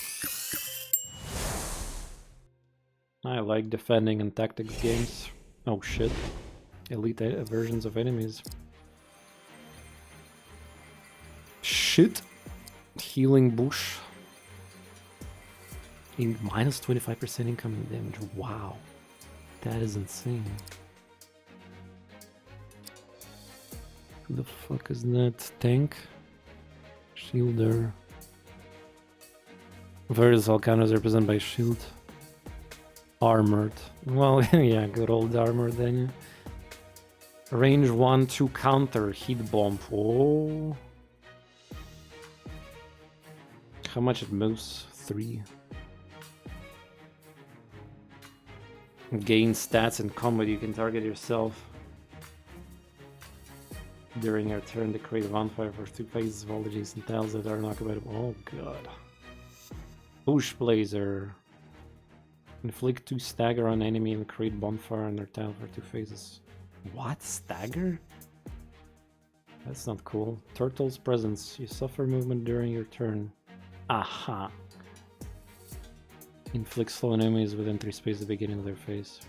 I like defending in tactics games. Oh shit. Elite versions of enemies. Shit. Healing bush. In minus 25% incoming damage. Wow. That is insane. Who the fuck is that? Tank? Shielder. Various counters represented by shield. Armored. Well, yeah, good old armor then. Range 1 to counter heat bomb. Oh. How much it moves? 3. Gain stats in combat. You can target yourself. During your turn to create a bonfire for 2 phases of all adjacent tiles that are not compatible. Oh god. Bush Blazer. Inflict 2 stagger on enemy and create bonfire on their tile for 2 phases. What? Stagger? That's not cool. Turtle's presence. You suffer movement during your turn. Aha. Inflict slow on enemies within 3 spaces at the beginning of their phase.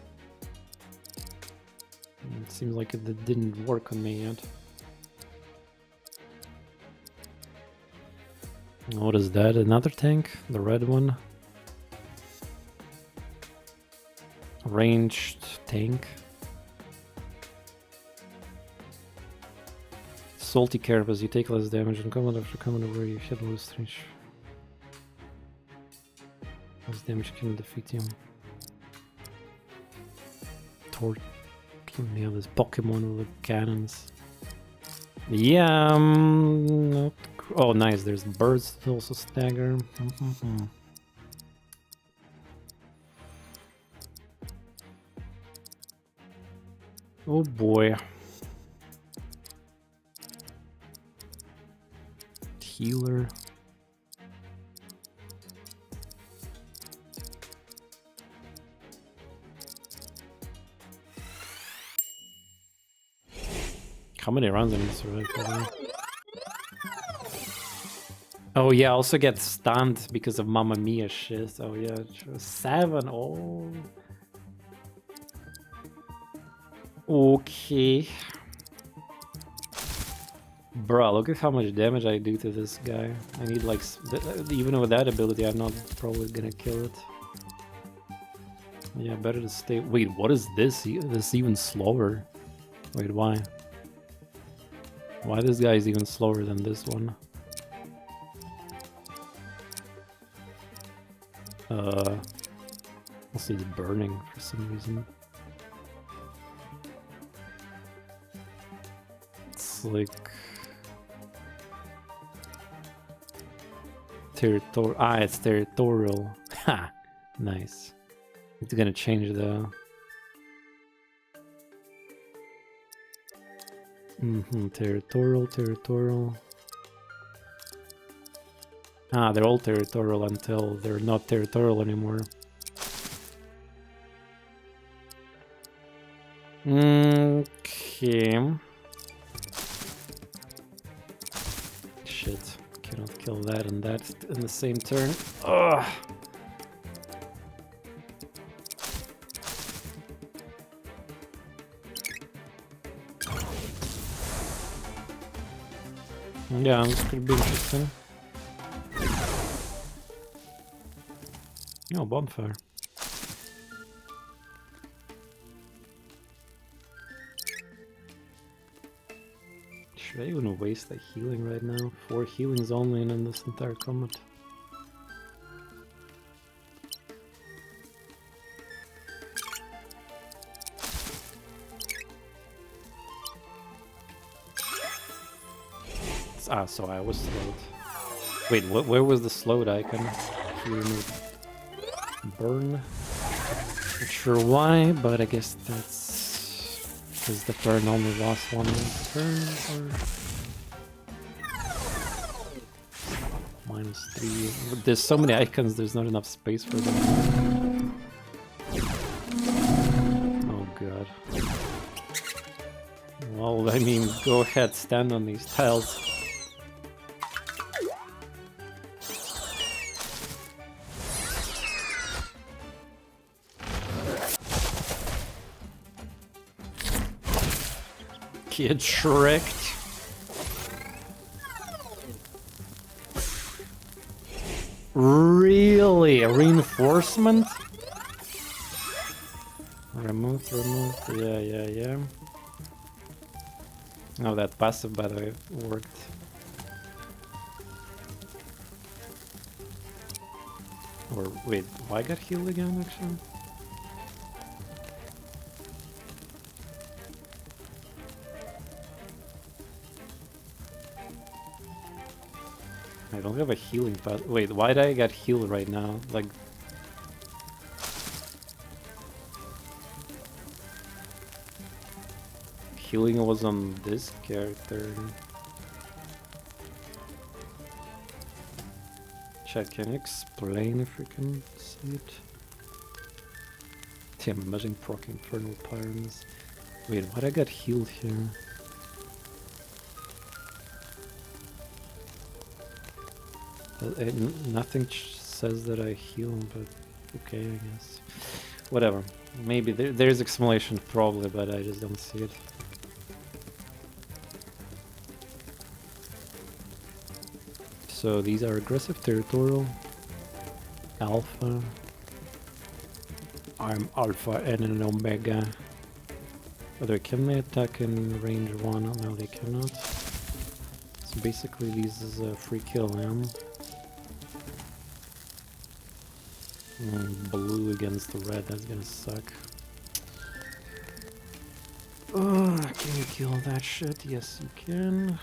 It seems like it didn't work on me yet. What is that? Another tank? The red one? Ranged tank? Salty Carapace, you take less damage in combat after combat where you hit low range. Less damage can defeat him. Yeah, this Pokemon with the cannons. Yeah, not... Oh, nice, there's birds that also stagger. Oh boy. Healer. How many rounds in this really? Oh yeah, I also get stunned because of Mamma Mia shit. Oh yeah, 7. Oh. Okay. Bro, look at how much damage I do to this guy. I need like... Even with that ability, I'm not probably gonna kill it. Yeah, better to stay... Wait, what is this? This is even slower. Wait, why? Why this guy is even slower than this one? Also it's burning for some reason. It's like... it's territorial. Ha! Nice. It's gonna change the... Territorial. Ah, they're all territorial until they're not territorial anymore. Okay. Shit. Cannot kill that and that in the same turn. Ugh. Yeah, this could be interesting. Oh, bonfire. Should I even waste that healing right now? 4 healings only in this entire combat. Ah, so I was slowed. Wait, where was the slowed icon? He removed burn. Not sure why, but I guess that's because the burn only lasts 1 turn, or -3. There's so many icons, there's not enough space for them. Oh god. Well, I mean, go ahead, stand on these tiles. Get tricked. Really? A reinforcement? Remove. Yeah. Oh, that passive, by the way, worked. Or, wait, why I got healed again, actually? I don't have a healing pass. Wait, why did I get healed right now? Like... Healing was on this character. Chat, can you explain if we can see it? Damn, imagine proc Infernal Pyrams. Wait, why did I get healed here? Nothing says that I heal, but okay, I guess. Whatever. Maybe there's explanation, probably, but I just don't see it. So these are aggressive, territorial, alpha. I'm alpha and an omega. Whether can they attack in range 1? No, they cannot. So basically this is a free kill, man. Blue against the red, that's gonna suck. Can you kill that shit? Yes, you can.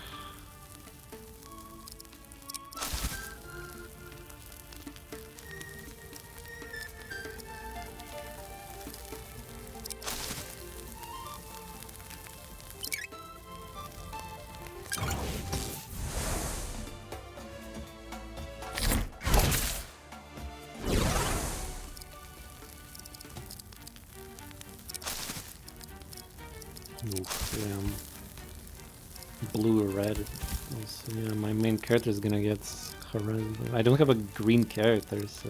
Blue or red. Also, yeah, my main character is gonna get harassed. I don't have a green character, so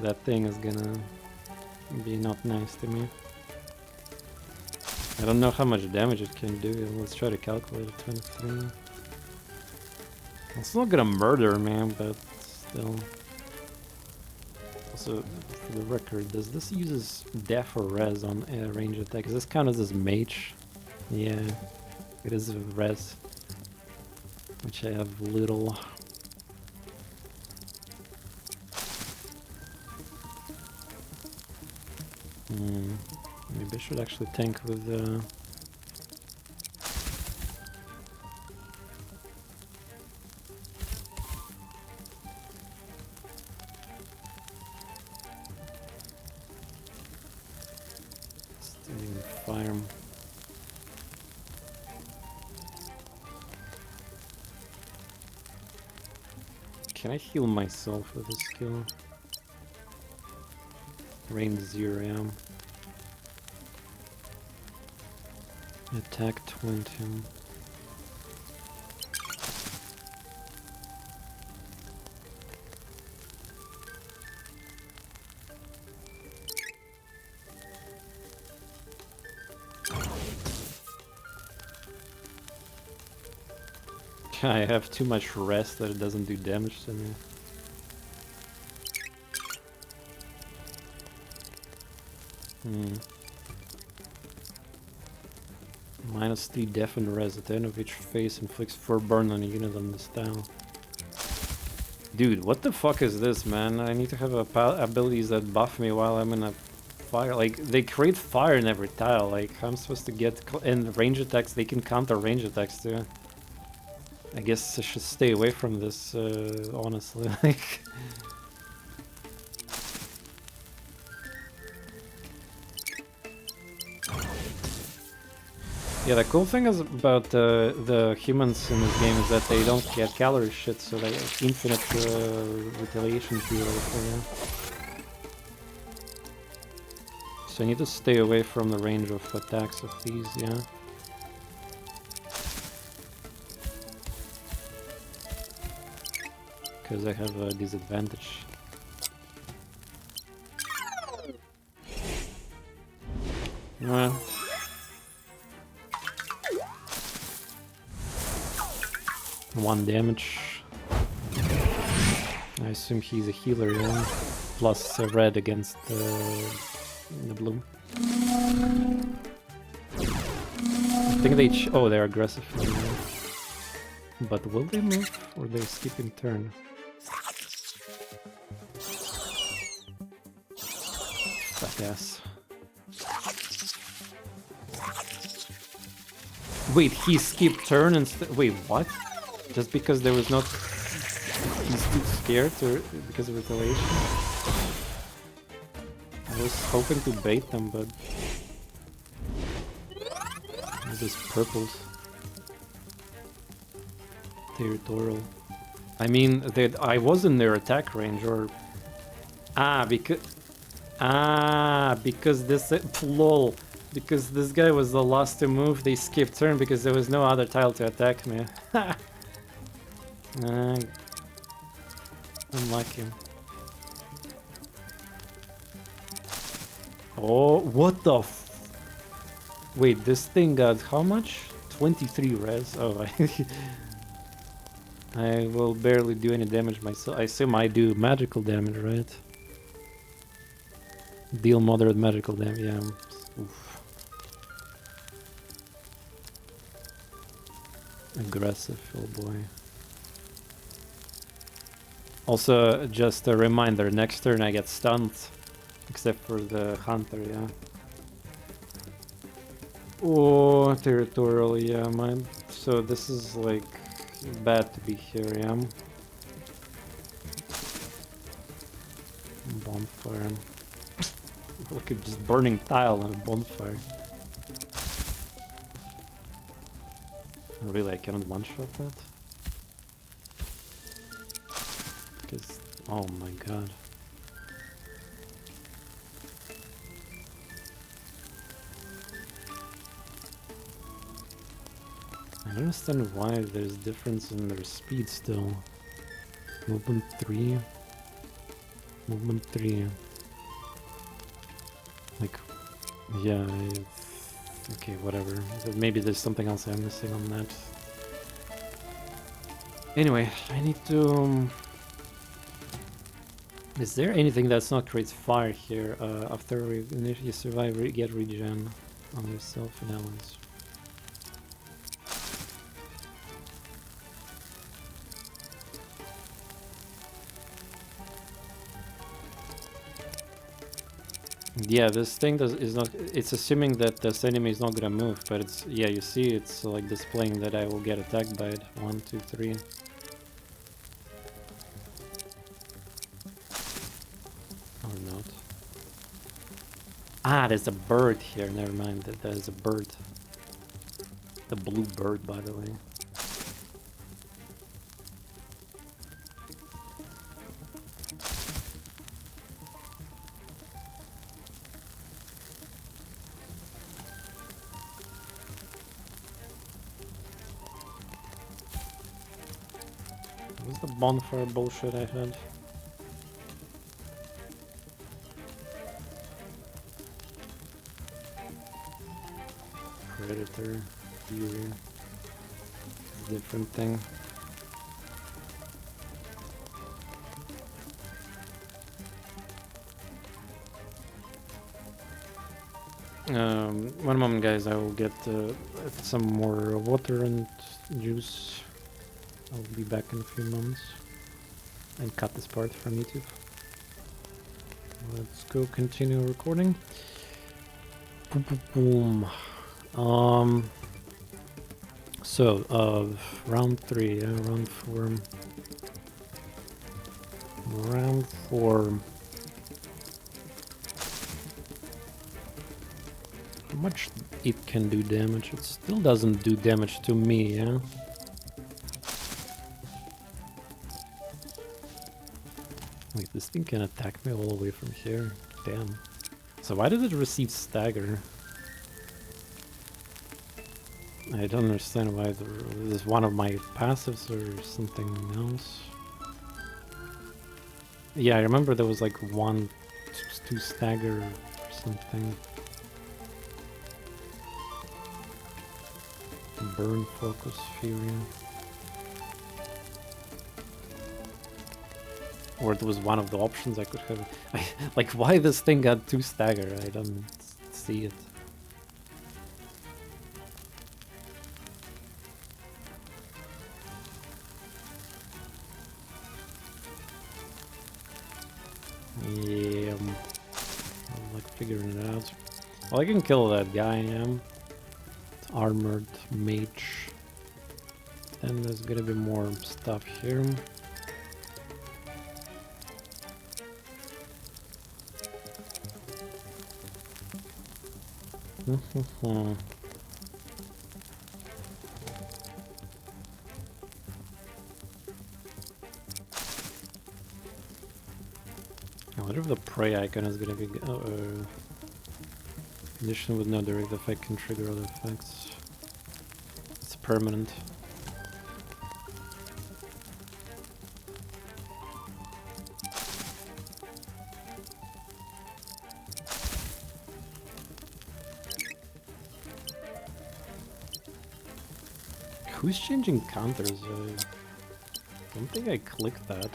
that thing is gonna be not nice to me. I don't know how much damage it can do. Let's try to calculate it. 23. It's not gonna murder, man, but still. Also, for the record, does this uses def or res on range attack? Does this count as mage? Yeah, it is res, which I have little. Maybe I should actually tank with Fire. Can I heal myself with this skill? Range 0, yeah. Attack 20. I have too much rest that it doesn't do damage to me. -3 def and res at the end of each phase inflicts 4 burn on a unit on this tile. Dude, what the fuck is this, man? I need to have abilities that buff me while I'm in a fire. Like, they create fire in every tile. Like, how I'm supposed to get... And range attacks, they can counter range attacks too. I guess I should stay away from this, honestly. Like... Yeah, the cool thing is about the humans in this game is that they don't get calorie shit, so they have infinite retaliation to you. Yeah. So I need to stay away from the range of attacks of these, yeah. Because I have a disadvantage. Well. 1 damage. I assume he's a healer, yeah. Plus red against the blue. I think they... oh, they're aggressive. But will they move? Or they skipping turn? Fat ass. Wait, he skipped turn instead... Wait, what? Just because there was not... He's too scared or because of retaliation? I was hoping to bait them, but... This purples. Territorial. I mean, I was in their attack range, or... because this... lol. Because this guy was the last to move, they skipped turn because there was no other tile to attack me. Unlucky. Oh, what the f... Wait, this thing got how much? 23 res? Oh, I will barely do any damage myself. I assume I do magical damage, right? Deal moderate magical damage, yeah. Oof. Aggressive, oh boy. Also, just a reminder, next turn I get stunned. Except for the hunter, yeah. Oh, territorial, yeah, man. So this is like bad to be here, yeah. Bonfire. Look at just burning tile on a bonfire. Really, I cannot one-shot that? Because, oh my god. I don't understand why there's difference in their speed still. Movement 3. Movement 3. Like, yeah, okay, whatever. Maybe there's something else I'm missing on that. Anyway, I need to... Is there anything that's not creates fire here after you survive, get regen on yourself and allies? Yeah, this thing is not. It's assuming that this enemy is not gonna move, but it's yeah. You see, it's like displaying that I will get attacked by it. 1, 2, 3. Or not. Ah, there's a bird here. Never mind. There's a bird. The blue bird, by the way. What's the bonfire bullshit I had? Predator, Fury, different thing. One moment, guys. I will get some more water and juice. I'll be back in a few moments and cut this part from YouTube. Let's go continue recording. Boom, boom, boom. So, round 3, round 4. Round 4. How much it can do damage? It still doesn't do damage to me, yeah? Wait, this thing can attack me all the way from here? Damn. So why did it receive stagger? I don't understand why this is one of my passives or something else. Yeah, I remember there was like 1, 2 stagger or something. Burn, focus, fury. Or it was one of the options I could have. Like, why this thing got 2 stagger? I don't see it. Yeah, I'm like figuring it out. Well, I can kill that guy, yeah. Armored mage. Then there's gonna be more stuff here. I wonder if the prey icon is gonna be condition with no direct effect can trigger other effects. It's permanent. Who's changing counters? I don't think I clicked that.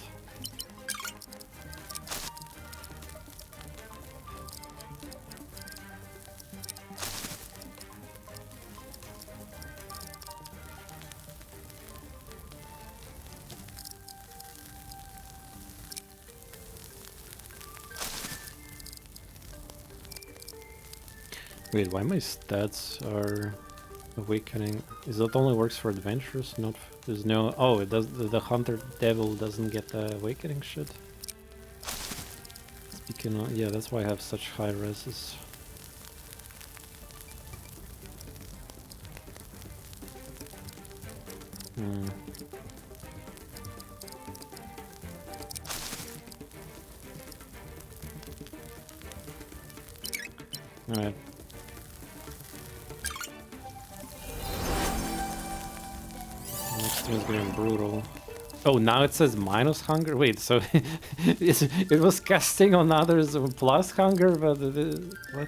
Wait, why my stats are awakening? Is that only works for adventurers? Not there's no. Oh, it does. The hunter devil doesn't get the awakening shit. Speaking of, yeah, that's why I have such high reses. Alright. Next one is gonna be brutal. Oh, now it says minus hunger? Wait, so it was casting on others plus hunger, but what?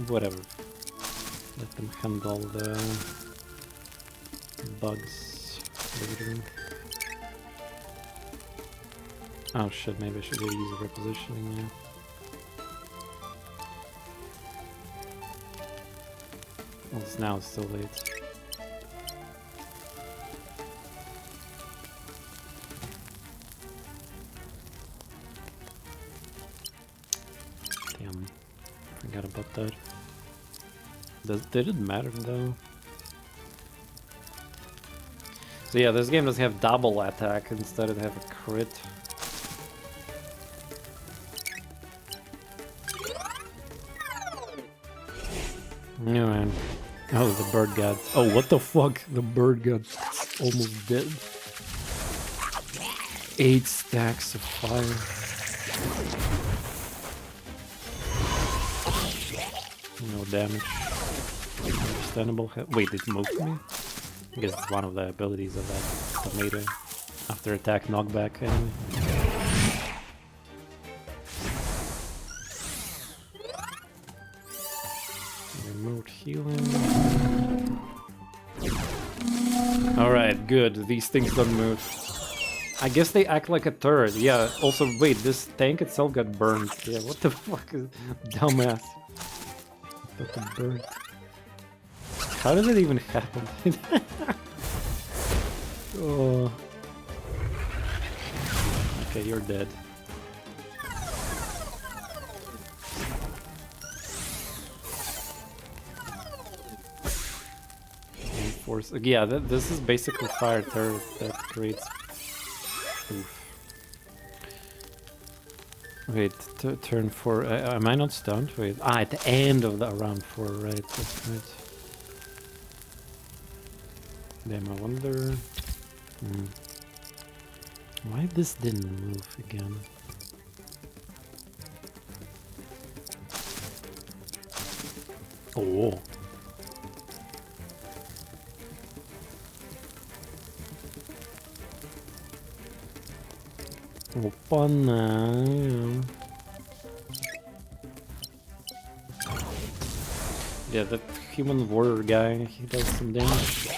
Whatever. Let them handle the bugs later. Oh shit, maybe I should go use a repositioning now. Well, now it's still late. Damn, forgot about that. Did it matter though? So yeah, this game doesn't have double attack, instead it have a crit. Yeah, man. Oh, the bird god. Oh, what the fuck? The bird god almost dead. 8 stacks of fire. No damage. Understandable. Wait, it moved me? I guess it's one of the abilities of that tomato. After attack knockback enemy. Remote healing. Alright, good. These things don't move. I guess they act like a turret. Yeah, also, wait, this tank itself got burned. Yeah, what the fuck is... Dumbass. Fucking burned. How did it even happen? Oh. Okay, you're dead. Force. Yeah, this is basically fire turret that creates. Oof. Wait, turn 4. Am I not stunned? Wait. Ah, at the end of the round 4, right? That's right. Damn, I wonder. Why this didn't move again? Oh. Opana. Yeah, that human warrior guy, he does some damage.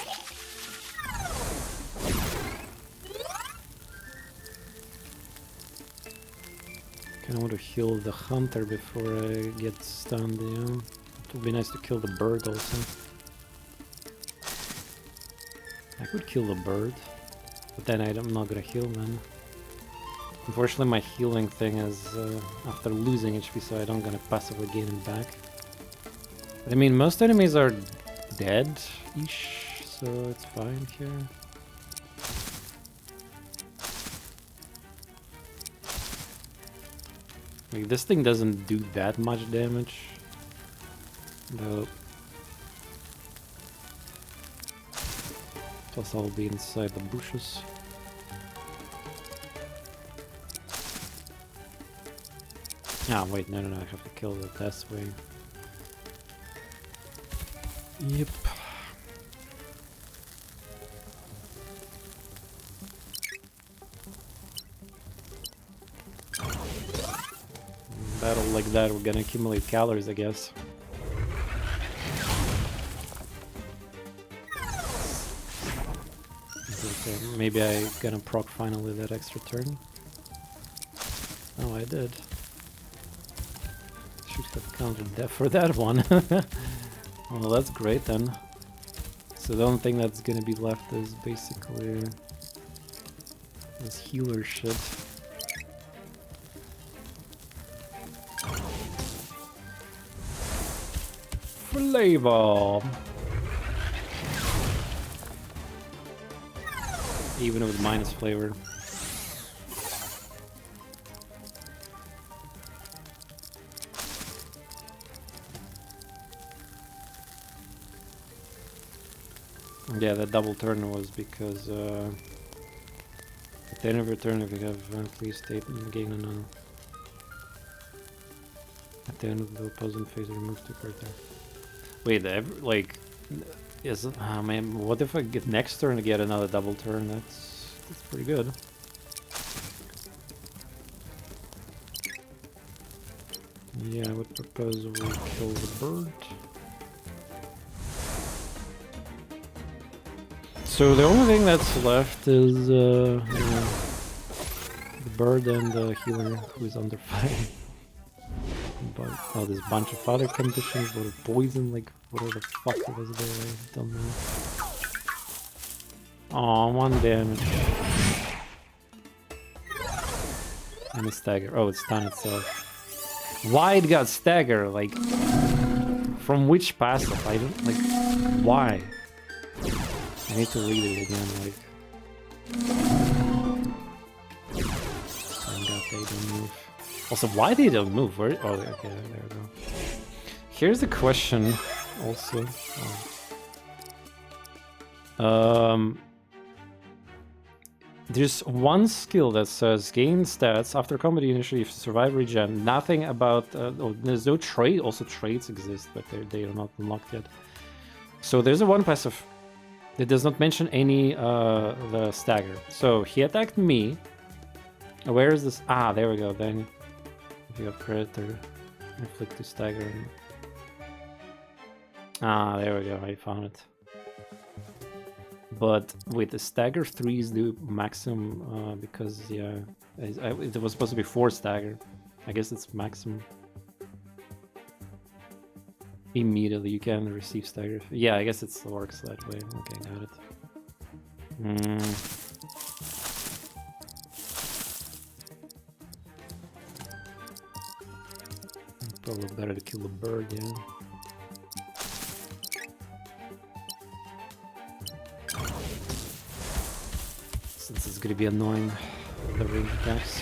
Kinda want to heal the hunter before I get stunned, yeah. It would be nice to kill the bird also. I could kill the bird, but then I'm not gonna heal then. Unfortunately, my healing thing is after losing HP, so I don't gonna passively gain it back. But I mean, most enemies are dead-ish, so it's fine here. Like, this thing doesn't do that much damage, though. Plus, I'll be inside the bushes. Ah, wait, no, I have to kill it this way. Yep. Battle like that, we're gonna accumulate calories, I guess. Okay, maybe I gonna proc finally that extra turn. Oh, I did. Should have counted that for that one. Well, that's great then. So the only thing that's gonna be left is basically this healer shit. flavor. Even with minus flavor. Yeah, that double turn was because at the end of your turn, if you have please state and gain an at the end of the opposing phase, remove 2 cards there. Wait, like, is man, what if I get next turn to get another double turn? That's pretty good. Yeah, I would propose we kill the bird. So the only thing that's left is the bird and the healer who is under fire. But oh, there's a bunch of other conditions. What a poison, like whatever the fuck it was there, I don't know. Oh, 1 damage. And a stagger. Oh, it's done itself. Why it got stagger? Like, from which passive? I don't like. Why? I need to read it again. Like, thank God they don't move. Also, why they don't move? Where? Oh, okay, there we go. Here's the question. Also, there's one skill that says gain stats after combat initially if you survive regen. Nothing about. Oh, there's no trait. Also, traits exist, but they are not unlocked yet. So there's a one passive that does not mention any the stagger. So he attacked me. Where is this? Ah, there we go. Then if you have Predator, inflict 2 stagger. Ah, there we go. I found it. But wait, the stagger 3 is the maximum because yeah, it was supposed to be 4 stagger. I guess it's maximum. Immediately you can receive stagger. Yeah, I guess it works that way. Okay, got it. Probably better to kill the bird, yeah. Since it's gonna be annoying, the range attacks.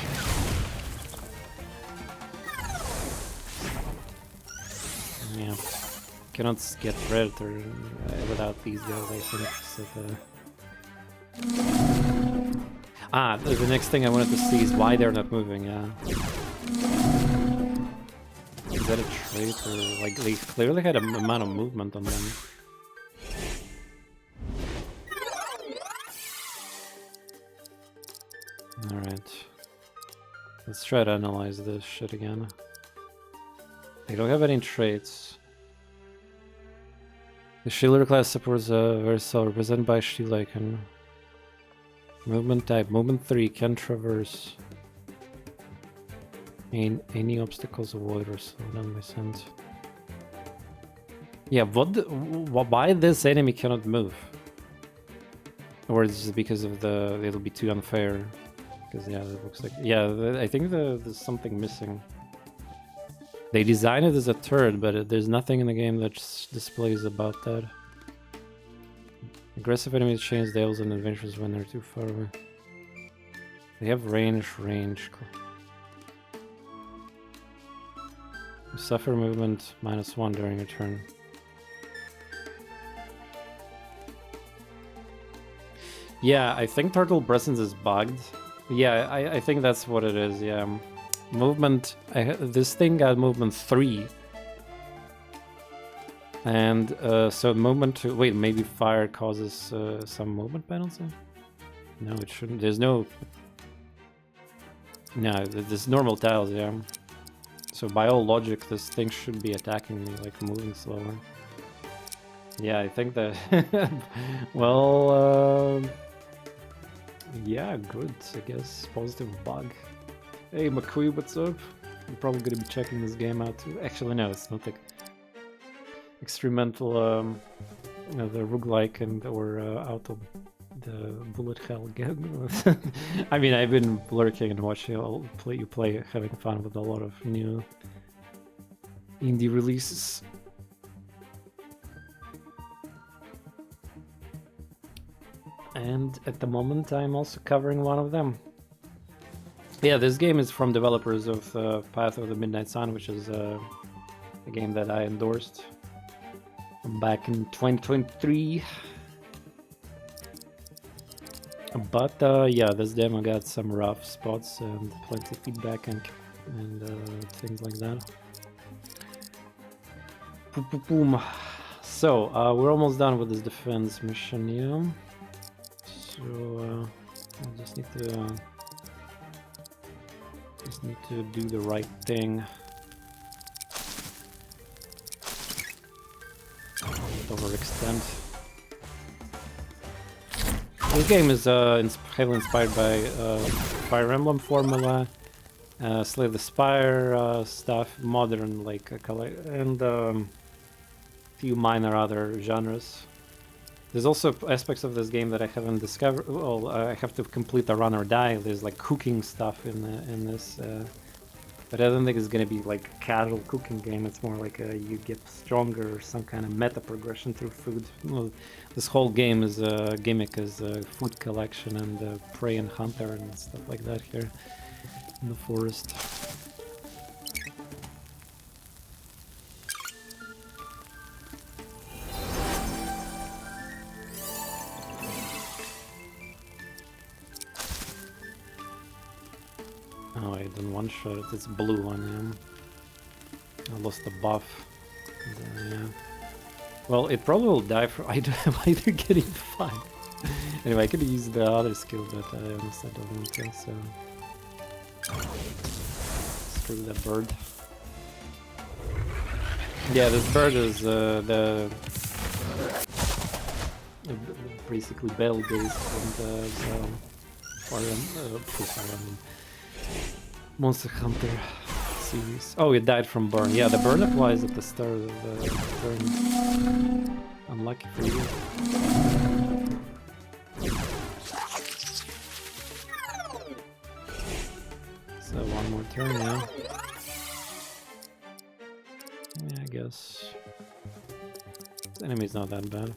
Yeah, cannot get Predator without these guys, I think. So the next thing I wanted to see is why they're not moving. Is that a trait or like they clearly had an amount of movement on them? Alright. Let's try to analyze this shit again. They don't have any traits. The Shieler class supports Versal represented by shield icon. Movement type, movement 3, can traverse. Any obstacles avoid or slow down by sense. Yeah, why this enemy cannot move? Or is it because of it'll be too unfair? Because yeah, it looks like, yeah, I think there's something missing. They designed it as a turret, but there's nothing in the game that displays about that. Aggressive enemies change deals and adventures when they're too far away. They have range. You suffer movement -1 during your turn. Yeah, I think Turtle Presence is bugged. Yeah, I think that's what it is, yeah. Movement, this thing got movement 3. And so movement 2, wait, maybe fire causes some movement penalty? No, it shouldn't, there's no normal tiles, yeah. So by all logic, this thing should be attacking me, like moving slower. Yeah, I think that, well, yeah, good, I guess, positive bug. Hey McQueen, what's up? I'm probably gonna be checking this game out too. Actually, no, it's not like experimental, the roguelike or out of the bullet hell game. I mean, I've been lurking and watching you play, having fun with a lot of new indie releases. And at the moment I'm also covering one of them. Yeah, this game is from developers of Path of the Midnight Sun, which is a game that I endorsed back in 2023. But yeah, this demo got some rough spots and plenty of feedback and things like that. Boom. So we're almost done with this defense mission, yeah. So I just need to do the right thing. Don't overextend. This game is heavily inspired by Fire Emblem formula, Slay the Spire stuff, modern like color, and few minor other genres. There's also aspects of this game that I haven't discovered. Well, I have to complete a run or die. There's like cooking stuff in this, but I don't think it's gonna be like a casual cooking game. It's more like you get stronger or some kind of meta progression through food. Well, this whole game is a gimmick, is a food collection and prey and hunter and stuff like that here in the forest. Oh, I didn't one-shot it. It's blue one, yeah. I lost the buff. And, yeah. Well, it probably will die for either getting 5. Anyway, I could use the other skill, but I honestly don't want to, so... Screw that bird. Yeah, this bird is the basically battle-based from the Fire Emblem Monster Hunter series. Oh, it died from burn. Yeah, the burn applies at the start of the turn. Unlucky for you. So one more turn, yeah. Yeah, I guess. The enemy's not that bad.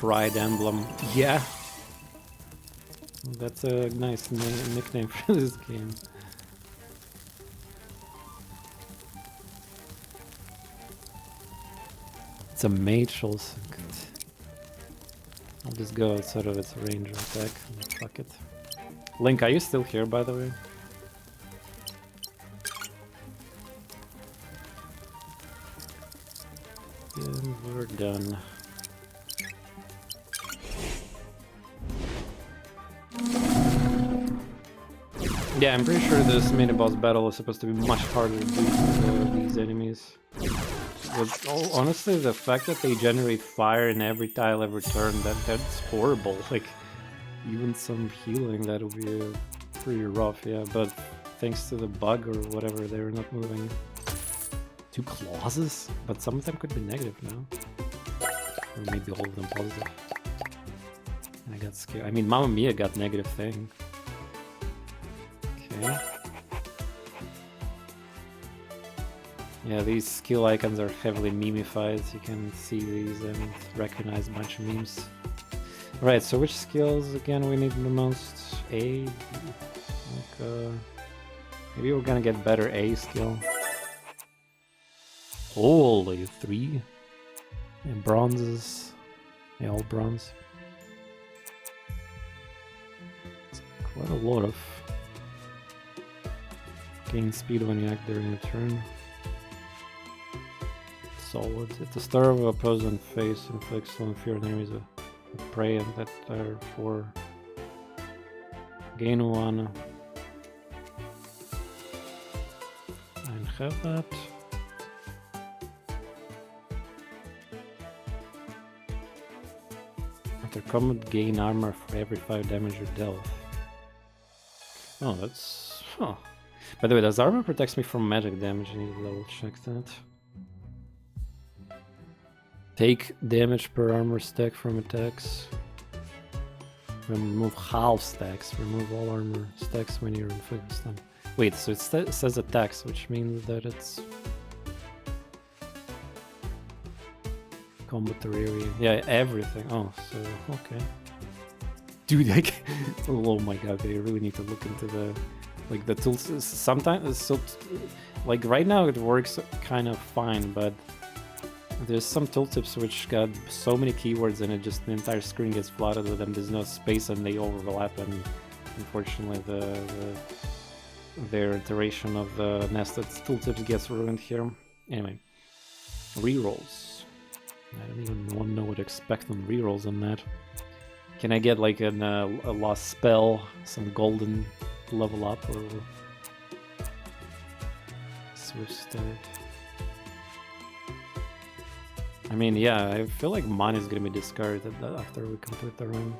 Fire Emblem, yeah. That's a nice nickname for this game. It's a mage also. I'll just go outside of its range of attack. Fuck it. Link, are you still here, by the way? And we're done. Yeah, I'm pretty sure this mini-boss battle is supposed to be much harder to do with these enemies. But honestly, the fact that they generate fire in every tile every turn, that's horrible. Like, even some healing, that'll be pretty rough, yeah. But thanks to the bug or whatever, they're not moving. 2 clauses? But some of them could be negative now. Or maybe all of them positive. I got scared. I mean, Mamma Mia got negative thing. Okay. Yeah, these skill icons are heavily memified. You can see these and recognize a bunch of memes. Right, so which skills again we need the most? A? Like, maybe we're gonna get better A skill. Holy 3. And bronzes. Yeah, all bronze. It's quite a lot of... Gain speed when you act during a turn. Solid. At the start of an opposing phase, inflicts stolen fear on enemies of prey, and that are for gain 1. And have that. After combat, gain armor for every 5 damage or dealt. Oh, that's... Huh. By the way, does armor protects me from magic damage? I need to double check that. Take damage per armor stack from attacks. Remove half stacks. Remove all armor stacks when you're inflicting stun. Wait, so it says attacks, which means that it's combat area. Yeah, everything. Oh, so okay. Dude, like, oh my god, I really need to look into the the tools. Sometimes, so like right now it works kind of fine, but there's some tooltips which got so many keywords and it just the entire screen gets flooded with them. There's no space and they overlap, and unfortunately their iteration of the nested tooltips gets ruined here. Anyway, rerolls. I don't even know what to expect on rerolls on that. Can I get like a lost spell, some golden level up, or switch start? I mean, yeah, I feel like money is gonna be discarded after we complete the run.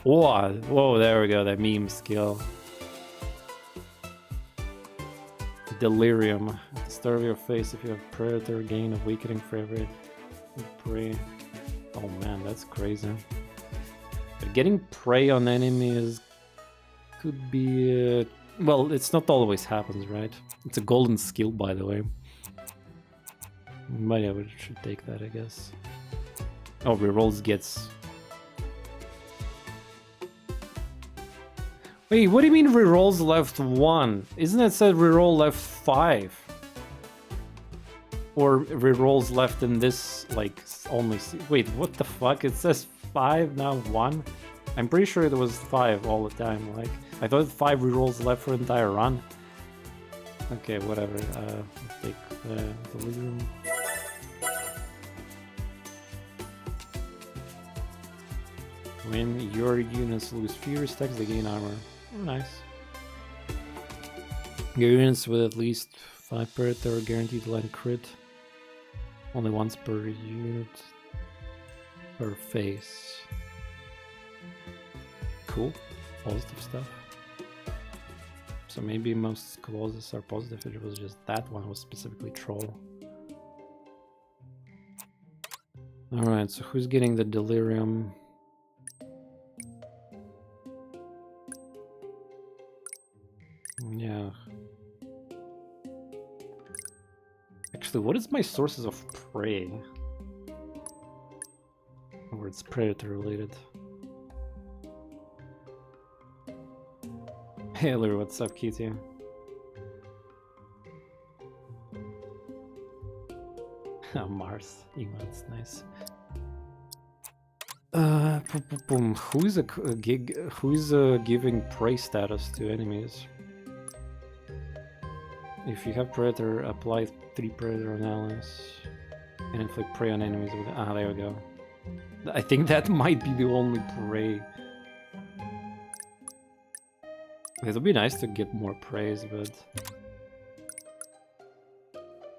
Whoa, whoa, there we go, that meme skill. Delirium. At the start of your face, if you have Predator, gain awakening for every prey. Oh man, that's crazy. But getting prey on enemies could be... well, it's not always happens, right? It's a golden skill, by the way. But yeah, we should take that, I guess. Oh, rerolls gets... wait, what do you mean rerolls left 1? Isn't it said reroll left 5? Or rerolls left in this, like, only... wait, what the fuck? It says 5, now 1? I'm pretty sure it was 5 all the time, like... I thought 5 rerolls left for the entire run. Okay, whatever. I'll take the delirium. When your units lose fear stacks, they gain armor. Oh, nice. Your units with at least 5 Predator are guaranteed to land crit. Only once per unit per phase. Cool. Positive stuff. So maybe most clauses are positive, it was just that one was specifically troll. Alright, so who's getting the delirium? Yeah. Actually, what is my sources of prey? Or it's predator related. Hey Lou, what's up, Kitty? Mars, emotes, nice. Who's giving prey status to enemies? If you have predator, apply 3 predator on allies and inflict prey on enemies with... ah, there we go. I think that might be the only prey. It would be nice to get more praise, but...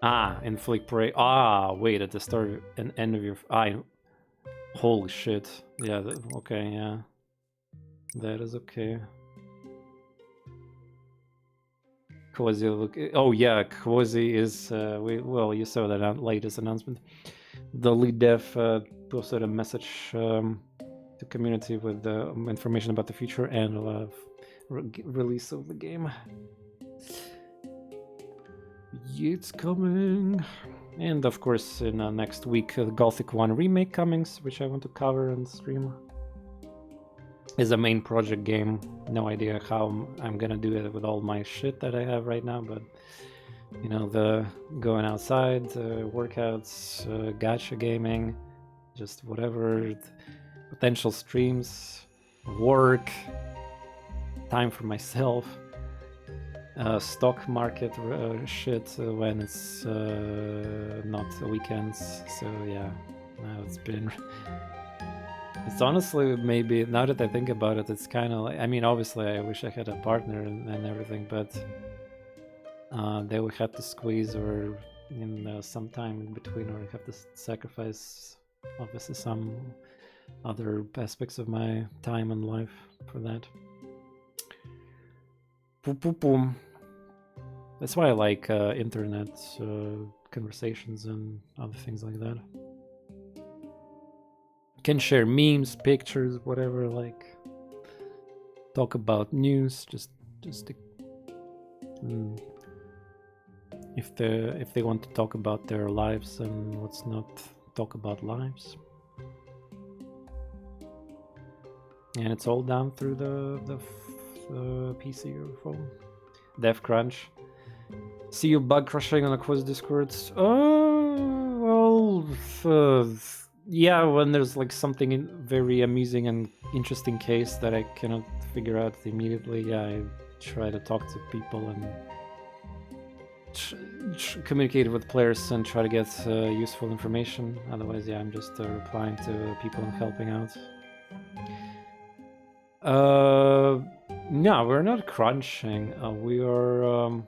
ah, inflict prey. Ah, wait, at the start and end of your... ah, holy shit. Yeah, okay, yeah. That is okay. Quasi look... oh yeah, Quasi is... well, you saw that latest announcement. The lead dev posted a message to community with information about the future and release of the game. It's coming. And of course, in next week, the Gothic 1 remake coming, which I want to cover and stream. Is a main project game. No idea how I'm gonna do it with all my shit that I have right now, but you know, the going outside, workouts, gacha gaming, just whatever, potential streams, work, time for myself, stock market shit when it's not weekends. So yeah, now it's been... it's honestly, maybe, now that I think about it, it's kind of like, I mean, obviously I wish I had a partner and everything, but they would have to squeeze or in some time in between, or have to sacrifice obviously some other aspects of my time and life for that. Boom, boom, boom. That's why I like internet conversations and other things like that. Can share memes, pictures, whatever, like talk about news, just if they want to talk about their lives, and let's not talk about lives. And it's all down through the PC or phone. Dev Crunch. See you bug crushing on a quiz Discord. Well, yeah, when there's like something very amusing and interesting case that I cannot figure out immediately, yeah, I try to talk to people and communicate with players and try to get useful information. Otherwise, yeah, I'm just replying to people and helping out. No, we're not crunching. We are.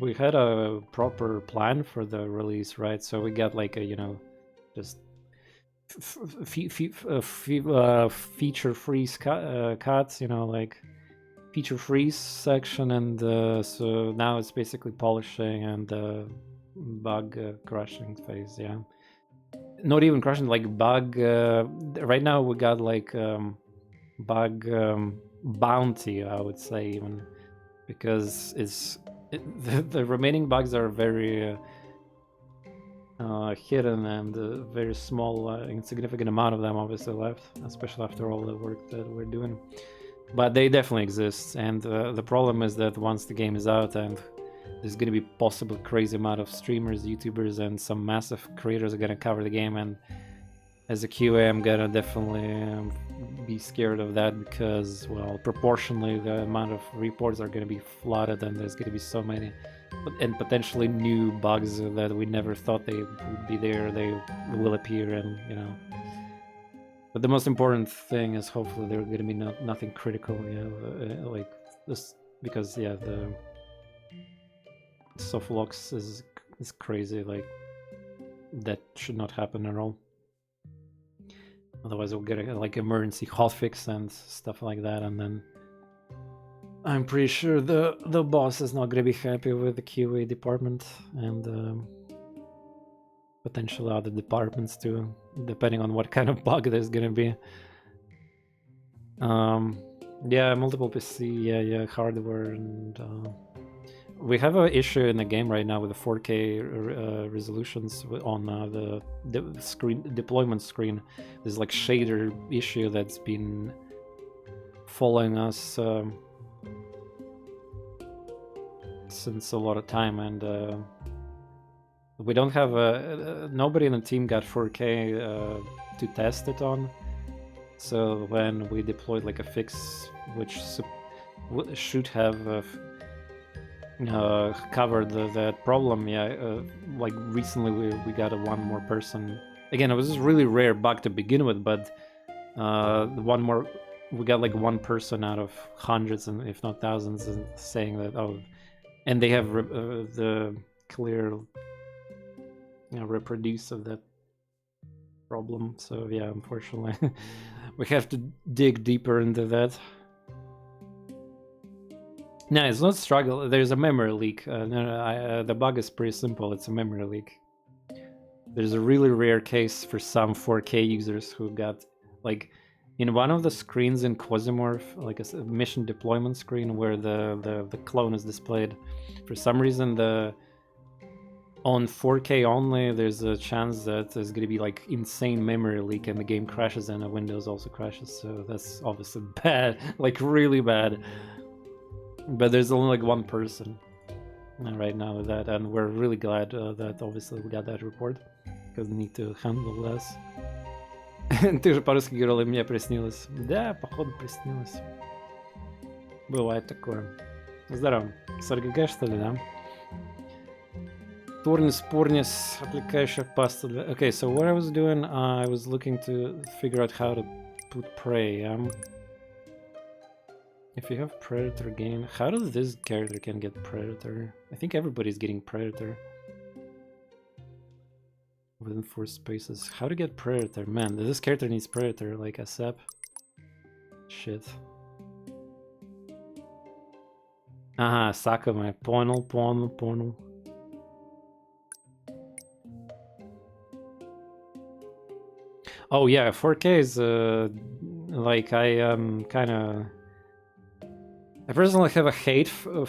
We had a proper plan for the release, right? So we got like a, you know, just feature freeze cuts, you know, like feature freeze section, and so now it's basically polishing and bug crushing phase. Yeah, not even crushing, like bug. Right now we got like bug bounty, I would say, even, because the remaining bugs are very hidden, and very small, insignificant amount of them obviously left, especially after all the work that we're doing. But they definitely exist, and the problem is that once the game is out, and there's going to be possible crazy amount of streamers, YouTubers, and some massive creators are going to cover the game, and as a QA, I'm gonna definitely be scared of that, because, well, proportionally the amount of reports are gonna be flooded, and there's gonna be so many and potentially new bugs that we never thought they would be there. They will appear, and you know. But the most important thing is hopefully there are gonna be nothing critical, you know, like this, because yeah, the softlox is crazy. Like that should not happen at all. Otherwise, we'll get a like emergency hotfix and stuff like that, and then I'm pretty sure the boss is not gonna be happy with the QA department, and potentially other departments too, depending on what kind of bug there's gonna be. Yeah, multiple PC, yeah, hardware, and we have an issue in the game right now with the 4K resolutions on the screen deployment screen. There's like shader issue that's been following us since a lot of time, and we don't have nobody in the team got 4K to test it on. So when we deployed like a fix which should have covered that problem, yeah, like recently we got one more person. Again, it was just really rare bug to begin with, but one more, we got like one person out of hundreds and if not thousands saying that, oh, and they have the clear, you know, reproduce of that problem. So yeah, unfortunately we have to dig deeper into that. No, it's not struggle. There's a memory leak. The bug is pretty simple. It's a memory leak. There's a really rare case for some 4K users who got, like, in one of the screens in Quasimorph, like a mission deployment screen where the clone is displayed. For some reason, on 4K only, there's a chance that there's gonna be like insane memory leak and the game crashes and Windows also crashes. So that's obviously bad, like really bad. But there's only like one person right now with that, and we're really glad that obviously we got that report, because we need to handle this. Ты же по-русски говорил, и мне приснилось. Да, походу приснилось. Бывает такое. Здорово. С РГГ, что ли, да? TorNis application pasta. Okay, so what I was doing, I was looking to figure out how to put prey. If you have Predator game, how does this character can get Predator? I think everybody's getting Predator. Within 4 spaces. How to get Predator? Man, this character needs Predator, like ASAP. Shit. Ага, Sakame. Понял. Oh yeah, 4K is like I kind of. I personally have a hate for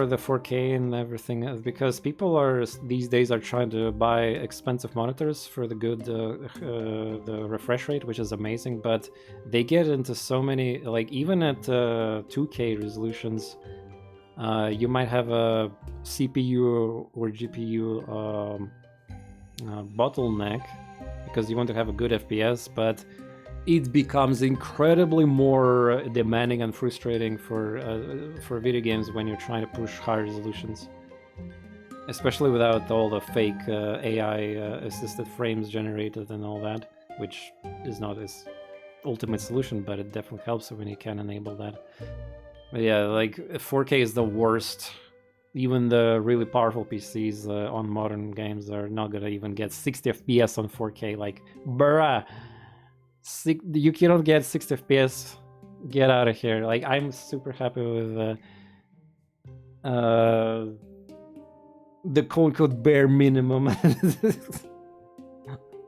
the 4K and everything because people are these days are trying to buy expensive monitors for the good the refresh rate, which is amazing, but they get into so many, like even at 2K resolutions, you might have a CPU or GPU bottleneck because you want to have a good FPS, but it becomes incredibly more demanding and frustrating for video games when you're trying to push higher resolutions, especially without all the fake AI assisted frames generated and all that, which is not its ultimate solution, but it definitely helps when you can enable that. But yeah, like 4K is the worst. Even the really powerful PCs on modern games are not gonna even get 60 FPS on 4K. Like, bruh. You cannot get 60 FPS. Get out of here. Like, I'm super happy with the quote-unquote bare minimum.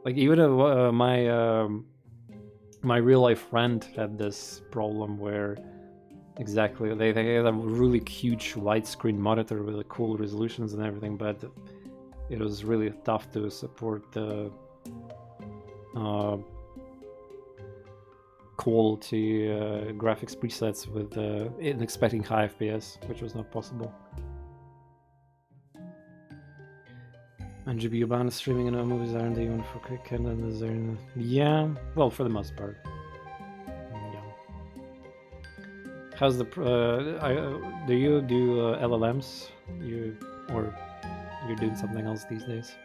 Like, even my real-life friend had this problem where exactly they had a really huge widescreen monitor with cool resolutions and everything, but it was really tough to support the quality graphics presets with expecting high FPS, which was not possible. And GPU bound streaming and movies aren't even for quick content, is there? Yeah, well, for the most part. Yeah. How's the do you do LLMs? Or you're doing something else these days?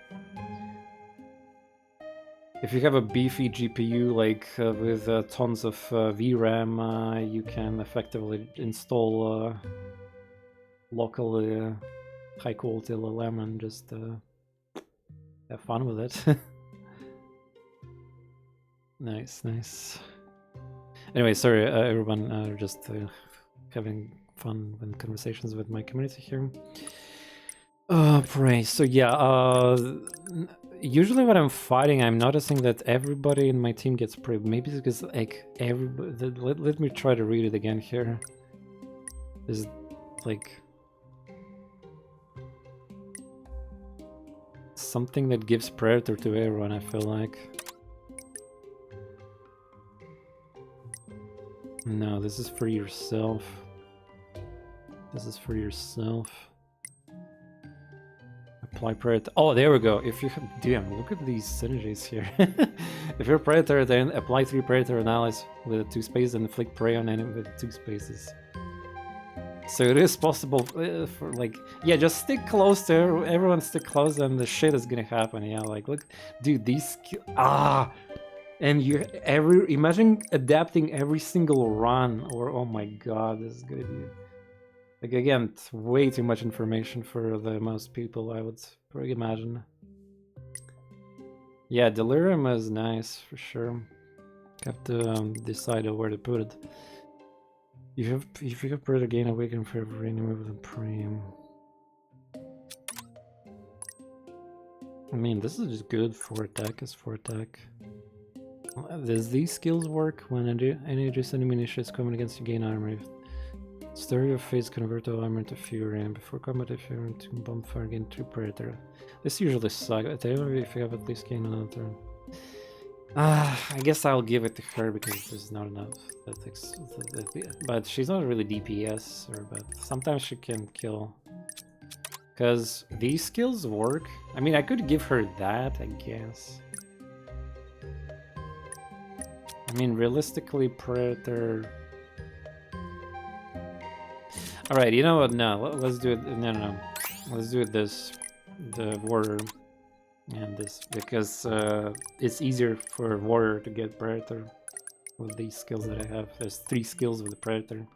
If you have a beefy GPU, like with tons of VRAM, you can effectively install locally high-quality LLM and just have fun with it. Nice, nice. Anyway, sorry, everyone. Just having fun with conversations with my community here. Pray. So yeah, usually when I'm fighting, I'm noticing that everybody in my team gets prey. Maybe it's because like everybody. Let me try to read it again here. Is like something that gives predator to everyone. I feel like. No, this is for yourself. This is for yourself. Apply predator. Oh, there we go. If you have, damn, look at these synergies here. If you're a predator, then apply 3 predator and allies with 2 spaces and inflict prey on enemy with 2 spaces. So it is possible for like, yeah, just stick close to everyone. Stick close, and the shit is gonna happen. Yeah, like look, dude, these and you imagine adapting every single run, or oh my god, this is gonna be. Like again, it's way too much information for the most people, I would imagine. Yeah, Delirium is nice for sure. Have to decide where to put it. If you have Predator gain awaken for every enemy with a Prime. I mean, this is just good for attack. Is for attack. Does these skills work when any adjacent enemy initiates coming against you gain armor? Stir your face, convert the armor into fury, and before combat, if you're into bonfire, gain 2 predator. This usually sucks. I tell you, if you have at least gain another turn. I guess I'll give it to her because there's not enough. But she's not really DPS, but sometimes she can kill. Because these skills work. I mean, I could give her that, I guess. I mean, realistically, predator. All right, you know what? No, let's do it. No. Let's do it this, the warrior, and this because it's easier for warrior to get predator with these skills that I have. There's 3 skills with the predator.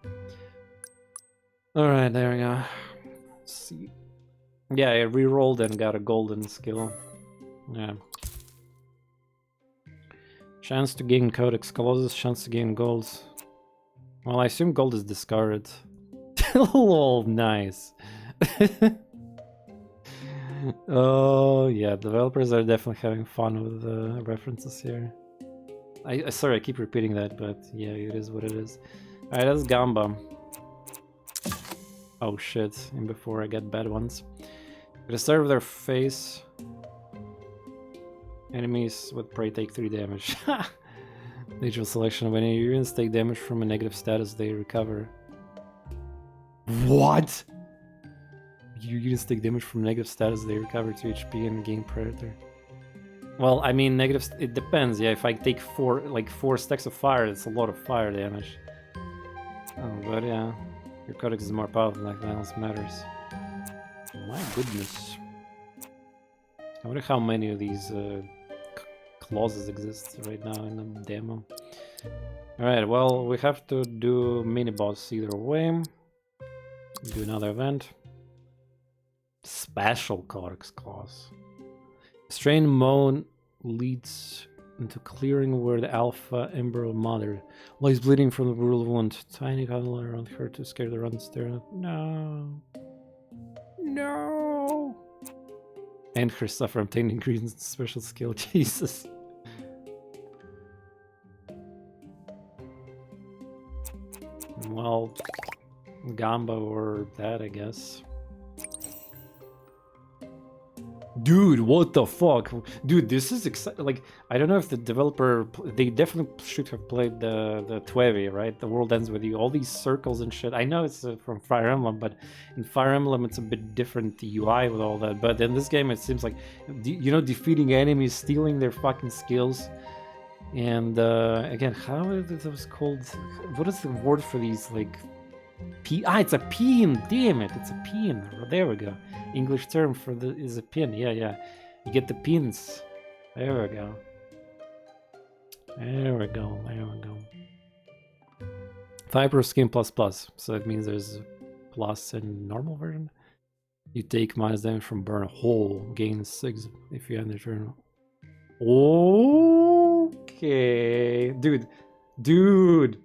All right, there we go. Let's see. Yeah, I re-rolled and got a golden skill. Yeah. Chance to gain Codex Colossus, chance to gain gold. Well, I assume gold is discarded. Lol, nice. Oh, yeah, developers are definitely having fun with the references here. Sorry, I keep repeating that, but yeah, it is what it is. Alright, that's Gamba. Oh shit, and before I get bad ones. Gonna start with their face. Enemies with prey take 3 damage. Natural selection. When units take damage from a negative status, they recover. What? Units take damage from negative status, they recover 2 HP and gain Predator. Well, I mean, it depends. Yeah, if I take 4 stacks of fire, it's a lot of fire damage. Oh, but yeah, your codex is more powerful, like balance matters. My goodness. I wonder how many of these clauses exist right now in the demo. Alright, well, we have to do mini-boss either way. Do another event. Special codex clause. Strain moan leads into clearing where the Alpha Ember Mother lies bleeding from the brutal wound. Tiny huddle around her to scare the runs there. No. No. And her stuff from obtaining ingredients special skill. Jesus. Well, Gamba or that, I guess. Dude, what the fuck? Dude, this is exciting. Like, I don't know if the developer... They definitely should have played the Twevi, right? The world ends with you. All these circles and shit. I know it's from Fire Emblem, but in Fire Emblem it's a bit different UI with all that. But in this game it seems like, you know, defeating enemies, stealing their fucking skills. And again, how are those called? What is the word for these, like... it's a pin, damn it, it's a pin. There we go. English term for the is a pin. Yeah. You get the pins. There we go. There we go. 5 skin plus. So it means there's plus in normal version. You take minus damage from burn a hole. Gain 6 if you end the turn. Okay. Dude.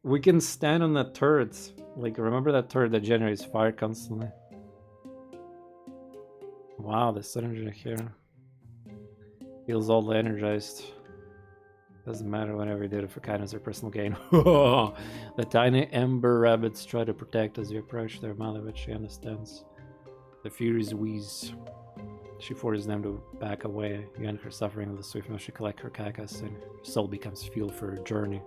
We can stand on that turret. Like, remember that turret that generates fire constantly? Wow, the synergy here. Feels all energized. Doesn't matter whenever you do it for kindness or personal gain. The tiny ember rabbits try to protect as you approach their mother, but she understands. The Furies wheeze. She forces them to back away. You end her suffering with the swift motion, collect her carcass, and her soul becomes fuel for her journey.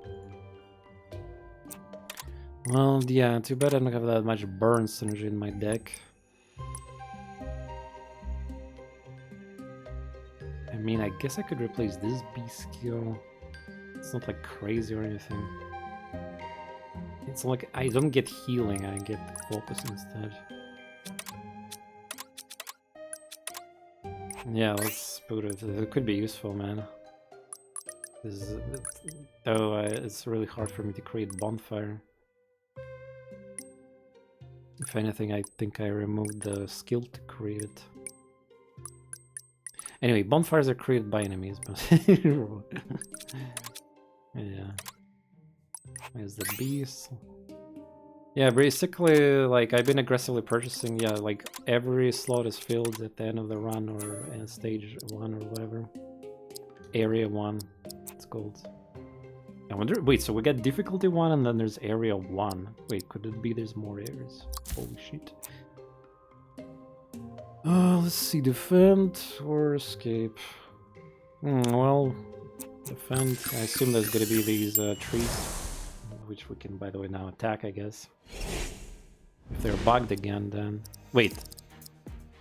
Well, yeah, too bad I don't have that much burn synergy in my deck. I mean, I guess I could replace this B skill. It's not like crazy or anything. It's like I don't get healing, I get focus instead. Yeah, let's put it. It could be useful, man. Though it's really hard for me to create bonfire. If anything, I think I removed the skill to create it. Anyway, bonfires are created by enemies, but yeah. There's the beast. Yeah, basically, like, I've been aggressively purchasing, yeah, like, every slot is filled at the end of the run, or in stage 1 or whatever. Area 1, it's called. I wonder, wait, so we got difficulty 1 and then there's area 1. Wait, could it be there's more areas? Holy shit. Let's see, defend or escape? Well, defend, I assume there's gonna be these trees, which we can, by the way, now attack, I guess. If they're bugged again, then... Wait!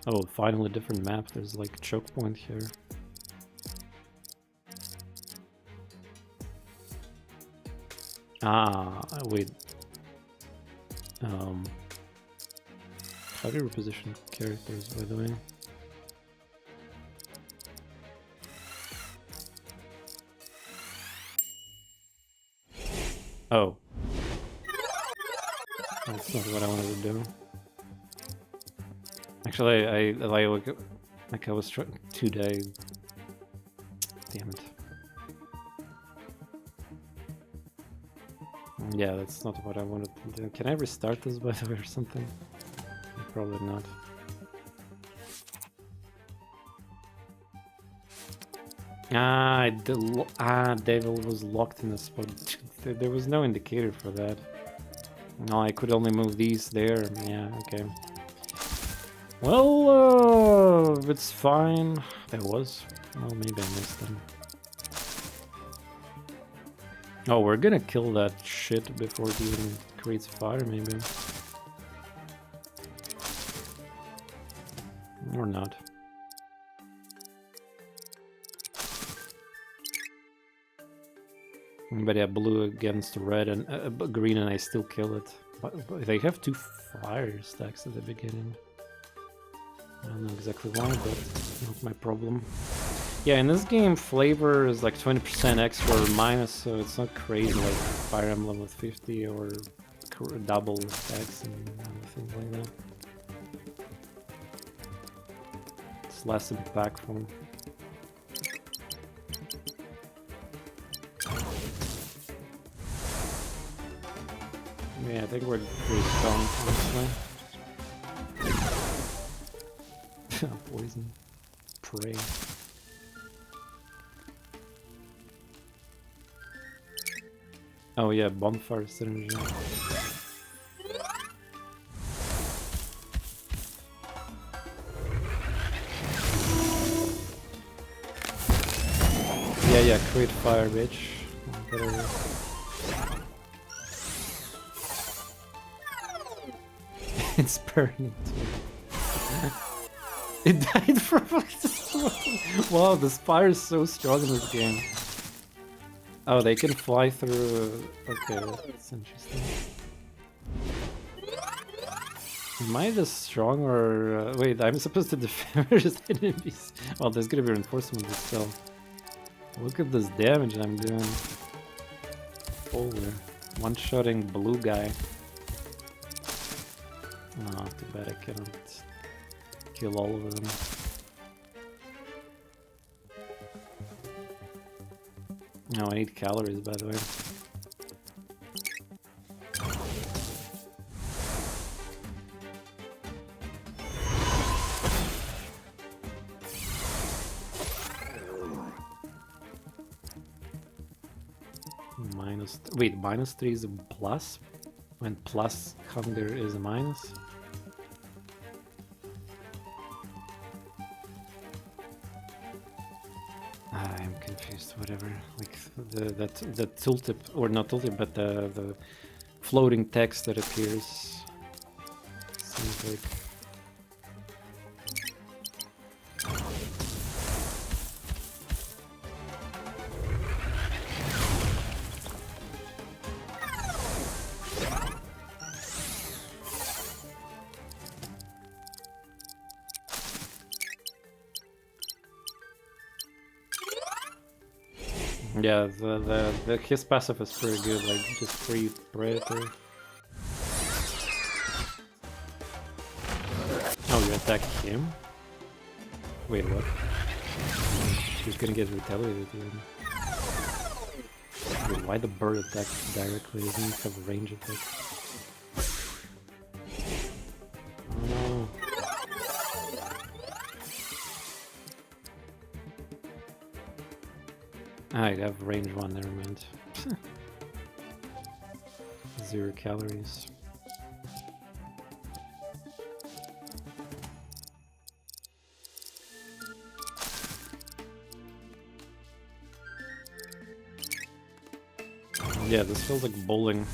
Oh, finally different map, there's like choke point here. Ah, wait. How do you reposition characters, by the way? Oh. That's not what I wanted to do. Actually, I was trying today. Damn it. Yeah, that's not what I wanted to do. Can I restart this, by the way, or something? Probably not. Devil was locked in the spot. There was no indicator for that. No, I could only move these there. Yeah, okay. Well, it's fine. There was. Well, maybe I missed them. Oh, we're gonna kill that shit before it even creates fire, maybe. Or not. But yeah, blue against red and green, and I still kill it. But they have 2 fire stacks at the beginning. I don't know exactly why, but not my problem. Yeah, in this game, flavor is like 20% extra or minus, so it's not crazy like Fire Emblem with 50 or double stacks and things like that. It's less impactful. Yeah, I think we're pretty strong, honestly. Poison. Prey. Oh yeah, bonfire synergy. Yeah, create fire, bitch. Whatever. It's burning too. It died from wow, the spire is so strong in this game. Oh, they can fly through. Okay, that's interesting. Am I just strong or wait? I'm supposed to defend versus enemies. Well, there's gonna be reinforcement, but still. Look at this damage I'm doing. Holy, one-shotting blue guy. Oh, too bad I cannot kill all of them. No, I need calories, by the way. Wait, -3 is a plus? When plus hunger is a minus? I'm confused, whatever. Like the tooltip, or not tooltip, but the floating text that appears seems like. Yeah, his passive is pretty good, like just free predator. Oh, you attack him? Wait, what? He's gonna get retaliated again. Wait, why the bird attack directly? Doesn't he have a range attack? Oh. I have range 1, never mind. 0 calories. Yeah, this feels like bowling.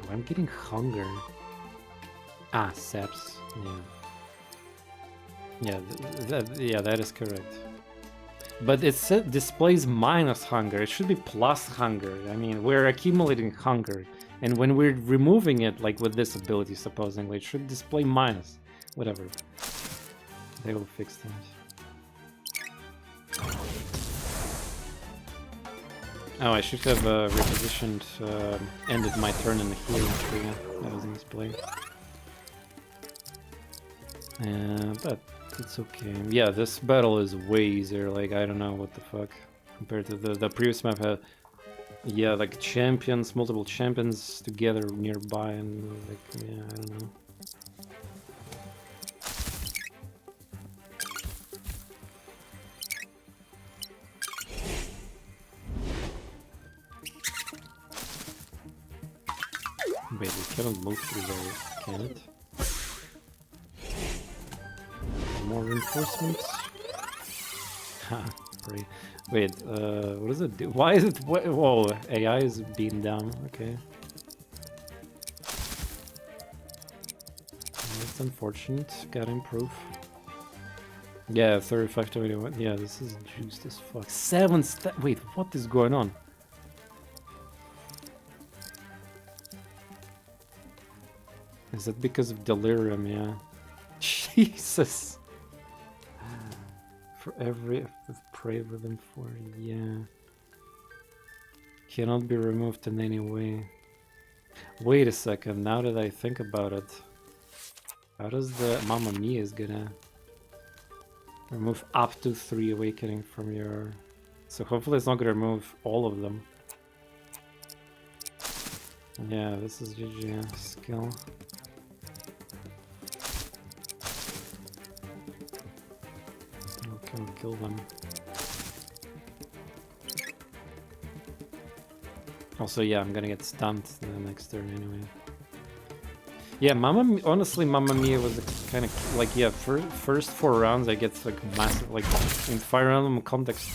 I'm getting hunger. Ah, saps. Yeah. Yeah, that is correct. But it displays minus hunger. It should be plus hunger. I mean, we're accumulating hunger. And when we're removing it, like with this ability, supposedly, it should display minus. Whatever. They will fix things. Oh, I should have repositioned, ended my turn in the healing tree. That was in this play. But it's okay. Yeah, this battle is way easier. Like, I don't know what the fuck. Compared to the previous map had Yeah, like champions, multiple champions together nearby, and like, yeah, I don't know. Wait, we cannot move through there, can it? More reinforcements? Ha, great. Wait, what does it do? Why is it? Whoa, AI is being down. Okay. That's unfortunate. Gotta improve. Yeah, 35 to 81. Yeah, this is juiced as fuck. 7 Wait, what is going on? Is it because of delirium? Yeah. Jesus. For every prey within 4, yeah. Cannot be removed in any way. Wait a second, now that I think about it. How does the Mamma Mia is gonna remove up to 3 awakening from your... So hopefully it's not gonna remove all of them. Yeah, this is GG skill. Can kill them. Also, yeah, I'm gonna get stunned the next turn anyway. Yeah, honestly, Mamma Mia was kind of like, yeah, first 4 rounds I get like massive, like in Fire Emblem context,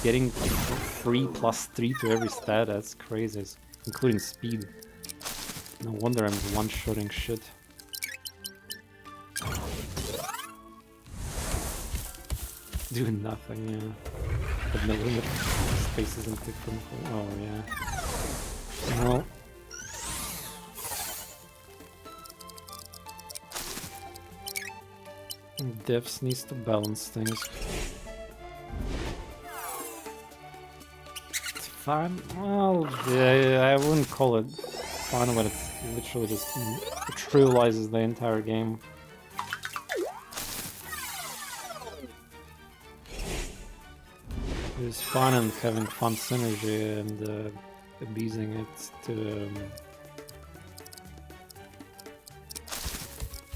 getting 3 plus 3 to every stat, that's crazy, including speed. No wonder I'm one-shotting shit. Doing nothing, yeah. But no limit space isn't different. Oh, yeah. Well. Devs needs to balance things. It's fun. Well, I wouldn't call it fun when it literally just trivializes the entire game. It's fun and having fun synergy and abusing it to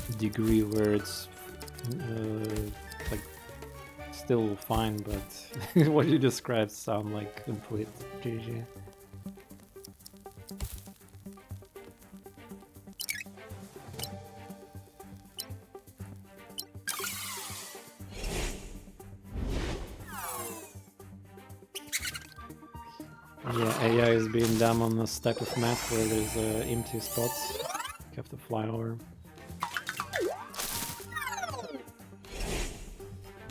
a degree where it's like still fine, but what you described sound like complete GG. Yeah, AI is being dumb on this type of map where there's empty spots. You have to fly over.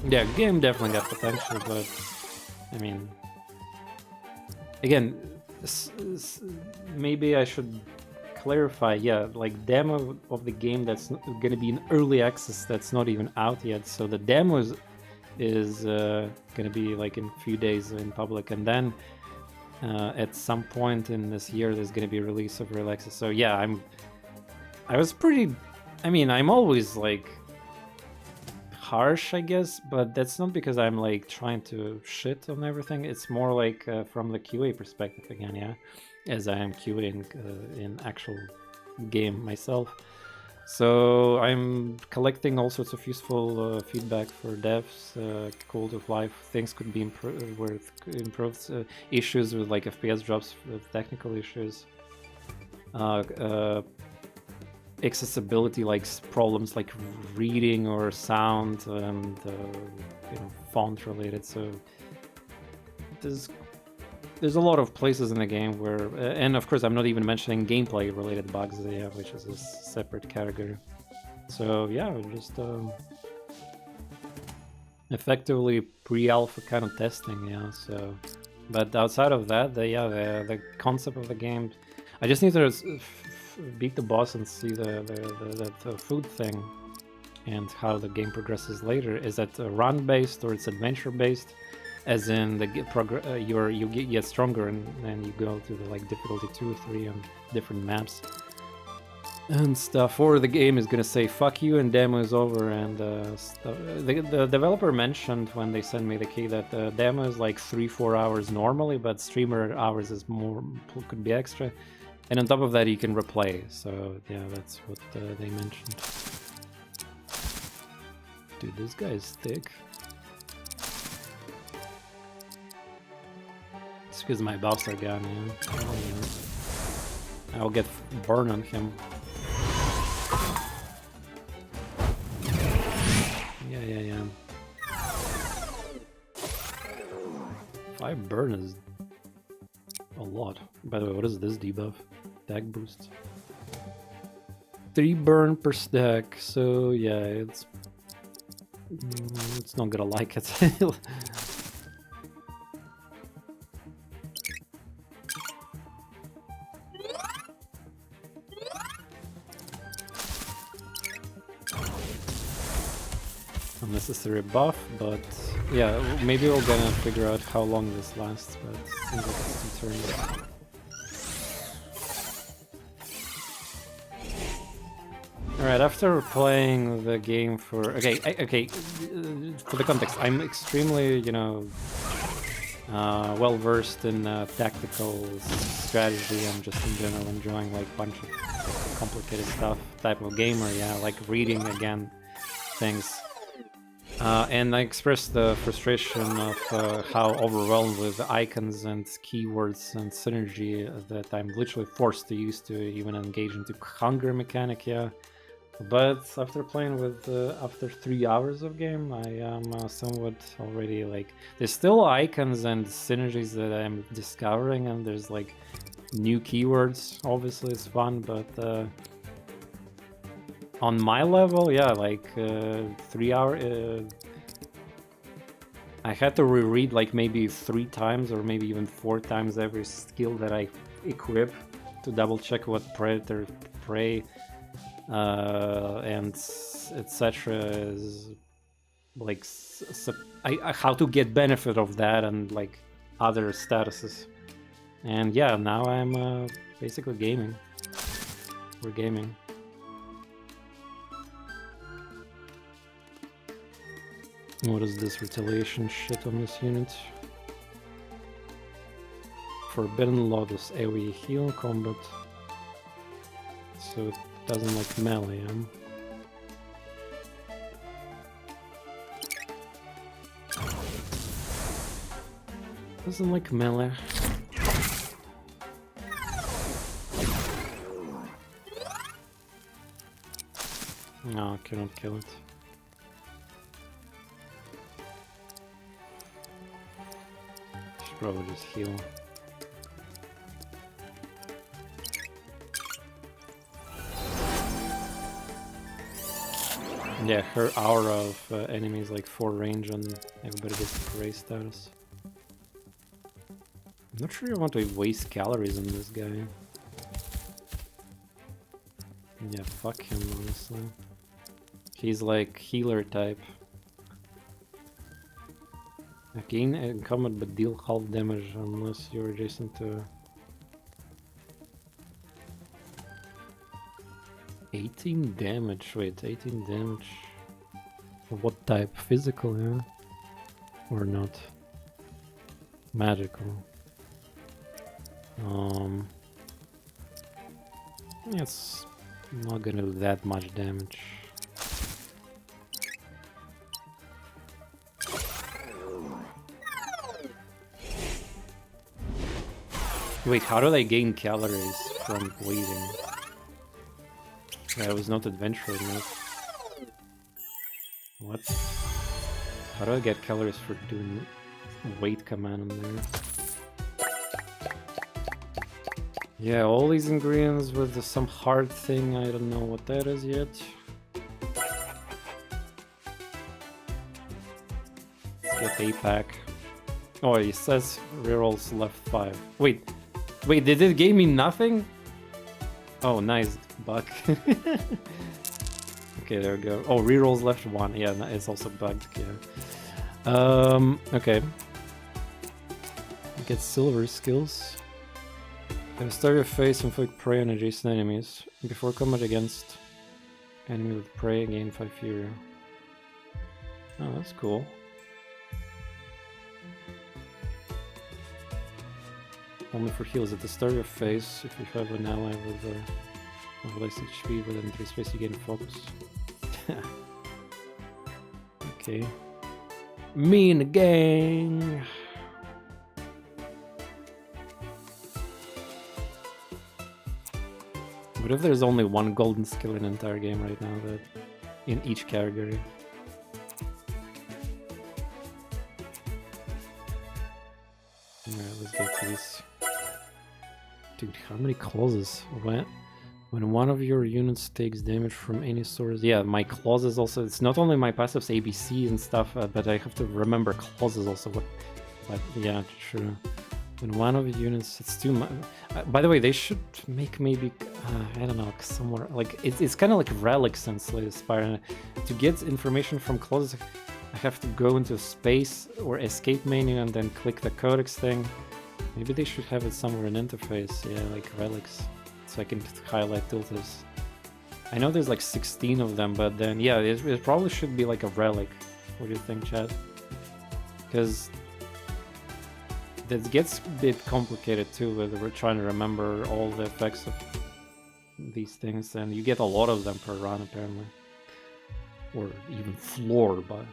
Yeah, game definitely got potential, but I mean, again, maybe I should clarify. Yeah, like demo of the game that's gonna be in early access, that's not even out yet. So the demo is gonna be like in a few days in public, and then at some point in this year there's gonna be a release of real access. So yeah, I was pretty. I mean, I'm always like harsh, I guess, but that's not because I'm like trying to shit on everything. It's more like from the QA perspective again, yeah, as I am QAing in actual game myself. So I'm collecting all sorts of useful feedback for devs, quality of life, things could be improved, issues with like FPS drops, with technical issues, accessibility, like problems like reading or sound and you know, font related. So there's a lot of places in the game where, and of course I'm not even mentioning gameplay related bugs, yeah, which is a separate category. So yeah, just effectively pre-alpha kind of testing, yeah. So, but outside of that, the concept of the game, I just need to beat the boss and see the food thing and how the game progresses later. Is that run based or it's adventure based? As in the you get stronger and then you go to the like difficulty 2 or 3 on different maps. and stuff, or the game is gonna say fuck you and demo is over and stuff. The developer mentioned when they sent me the key that the demo is like 3-4 hours normally, but streamer hours is more, could be extra, and on top of that you can replay. So yeah, that's what they mentioned. Dude, this guy is thick. It's because my buffs are gone, yeah. I'll get burn on him. Yeah. 5 burn is a lot. By the way, what is this debuff? Stack boost. 3 burn per stack, so yeah, it's not gonna like it. Unnecessary buff, but yeah, maybe we're gonna figure out how long this lasts, but it seems like it's 2 turns. Alright, after playing the game for... Okay, for the context, I'm extremely, you know, well versed in tactical strategy and just in general enjoying like a bunch of complicated stuff type of gamer, yeah, like reading again things. And I expressed the frustration of how overwhelmed with icons and keywords and synergy that I'm literally forced to use to even engage into hunger mechanic, yeah. But after playing with, after 3 hours of game, I am somewhat already like... There's still icons and synergies that I'm discovering, and there's like new keywords, obviously it's fun, but... on my level, yeah, like 3 hour... I had to reread like maybe 3 times or maybe even 4 times every skill that I equip to double check what predator, prey, and etc. is like how to get benefit of that and like other statuses. And yeah, now I'm basically gaming. We're gaming. What is this retaliation shit on this unit? Forbidden Lotus AoE heal combat. So it doesn't like melee, Doesn't like melee. No, cannot kill it. Should probably just heal. Yeah, her aura of enemies like 4 range and everybody gets prey status. I'm not sure I want to waste calories on this guy. Yeah, fuck him, honestly. He's like healer type. Gain in combat but deal half damage unless you're adjacent to... 18 damage, wait, 18 damage. What type? Physical, yeah? Or not? Magical. It's not gonna do that much damage. Wait, how do they gain calories from bleeding? Yeah, it was not adventure enough. What? How do I get calories for doing weight command in there? Yeah, all these ingredients with some hard thing, I don't know what that is yet. Let's get a pack. Oh, it says rerolls left 5. Wait, did it give me nothing? Oh, nice, buck. Okay, there we go. Oh, rerolls left 1. Yeah, it's also bugged. Yeah. Okay. Get silver skills. At the start of your phase, inflict prey on adjacent enemies. Before combat against enemy with prey, gain 5 fury. Oh, that's cool. Only for heals. At the start of your phase, if you have an ally with less HP within 3 space, you gain focus. Okay. Me and the gang! What if there's only one golden skill in the entire game right now, that in each category? Alright, let's get these. Dude, how many clauses? When one of your units takes damage from any source... Yeah, my clauses also... It's not only my passives, ABC and stuff, but I have to remember clauses also. But yeah, true. When one of the units... It's too much... by the way, they should make maybe... I don't know, somewhere... Like, it's kind of like relics in Slay The Spire. To get information from clauses, I have to go into space or escape menu and then click the codex thing. Maybe they should have it somewhere in interface, yeah, like relics, so I can highlight tilters. I know there's like 16 of them, but then, yeah, it probably should be like a relic. What do you think, Chad? Because that gets a bit complicated too, with we're trying to remember all the effects of these things, and you get a lot of them per run, apparently. Or even floor, but...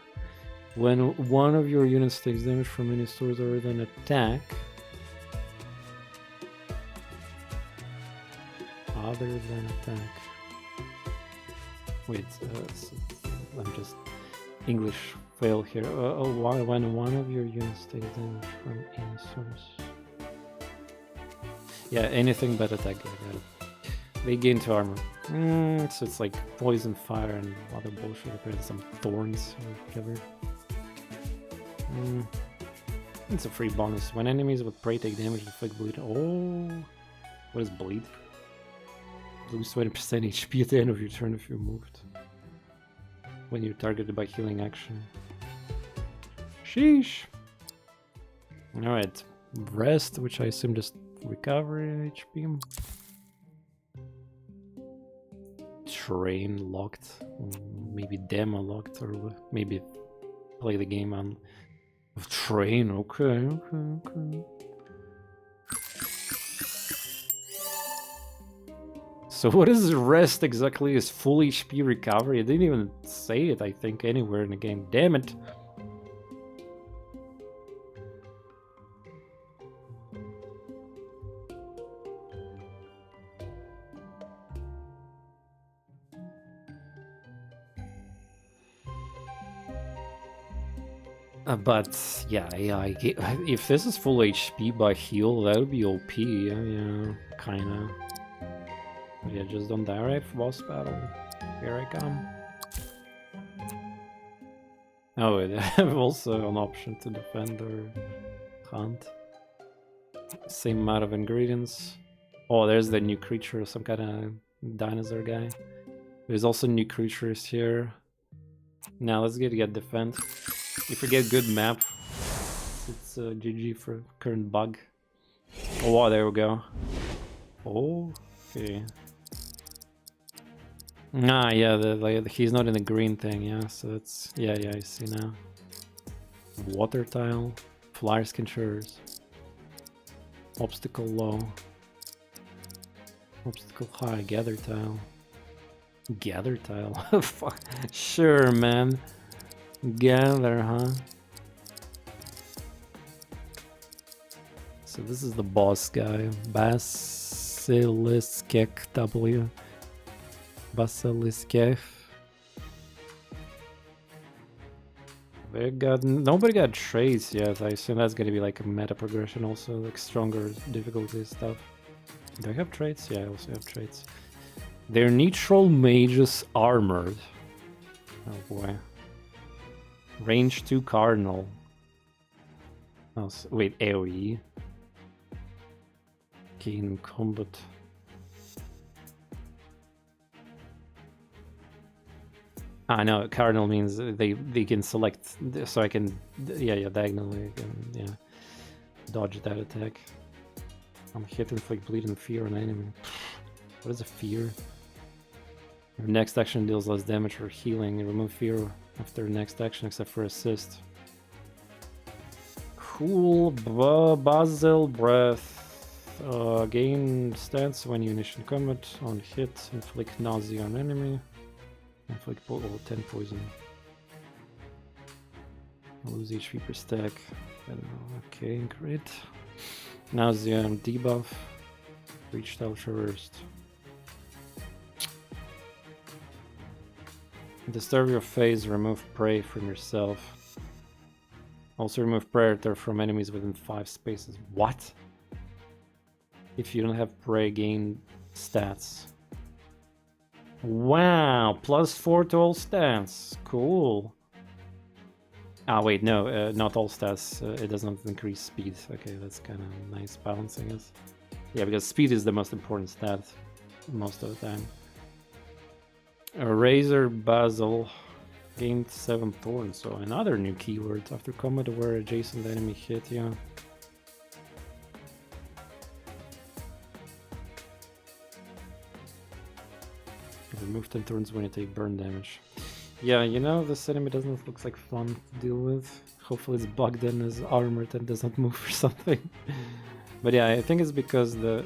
When one of your units takes damage from any source other than attack... Other than attack. Wait, I'm just English fail here. When one of your units takes damage from any source. Yeah, anything but attack. I got it. They gain 2 armor. So it's like poison, fire, and other bullshit. Apparently some thorns or whatever. It's a free bonus. When enemies with prey take damage, inflict bleed. Oh, what is bleed? Lose 20% HP at the end of your turn if you're moved. When you're targeted by healing action. Sheesh! Alright. Rest, which I assume just recovery HP. Train locked. Maybe demo locked, or maybe play the game on train. Okay. So what is rest exactly? Is full HP recovery? I didn't even say it, I think, anywhere in the game. Damn it. But yeah, if this is full HP by heal, that would be OP. Yeah, kinda. Yeah, just don't die, right? For boss battle. Here I come. Oh wait, I have also an option to defend or hunt. Same amount of ingredients. Oh, there's the new creature, some kind of dinosaur guy. There's also new creatures here. Now let's get defend. If we get good map, it's GG for current bug. Oh wow, there we go. Oh, okay. Ah, yeah, he's not in the green thing, yeah, so that's... Yeah, I see now. Water tile, flyer skinchers, obstacle low, obstacle high, gather tile. Gather tile? Fuck. Sure, man. Gather, huh? So this is the boss guy, Basiliskek W. Basiliskef. Nobody got traits yet. I assume that's gonna be like a meta progression also, like stronger difficulty stuff. Do I have traits? Yeah, I also have traits. They're neutral mages armored. Oh boy. Range 2 cardinal. Oh, so, wait, AoE. Gain combat. Ah, no, cardinal means they can select, so I can, yeah, diagonally, yeah, dodge that attack. On hit, inflict bleed and fear on enemy. What is a fear? Your next action deals less damage or healing. You remove fear after next action except for assist. Cool. Basil Breath. Gain stance when you initiate combat. On hit, inflict nausea on enemy. Inflict 10 poison. Lose HP per stack. I don't know. Okay, great. Nausea and debuff. Reach style traversed. Disturb your phase, remove prey from yourself. Also remove predator from enemies within 5 spaces. What? If you don't have prey, gain stats. Wow, +4 to all stats. Cool. Ah, wait, no, not all stats. It doesn't increase speed. Okay, that's kind of nice balance, I guess. Yeah, because speed is the most important stat most of the time. Razor Basil gained 7 thorns, so another new keyword. After combat where adjacent enemy hit you. Remove 10 thorns when you take burn damage. Yeah, you know, this enemy doesn't look like fun to deal with. Hopefully it's bugged in his armor and doesn't move or something. But yeah, I think it's because the...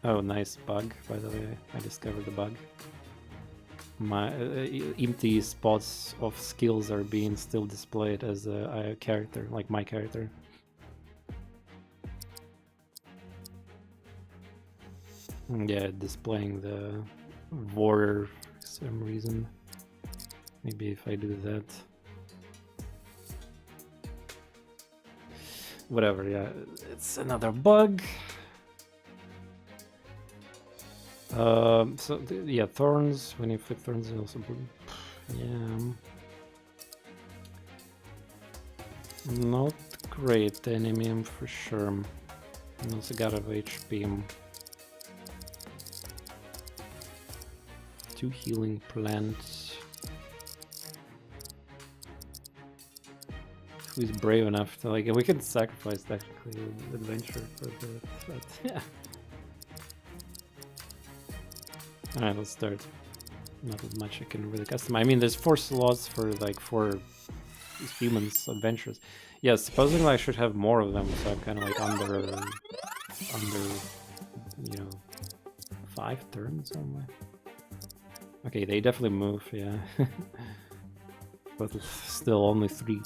Oh, nice bug, by the way. I discovered the bug. My empty spots of skills are being still displayed as a character, like my character. Yeah, displaying the warrior for some reason. Maybe if I do that. Whatever, yeah, it's another bug. So yeah, thorns. When you flip thorns, it also yeah, not great enemy for sure. And also got of HP. 2 healing plants. Who's brave enough to like? We could sacrifice technically adventure for the, but yeah. Alright, let's start. Not as much I can really customize. I mean, there's 4 slots for like 4 humans adventures. Yeah, supposedly I should have more of them, so I'm kind of like under, you know, 5 turns only. Okay, they definitely move, yeah. But still only 3.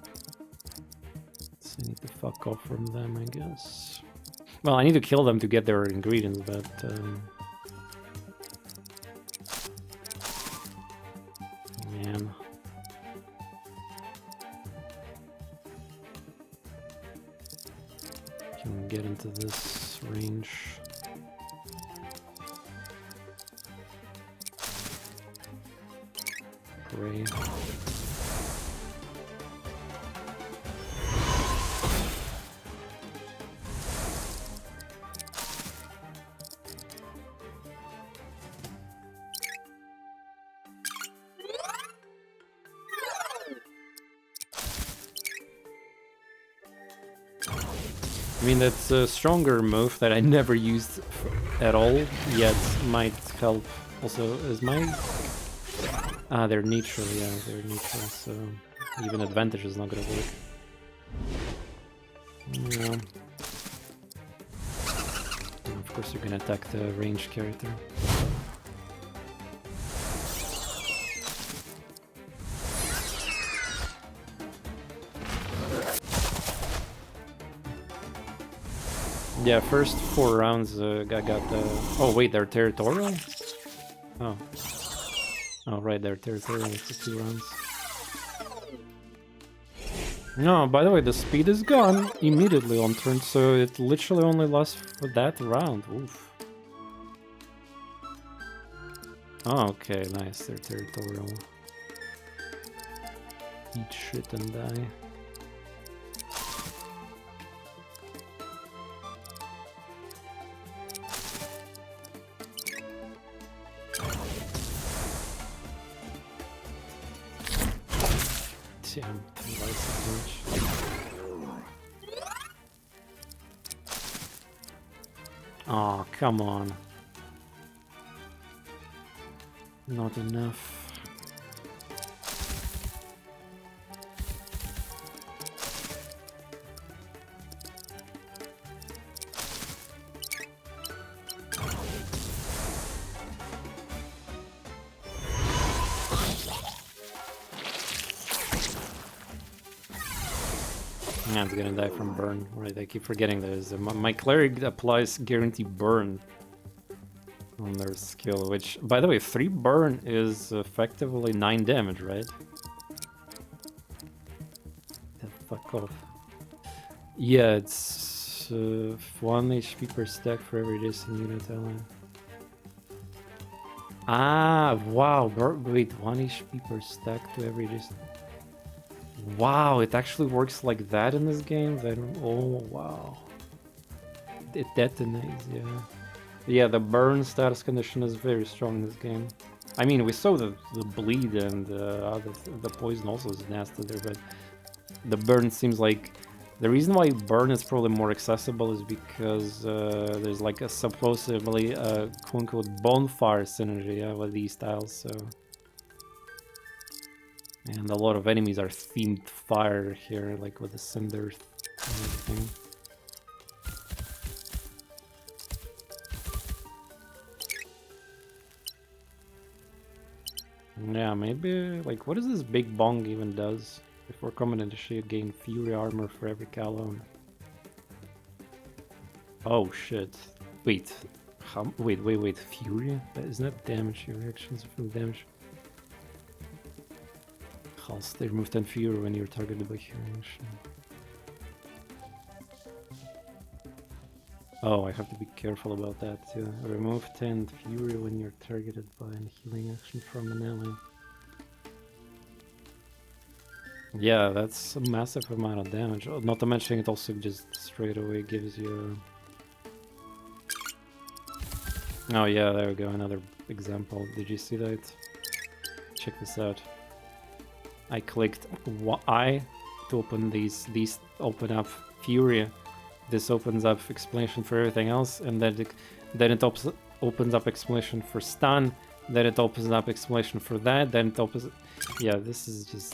So I need to fuck off from them, I guess. Well, I need to kill them to get their ingredients, but... Man. Can we get into this range? Pray. I mean, that's a stronger move that I never used at all, yet might help. Also, is my... Ah, they're neutral, yeah, they're neutral, so even advantage is not gonna work. Yeah. And of course you're gonna attack the ranged character. Yeah, first 4 rounds I got the... Oh wait, they're territorial? Oh. Oh right, they're territorial for 2 rounds. No, by the way, the speed is gone immediately on turn, so it literally only lasts for that round. Oof. Oh, okay, nice, they're territorial. Eat shit and die. Damn, twice as much. Oh, come on. Not enough. Yeah, it's gonna die from burn. Right, I keep forgetting there's my cleric applies guaranteed burn on their skill, which, by the way, 3 burn is effectively 9 damage, right? The fuck off. Yeah, it's 1 HP per stack for every distant unit ally. Ah, wow, wait, 1 HP per stack to every distant. Wow, it actually works like that in this game? Then, oh, wow. It detonates, yeah. Yeah, the burn status condition is very strong in this game. I mean, we saw the bleed and the poison also is nasty there, but the burn seems like... The reason why burn is probably more accessible is because there's like a supposedly quote-unquote bonfire synergy, yeah, with these styles, so... And a lot of enemies are themed fire here, like with the cinders and everything. Yeah, maybe, like, what does this big bong even does? Before coming into shade, gain fury armor for every Calone. Oh shit. Wait. Wait, fury? Isn't that damage? Your reactions feel damage. They remove 10 fury when you're targeted by healing. Oh, I have to be careful about that too. Remove 10 fury when you're targeted by a healing action from an ally. Yeah, that's a massive amount of damage. Not to mention it also just straight away gives you... Oh yeah, there we go, another example. Did you see that? Check this out. I clicked I to open these open up Fury. This opens up explanation for everything else, and then it opens up explanation for stun, then it opens up explanation for that, then it opens... Yeah, this is just...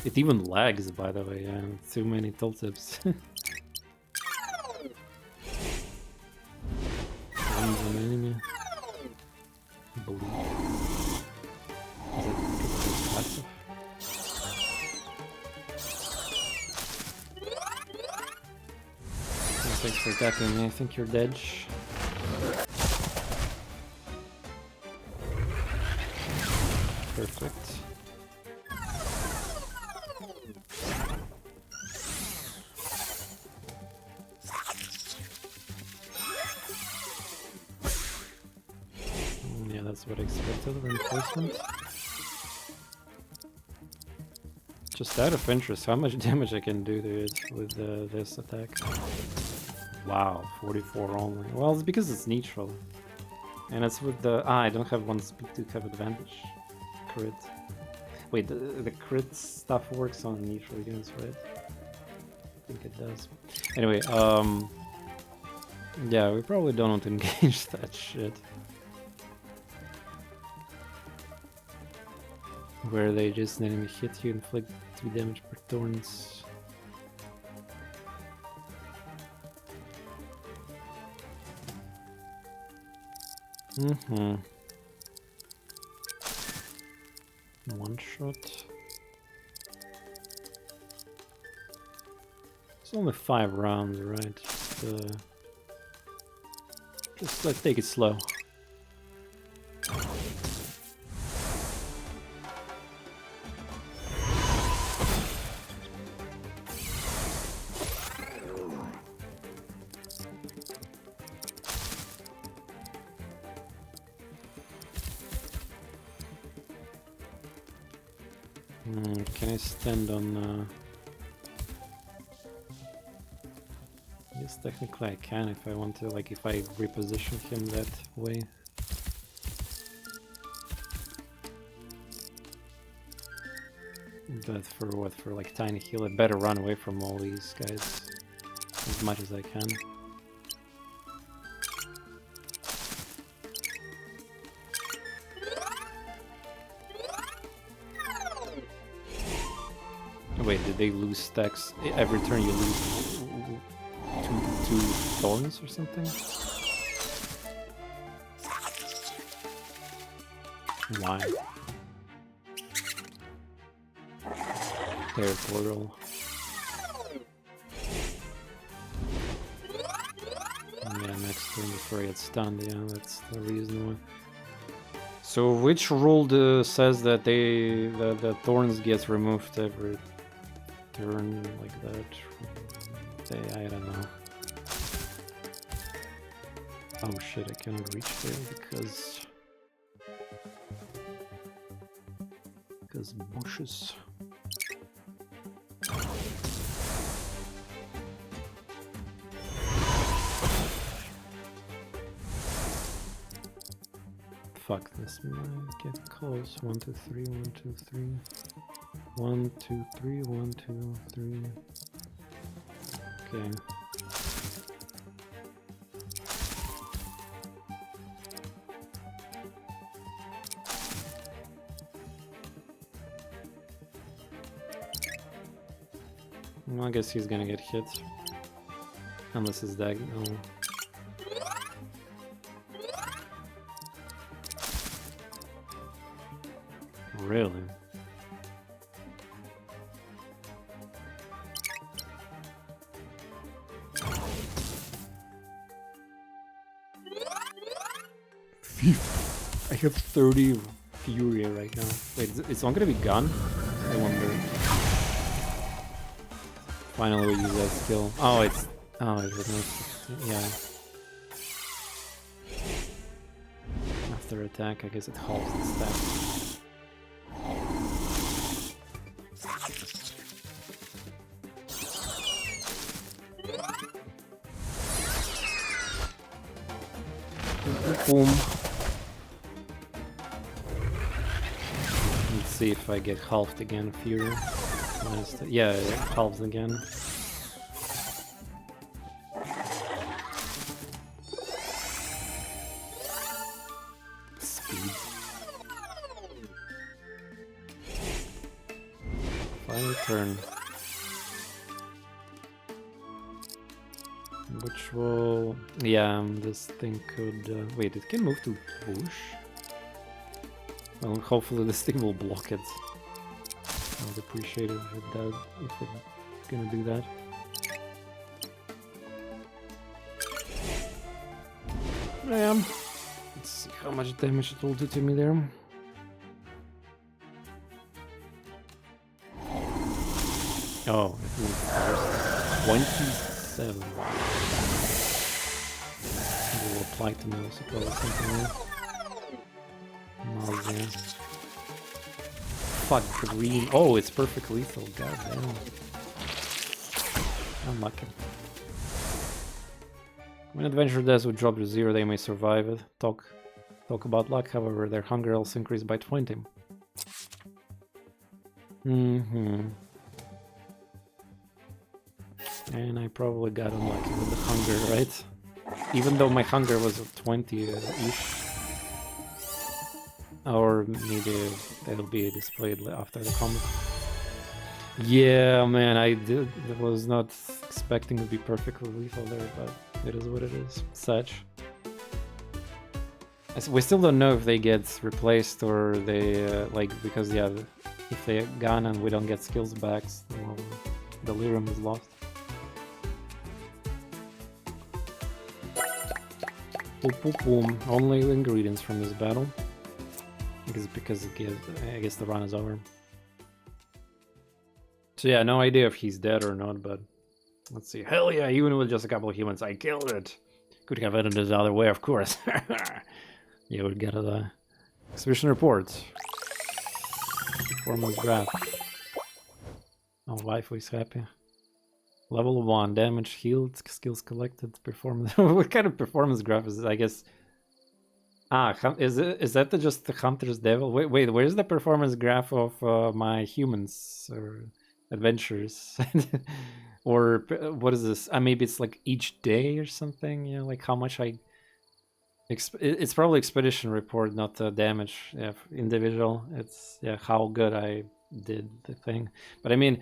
It even lags, by the way, yeah, too many tooltips. An enemy. Bleed. Is it passive? Thanks for attacking me, I think you're dead. Perfect. Yeah, that's what I expected, reinforcement. Just out of interest, how much damage I can do to it with this attack? Wow, 44 only. Well, it's because it's neutral. And it's with the... I don't have one speed to have advantage. Crit. Wait, the crit stuff works on neutral units, right? I think it does. Anyway, yeah, we probably don't want to engage that shit. Where they just enemy hit you, inflict 2 damage per TorNis. One shot. It's only 5 rounds, right? Just let's take it slow. Can I stand on... Yes, technically I can if I want to, like if I reposition him that way. But for what? For like tiny heal, I better run away from all these guys as much as I can. Wait, did they lose stacks? Every turn you lose two thorns or something? Why? Air portal. Yeah, next turn before I get stunned, yeah, that's the reason why. So which rule says that the thorns gets removed every turn like that? I don't know. Oh shit, I cannot reach there because bushes. Fuck, this might get close. 1, 2, 3, 1, 2, 3. 1, 2, 3, 1, 2, 3. Okay. Well, I guess he's gonna get hit. Unless his deck. No. Really? I have 30 Fury right now. Wait, it's not gonna be gone? I wonder. Finally we use that skill. Oh, it removes. Yeah. After attack, I guess it halves the stat. Boom. Let's see if I get halved again, Fury. Yeah, it halves again. Speed. Final turn. Which will... yeah, this thing could... wait, it can move to bush? Well, hopefully this thing will block it. I would appreciate it if it does, if it's gonna do that. I am. Let's see how much damage it will do to me there. Oh, it moved first. 27. It will apply to me, I suppose, something else. Nausea. Fuck, green. Oh, it's perfect lethal. God damn. Unlucky. When adventure dies would drop to 0, they may survive it. Talk about luck, however, their hunger also increased by 20. And I probably got unlucky with the hunger, right? Even though my hunger was 20-ish. Or maybe it'll be displayed after the combat. Yeah, man, I was not expecting to be perfectly lethal there, but it is what it is. Such. We still don't know if they get replaced or they, because, yeah, if they gone and we don't get skills back, well, Delirium is lost. Boom, boom, boom. Only ingredients from this battle. Because I guess the run is over. So yeah, no idea if he's dead or not, but let's see. Hell yeah, even with just a couple of humans, I killed it. Could have ended this other way, of course. You would get the exhibition report. Performance graph. Oh, wife is happy. Level 1, damage healed, skills collected, performance. What kind of performance graph is it? I guess. Ah, is that just the Hunter's Devil? Wait, where's the performance graph of my humans or adventures? Or what is this? Maybe it's like each day or something. You know, like how much I. It's probably expedition report, not damage. Yeah, individual. It's how good I did the thing. But I mean,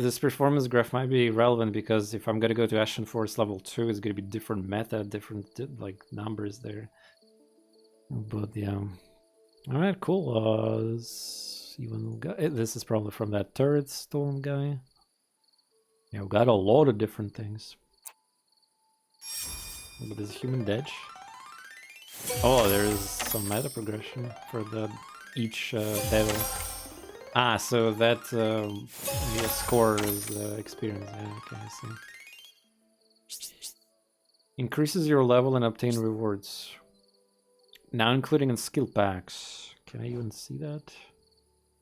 this performance graph might be relevant because if I'm gonna go to Ashen Forest level 2, it's gonna be different meta, different like numbers there. But yeah, all right, cool. This is probably from that turret storm guy. Yeah, we got a lot of different things. But is human dead? Oh, there is some meta progression for each devil. Ah, so that yeah, score is experience. Yeah, okay, I see. Increases your level and obtain rewards. Now including in skill packs. Can I even see that?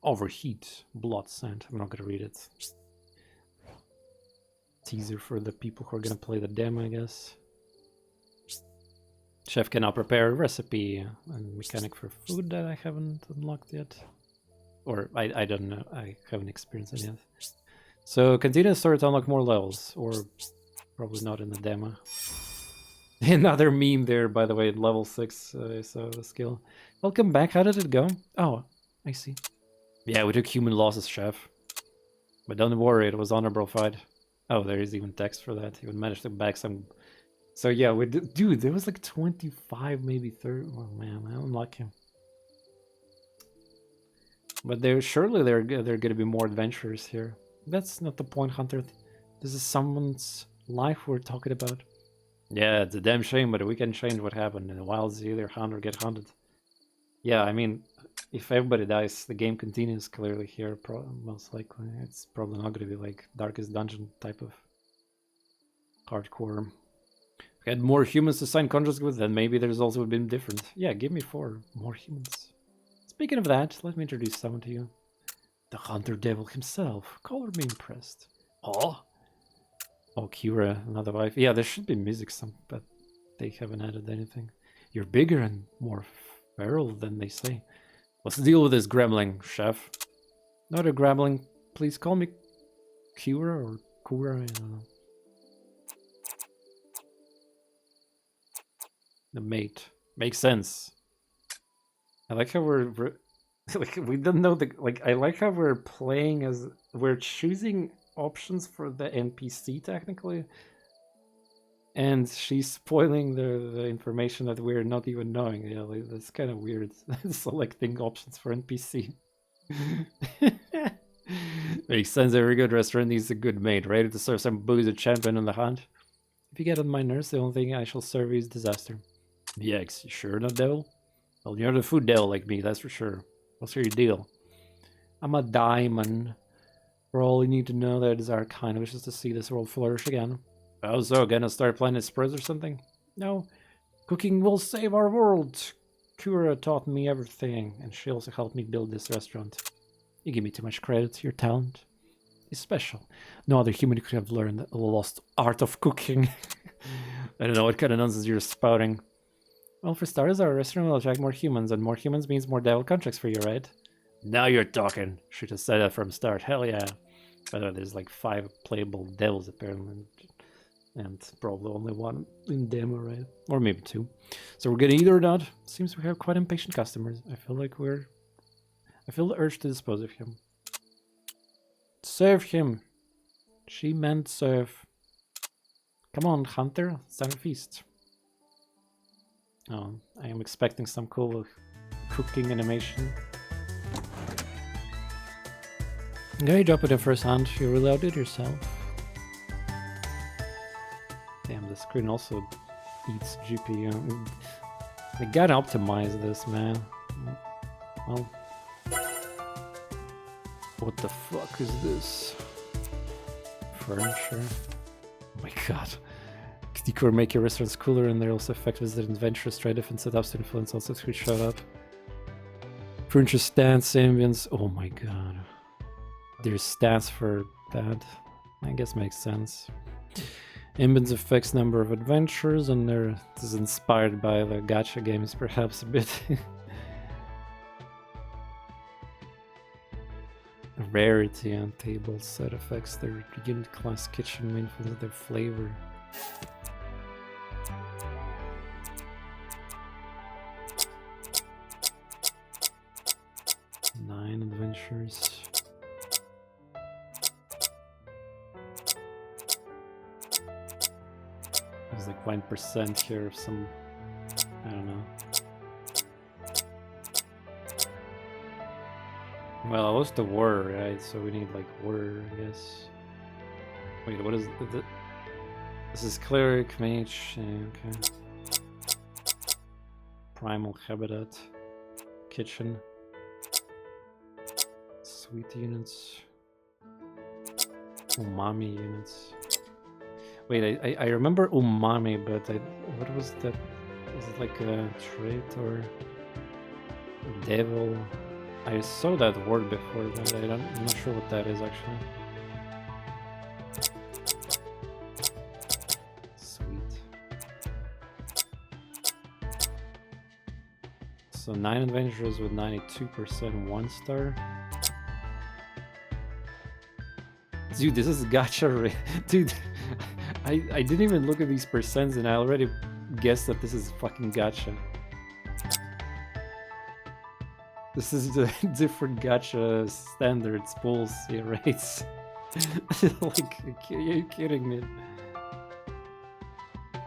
Overheat, blood scent. I'm not gonna read it. Teaser for the people who are gonna play the demo, I guess. Chef can now prepare a recipe and mechanic for food that I haven't unlocked yet. Or I don't know, I haven't experienced it yet. So continue the story to unlock more levels, or probably not in the demo. Another meme there, by the way, level 6, I saw the skill. Welcome back, how did it go? Oh, I see. Yeah, we took human losses, Chef. But don't worry, it was honorable fight. Oh, there is even text for that. Even managed to back some. So yeah, we did, dude. There was like 25, maybe 30. Oh man, I'm lucky. But surely they're gonna be more adventurers here. That's not the point, Hunter. This is someone's life we're talking about. Yeah, it's a damn shame, but we can change what happened. In the wilds, either hunt or get hunted. Yeah, I mean, if everybody dies, the game continues clearly here, most likely. It's probably not going to be like Darkest Dungeon type of hardcore. If we had more humans to sign contracts with, then maybe there's also been different. Yeah, give me 4 more humans. Speaking of that, let me introduce someone to you. The Hunter Devil himself. Color me impressed. Oh, Kira, another wife. Yeah, there should be music, but they haven't added anything. You're bigger and more feral than they say. What's the deal with this gremlin, Chef? Not a gremlin. Please call me Kira or Kura, I don't know. The mate. Makes sense. I like how we're like we don't know I like how we're playing as we're choosing options for the NPC technically, and she's spoiling the information that we're not even knowing. Yeah, like, that's kind of weird. Selecting options for NPC. Makes sense. Every good restaurant needs a good maid, ready to serve some booze or champion on the hunt. If you get on my nerves, the only thing I shall serve you is disaster. The eggs, you sure not, devil? Well, you're the food devil like me, that's for sure. What's your deal? I'm a diamond. For all you need to know, that is our kind wishes to see this world flourish again. Oh, so gonna start planting spreads or something? No. Cooking will save our world. Kura taught me everything, and she also helped me build this restaurant. You give me too much credit. Your talent is special. No other human could have learned the lost art of cooking. I don't know what kind of nonsense you're spouting. Well, for starters, our restaurant will attract more humans, and more humans means more devil contracts for you, right? Now you're talking. Should have said that from start. Hell yeah. By the way, there's like 5 playable devils apparently, and probably only 1 in demo, right? Or maybe 2. So we're getting either or not. Seems we have quite impatient customers. I feel the urge to dispose of him. Serve him. She meant serve. Come on, Hunter. It's time to feast. Oh, I am expecting some cool cooking animation. Okay, drop it in first hand. You really outdid yourself. Damn, the screen also eats GPU. They gotta optimize this, man. Well, what the fuck is this? Furniture? Oh my god. Decor make your restaurants cooler, and they also affect visitor adventurous trade different setups to influence also who showed up. Furniture stands, ambience. Oh my god. There's stats for that. I guess makes sense. Ambience affects number of adventures, and this is inspired by the gacha games perhaps a bit. Rarity on table set affects their unit class kitchen may influence their flavor. Nine adventures. There's like 1% here of some, I don't know. Well, I lost the war, right? So we need like war, I guess. Wait, what is the this is cleric, mage, okay. Primal habitat, kitchen, sweet units, umami units. Wait, I remember umami, but what was that? Was it like a trait or devil? I saw that word before, but I'm not sure what that is actually. So 9 adventurers with 92% 1-star. Dude, this is gacha. Dude, I didn't even look at these percents and I already guessed that this is fucking gacha. This is the different gacha standards, pulls, rates. Like, are you kidding me?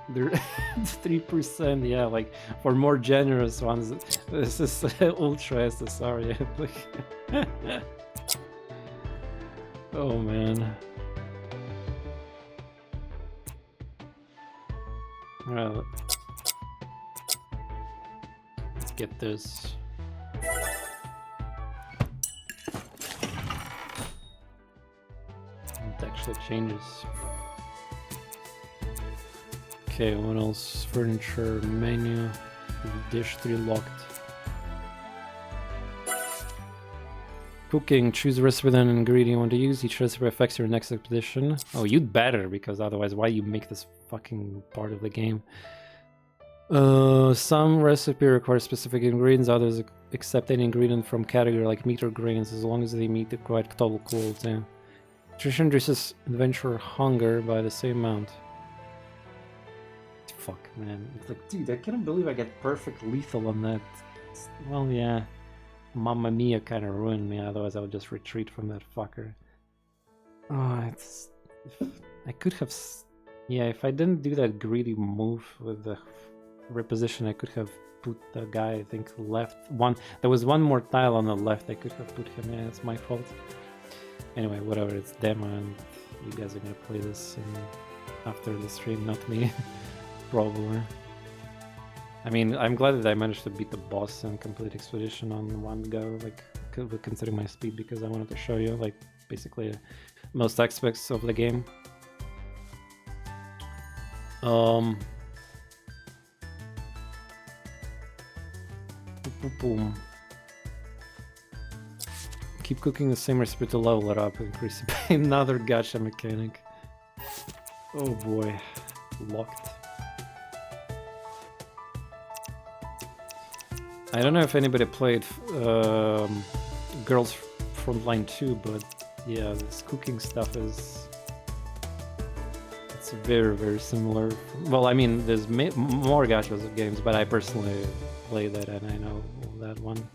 They're 3%, yeah, like for more generous ones, this is ultra SSR, yeah. Like oh man. Alright, let's get this. It actually changes. Okay, what else? Furniture, menu, dish 3 locked. Cooking, choose a recipe then an ingredient you want to use. Each recipe affects your next expedition. Oh, you'd better, because otherwise why you make this fucking part of the game? Some recipe requires specific ingredients, others accept any ingredient from category like meat or grains as long as they meet the correct total quality. Nutrition reduces adventurer hunger by the same amount. Fuck, man. It's like, dude, I can't believe I get perfect lethal on that. Well, yeah. Mamma Mia kind of ruined me, otherwise I would just retreat from that fucker. Oh, it's... I could have... Yeah, if I didn't do that greedy move with the reposition, I could have put the guy, I think, left. There was one more tile on the left, I could have put him. Yeah, it's my fault. Anyway, whatever, it's demo and you guys are gonna play this after the stream, not me. Probably. I mean, I'm glad that I managed to beat the boss and complete expedition on one go, like, considering my speed, because I wanted to show you, like, basically most aspects of the game. Boom. Keep cooking the same recipe to level it up, increase the pain. Another gacha mechanic. Oh boy. Locked. I don't know if anybody played Girls Frontline 2, but yeah, this cooking stuff is... It's very, very similar. Well, I mean, there's more gachas of games, but I personally play that and I know that one.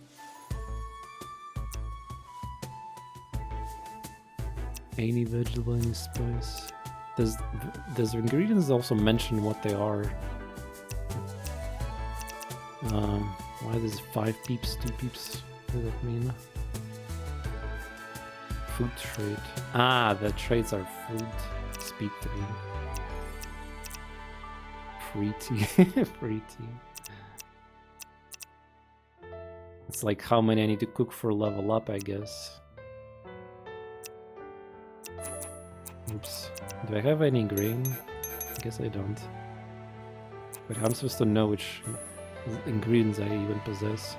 Any vegetable, any spice. Does ingredients also mention what they are? Why there's 5 peeps, 2 peeps? What does that mean? Food trait. Ah, the traits are food. Speed 3. Free tea. Free tea. It's like how many I need to cook for level up, I guess. Oops. Do I have any grain? I guess I don't. But I'm supposed to know which ingredients I even possess.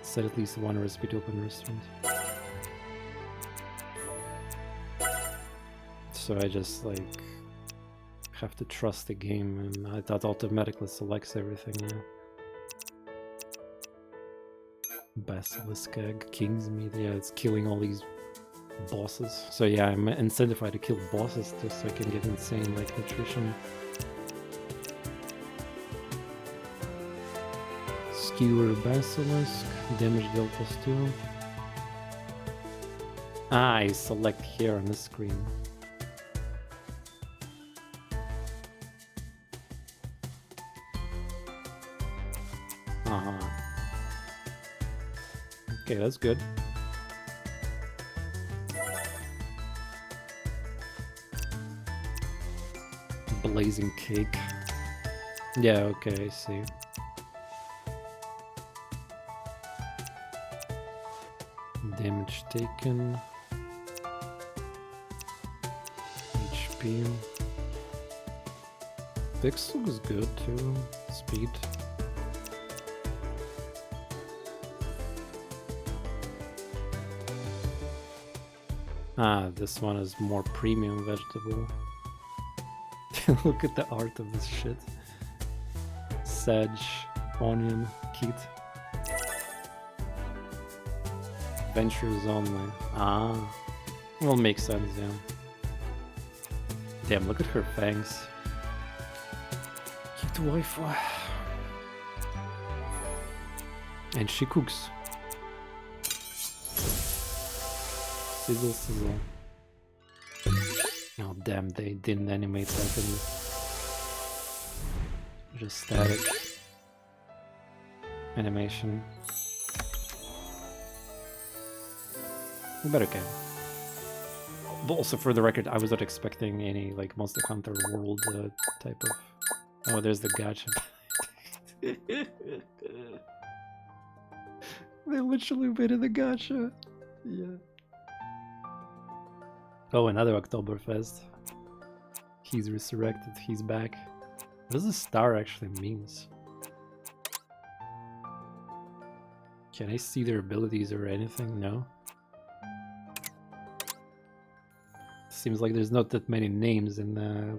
Set at least one recipe to open a restaurant. So I just like have to trust the game, and that automatically selects everything. Yeah. Basilisk egg, king's meat. Yeah, it's killing all these bosses. So yeah, I'm incentivized to kill bosses just so I can get insane like nutrition. Skewer basilisk, damage dealt +2. Ah, I select here on the screen. Okay, that's good. Blazing cake. Yeah, okay, I see. Damage taken. HP. Dex looks good too. Speed. Ah, this one is more premium vegetable. Look at the art of this shit. Sage, onion, kit. Ventures only. Ah, will make sense, yeah. Damn, look at her fangs. Cute wife. And she cooks. Sizzle, sizzle. Oh damn, they didn't animate that in just static animation. But okay. But also for the record, I was not expecting any like Monster Hunter World type of... Oh, there's the gacha. They literally made it the gacha. Yeah. Oh, another Oktoberfest. He's resurrected, he's back. What does the star actually means? Can I see their abilities or anything? No. Seems like there's not that many names in the...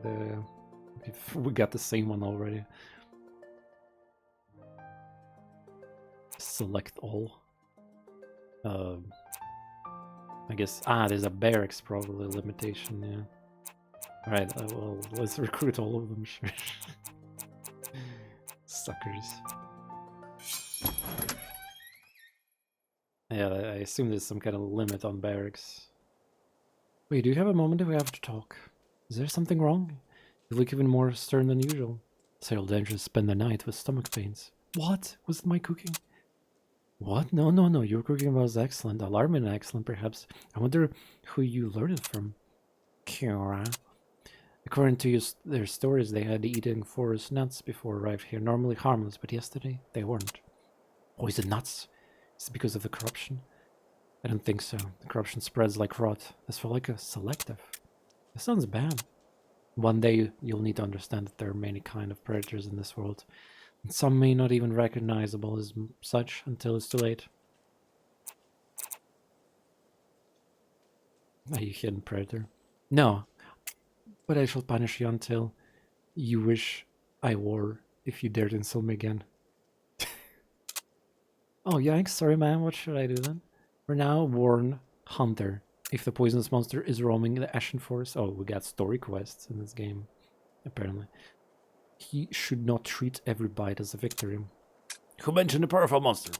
If we got the same one already. Select all. I guess... Ah, there's a barracks probably limitation, yeah. Alright, well, let's recruit all of them, sure. Suckers. Yeah, I assume there's some kind of limit on barracks. Wait, do you have a moment we have to talk? Is there something wrong? You look even more stern than usual. Cyril Dangerous spent the night with stomach pains. What? Was it my cooking? What? No, no, no. Your cooking was excellent. Alarming excellent, perhaps. I wonder who you learned it from. Kira. According to their stories, they had eaten forest nuts before arriving here. Normally harmless, but yesterday they weren't. Poison nuts? Is it because of the corruption? I don't think so. The corruption spreads like rot. This felt like a selective. That sounds bad. One day you'll need to understand that there are many kind of predators in this world. And some may not even recognizable as such until it's too late. Are you hidden predator? No. But I shall punish you until you wish I were, if you dare to insult me again. Oh, yikes, sorry man, what should I do then? We're now warn Hunter. If the poisonous monster is roaming the Ashen Forest... Oh, we got story quests in this game, apparently. He should not treat every bite as a victory. Who mentioned a powerful monster?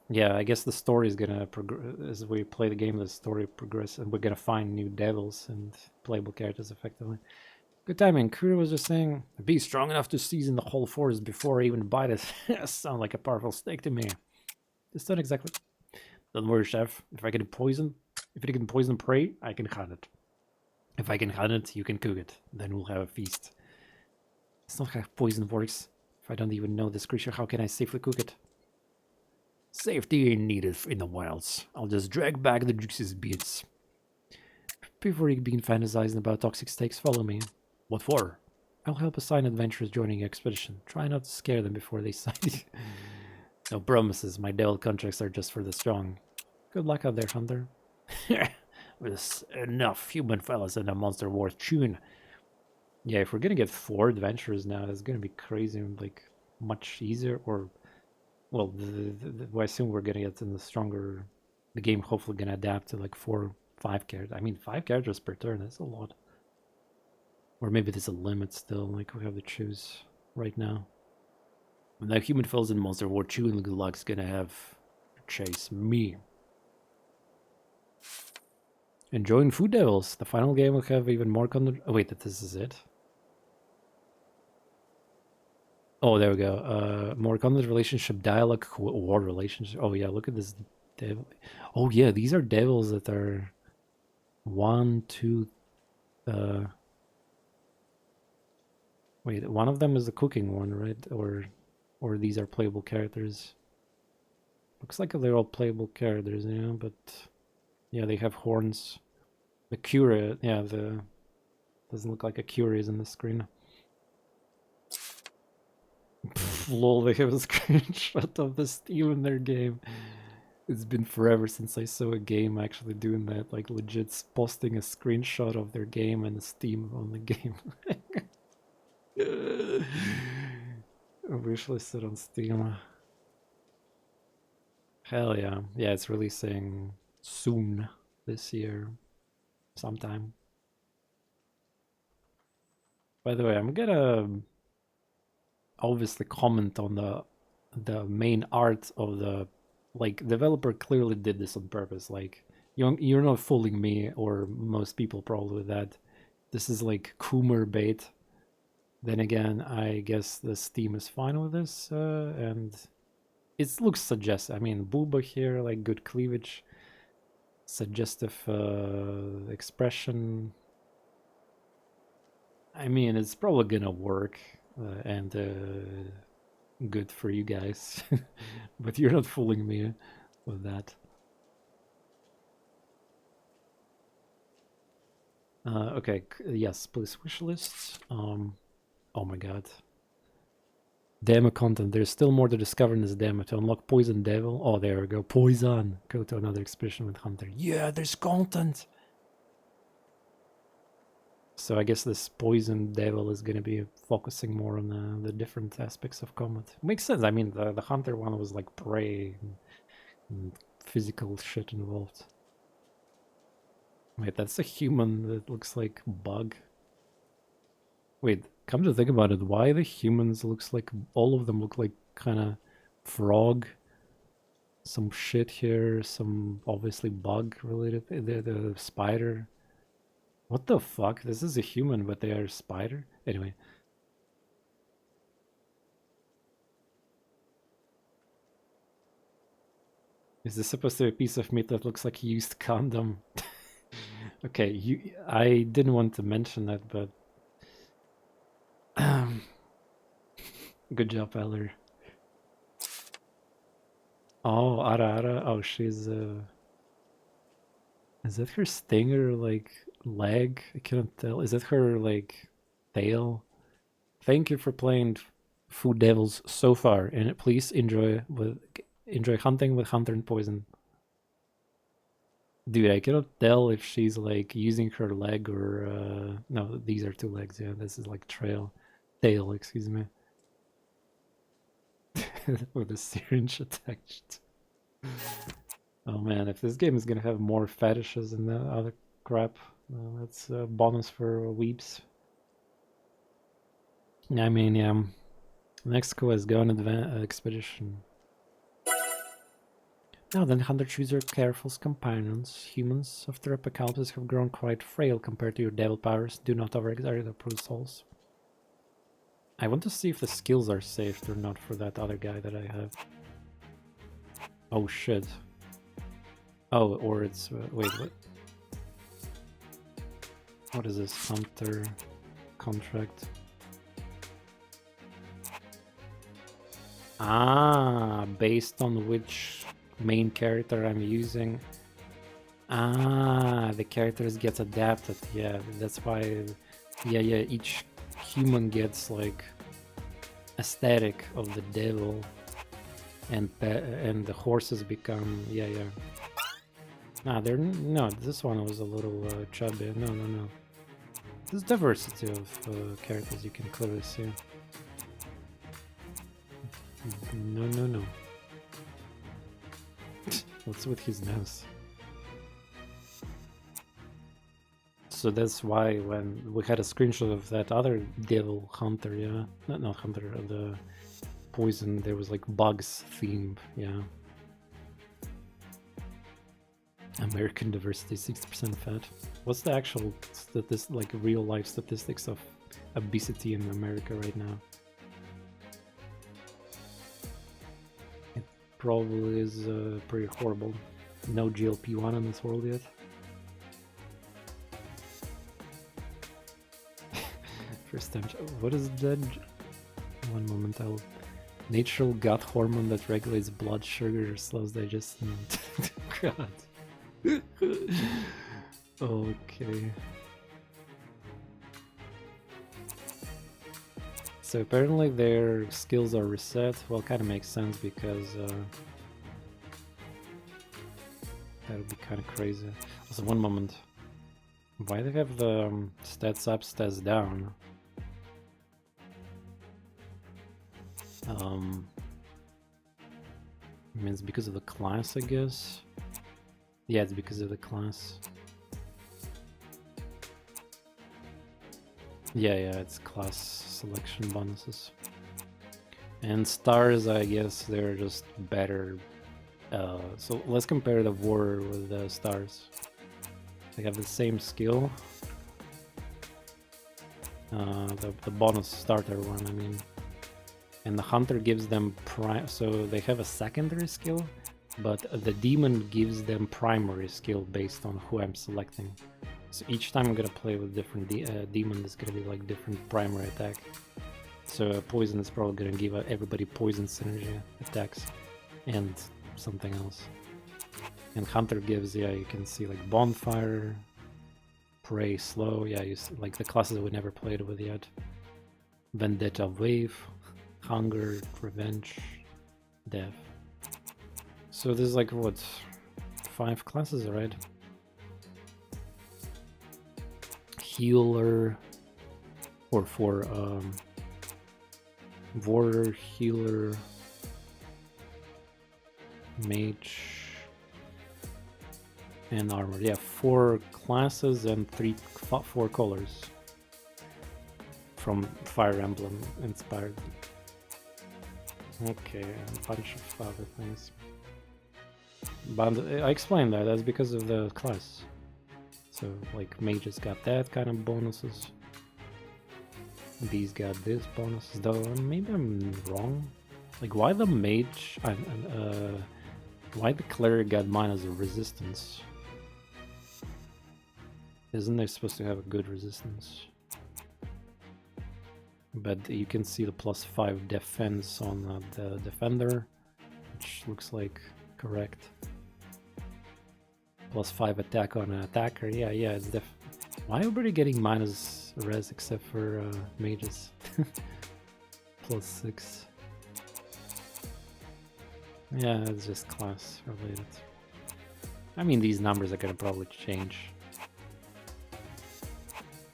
Yeah, I guess the story is gonna progress as we play the game. The story progresses, and we're gonna find new devils and playable characters effectively. Good timing. Kura was just saying, "Be strong enough to season the whole forest before I even bite it." Sound like a powerful snake to me. It's not exactly. Don't worry, chef. If it can poison prey, I can hunt it. If I can hunt it, you can cook it. Then we'll have a feast. It's not how poison works. If I don't even know this creature, how can I safely cook it? Safety ain't needed in the wilds. I'll just drag back the juiciest bits. Before you begin fantasizing about toxic steaks, follow me. What for? I'll help assign adventurers joining your expedition. Try not to scare them before they sign it. No promises. My devil contracts are just for the strong. Good luck out there, Hunter. With enough human fellas and a monster worth chewing. Yeah, if we're gonna get 4 adventurers now, it's gonna be crazy, like, much easier, or... Well, I assume we're gonna get in the stronger... The game hopefully gonna adapt to, like, 4, 5 characters. I mean, 5 characters per turn, that's a lot. Or maybe there's a limit still, like, we have to choose right now. When the human fellas and monster worth chewing, good luck's gonna have... chase me. Enjoying Food Devils. The final game will have even more content. Oh wait, this is it. Oh, there we go. More content, relationship, dialogue, war relationship. Oh yeah, look at this devil. Oh yeah, these are devils that are 1, 2. Wait, one of them is the cooking one, right? Or these are playable characters. Looks like they're all playable characters, yeah, but yeah, they have horns. The Cura, yeah, the doesn't look like a Cura is in the screen. Pff, lol, they have a screenshot of the Steam in their game. It's been forever since I saw a game actually doing that, like legit posting a screenshot of their game and a Steam on the game. Wishlist it on Steam. Hell yeah. Yeah, it's releasing soon this year. Sometime. By the way, I'm gonna obviously comment on the main art of the, like, developer clearly did this on purpose. Like, you're not fooling me or most people probably with that. This is like Coomer bait. Then again, I guess the Steam is fine with this, and it looks suggestive. I mean, booba here, like good cleavage, suggestive expression. I mean, it's probably gonna work, and good for you guys. But you're not fooling me with that. Okay, yes, please wish lists. Oh my god. Demo content. There's still more to discover in this demo. To unlock Poison Devil. Oh, there we go. Poison. Go to another expedition with Hunter. Yeah, there's content. So I guess this Poison Devil is going to be focusing more on the different aspects of combat. Makes sense. I mean, the Hunter one was like prey and physical shit involved. Wait, that's a human that looks like bug. Wait, come to think about it, why the humans looks like, all of them look like kind of frog. Some shit here, some obviously bug related, the spider. What the fuck? This is a human, but they are a spider? Anyway. Is this supposed to be a piece of meat that looks like a used condom? Okay, I didn't want to mention that, but good job, Eller. Oh, Ara. Oh, she's is that her stinger, like, leg? I cannot tell. Is that her, like, tail? Thank you for playing Food Devils so far, and please enjoy hunting with Hunter and Poison. Dude, I cannot tell if she's like using her leg or no, these are two legs. Yeah, this is like tail, excuse me, with a syringe attached. Oh man, if this game is gonna have more fetishes and the other crap, that's a bonus for weeps. I mean, yeah. Next quest, go on expedition. Now then, Hunter, choose your careful companions. Humans, after apocalypse, have grown quite frail compared to your devil powers. Do not overexert their poor souls. I want to see if the skills are saved or not for that other guy that I have. Oh shit. Oh, or it's... wait, what? What is this? Hunter contract. Ah, based on which main character I'm using. Ah, the characters gets adapted. Yeah, that's why. Yeah, each human gets like aesthetic of the devil, and the horses become yeah. Nah, they're no. This one was a little chubby. No. There's diversity of characters you can clearly see. No. What's with his nose? So that's why when we had a screenshot of that other devil Hunter, yeah, not Hunter, the Poison, there was like bugs theme, yeah. American diversity, 60% fat. What's the actual like real life statistics of obesity in America right now? probably is pretty horrible. No GLP-1 in this world yet. First time. What is that? One moment, I'll. Natural gut hormone that regulates blood sugar, slows digestion. God. Okay. So apparently their skills are reset. Well, kind of makes sense because that would be kind of crazy. Also, one moment. Why do they have the stats up, stats down? I mean, it's because of the class, I guess. Yeah, it's because of the class. Yeah, it's class selection bonuses. And stars, I guess they're just better. So let's compare the warrior with the stars. They have the same skill. The bonus starter one, I mean. And the hunter gives them so they have a secondary skill, but the demon gives them primary skill based on who I'm selecting. So each time I'm gonna play with different demon, is gonna be like different primary attack. So poison is probably gonna give everybody poison synergy attacks and something else. And hunter gives, yeah, you can see like bonfire, prey, slow, yeah, you see, like the classes we never played with yet. Vendetta, wave, hunger, revenge, death. So there's like what, 5 classes, right? Healer, or for warrior, healer, mage, and armor. Yeah, 4 classes and 4 colors from Fire Emblem inspired. Okay, and a bunch of other things. But I explained that, that's because of the class. So, like, mages got that kind of bonuses. These got this bonuses, though maybe I'm wrong. Like, why the mage, why the cleric got minus a resistance? Isn't they supposed to have a good resistance? But you can see the +5 defense on the defender, which looks like correct. +5 attack on an attacker. Yeah, it's why everybody getting minus res except for mages? +6. Yeah, it's just class related. I mean, these numbers are gonna probably change.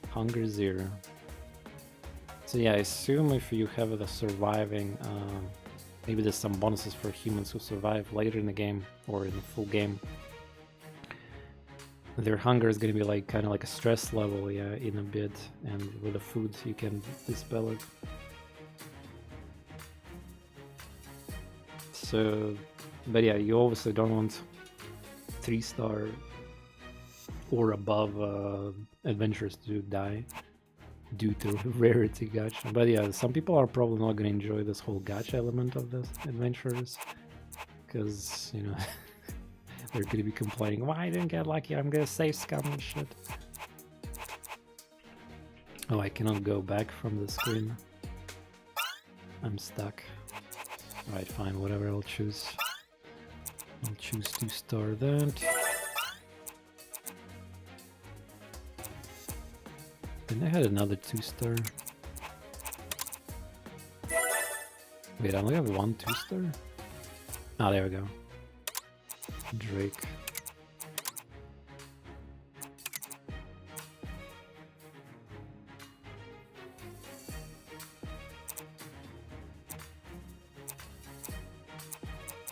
Hunger 0. So yeah, I assume if you have the surviving, maybe there's some bonuses for humans who survive later in the game or in the full game. Their hunger is going to be like kind of like a stress level, yeah, in a bit, and with the food you can dispel it. So, but yeah, you obviously don't want 3-star or above adventurers to die due to rarity gacha. But yeah, some people are probably not going to enjoy this whole gacha element of this adventurers, because, you know, they're going to be complaining, why I didn't get lucky, I'm going to save scum and shit. Oh, I cannot go back from the screen. I'm stuck. Alright, fine, whatever, I'll choose. I'll choose 2-star that. Then I had another 2-star. Wait, I only have 1 2-star? Ah, there we go. Drake.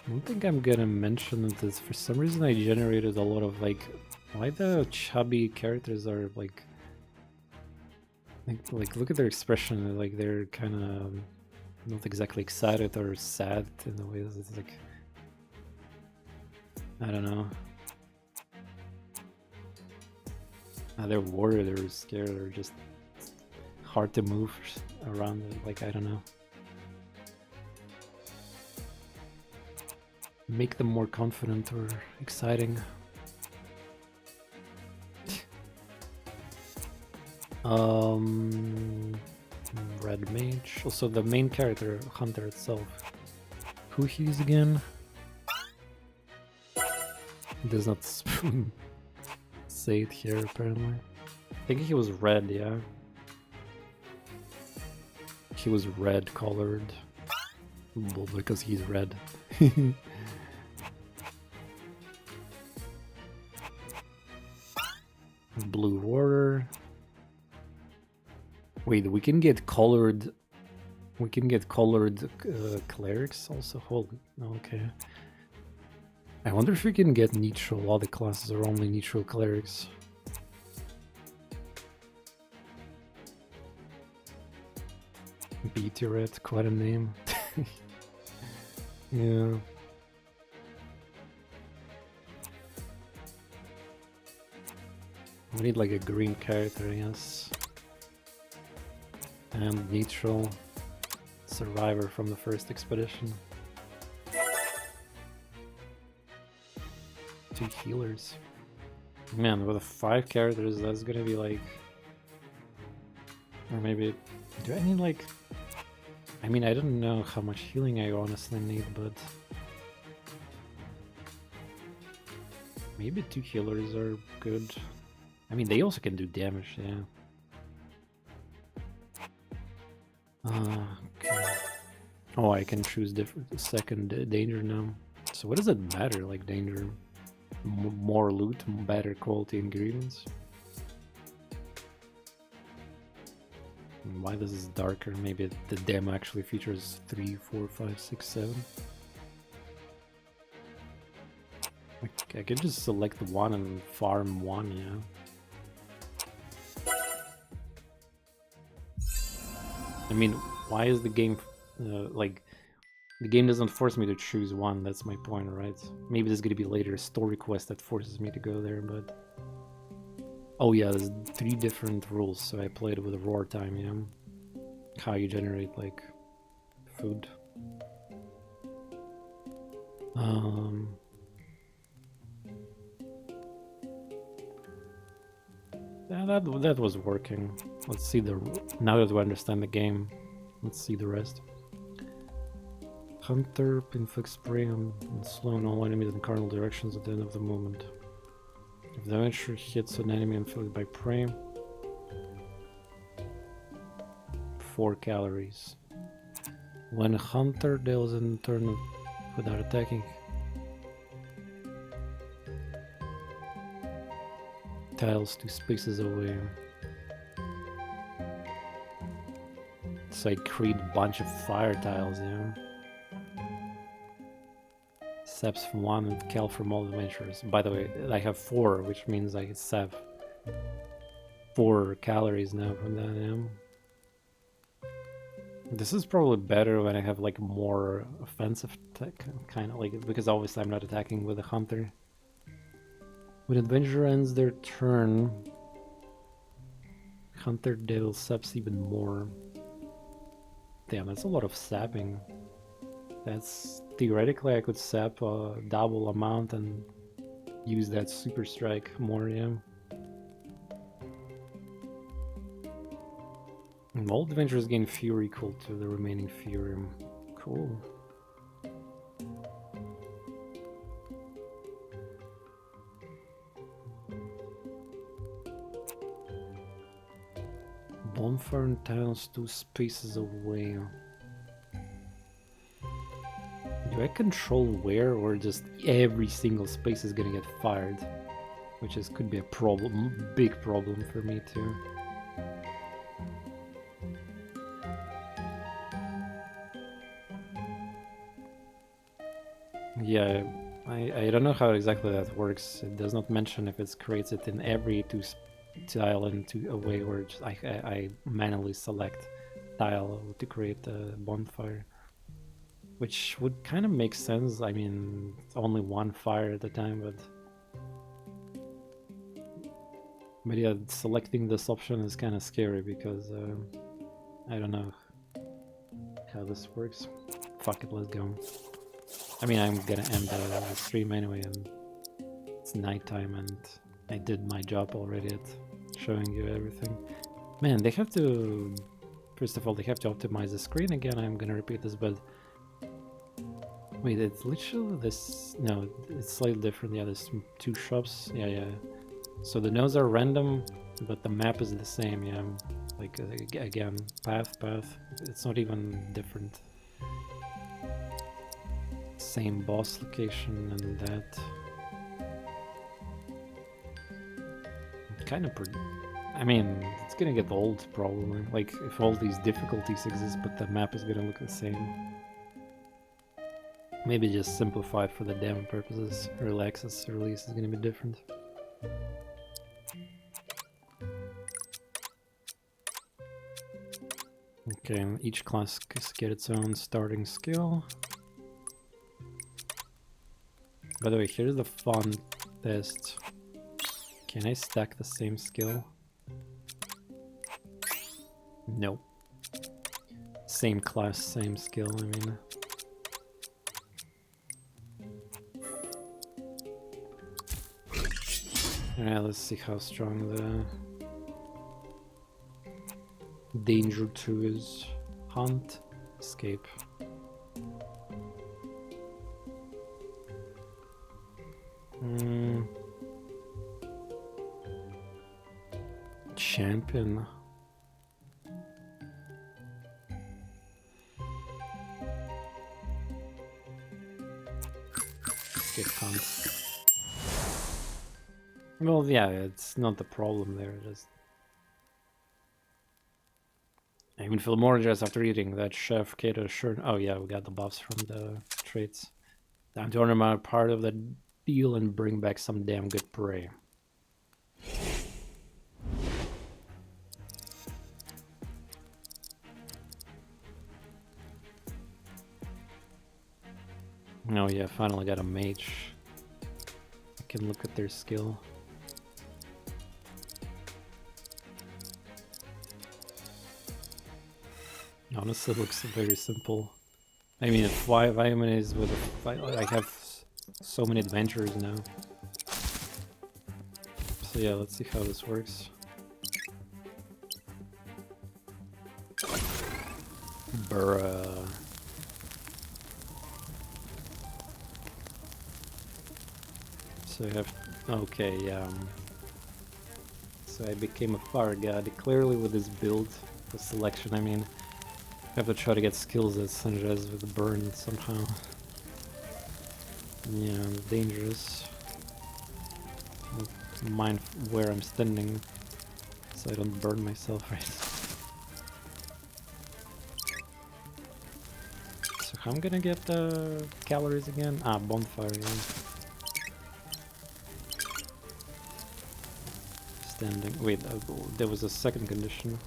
One thing I'm gonna mention is for some reason I generated a lot of like, why the chubby characters are like look at their expression, like they're kind of not exactly excited or sad in a way. It's like, I don't know. They're worried, they're scared, or just hard to move around. Like, I don't know. make them more confident or exciting. Red mage. Also the main character, Hunter itself. Who he is again? It does not say it here apparently. I think he was red, yeah. He was red colored. Well, because he's red. Blue water. Wait, we can get colored. We can get colored clerics also. Holy, okay. I wonder if we can get neutral. Other classes are only neutral clerics. Beat your red, quite a name. Yeah. We need like a green character, yes. And neutral survivor from the first expedition. 2 healers. Man, with 5 characters, that's gonna be like... Or maybe... Do I need like... I mean, I don't know how much healing I honestly need, but... Maybe 2 healers are good. I mean, they also can do damage, yeah. Okay. Oh, I can choose different second danger now. So what does it matter, like danger? More loot, better quality ingredients? Why this is darker? Maybe the demo actually features 3, 4, 5, 6, 7. I could just select one and farm one, yeah. I mean, why is the game like the game doesn't force me to choose one? That's my point, right? Maybe there's gonna be later a story quest that forces me to go there, but oh yeah, there's 3 different rules. So I played with a roar time, yeah. How you generate like food. Yeah, that was working. Let's see now that we understand the game. Let's see the rest. Hunter inflicts spray and slow on all enemies in cardinal directions at the end of the movement. If the adventurer hits an enemy inflicted by prey, 4 calories. When a hunter deals in turn without attacking, tiles 2 spaces away. So I create a bunch of fire tiles, yeah. Saps from 1 and cal from all adventurers. By the way, I have 4, which means I sap 4 calories now from that, yeah. This is probably better when I have like more offensive tech, kind of like, because obviously I'm not attacking with a hunter. When adventurer ends their turn, hunter devil saps even more. Damn, that's a lot of sapping. That's theoretically I could sap a double amount and use that super strike more, yeah. And all adventurers gain fury equal to the remaining fury. Cool. Bonfire and tiles 2 spaces away. Do I control where, or just every single space is gonna get fired? Which could be a problem, big problem for me too. Yeah, I don't know how exactly that works. It does not mention if it creates it in every 2 tile into a way where just I manually select tile to create a bonfire, which would kind of make sense. I mean, it's only 1 fire at a time, but yeah, selecting this option is kind of scary because I don't know how this works. Fuck it, let's go. I mean, I'm gonna end the stream anyway, and it's nighttime, and I did my job already at showing you everything. Man, they have to... First of all, they have to optimize the screen again. I'm gonna repeat this, but... Wait, it's literally this... No, it's slightly different. Yeah, there's 2 shops. Yeah. So the nodes are random, but the map is the same, yeah. Like, again, path. It's not even different. Same boss location and that. Kind of I mean, it's gonna get old, probably. Like, if all these difficulties exist, but the map is gonna look the same. Maybe just simplify for the demo purposes. Early access release is gonna be different. Okay, each class get its own starting skill. By the way, here's the fun test. Can I stack the same skill? No. Same class, same skill, I mean. Alright, let's see how strong the Danger 2 is. Hunt, escape. Champion. Get hunt. Well, yeah, it's not the problem there, just... I even feel more just after eating that chef Kato shirt. Oh yeah, we got the buffs from the traits. Time to earn a part of the deal and bring back some damn good prey. Oh yeah, finally got a mage. I can look at their skill. Honestly, looks very simple. I mean, 5 enemies with I have so many adventures now. So yeah, let's see how this works. Bruh. So I have... Okay, yeah. So I became a fire god, clearly with this build, the selection, I mean. I have to try to get skills that synergize with the burn somehow. Yeah, dangerous. Mind where I'm standing so I don't burn myself, right? So how I'm gonna get the calories again? Ah, bonfire, yeah. Standing. Wait, there was a second condition.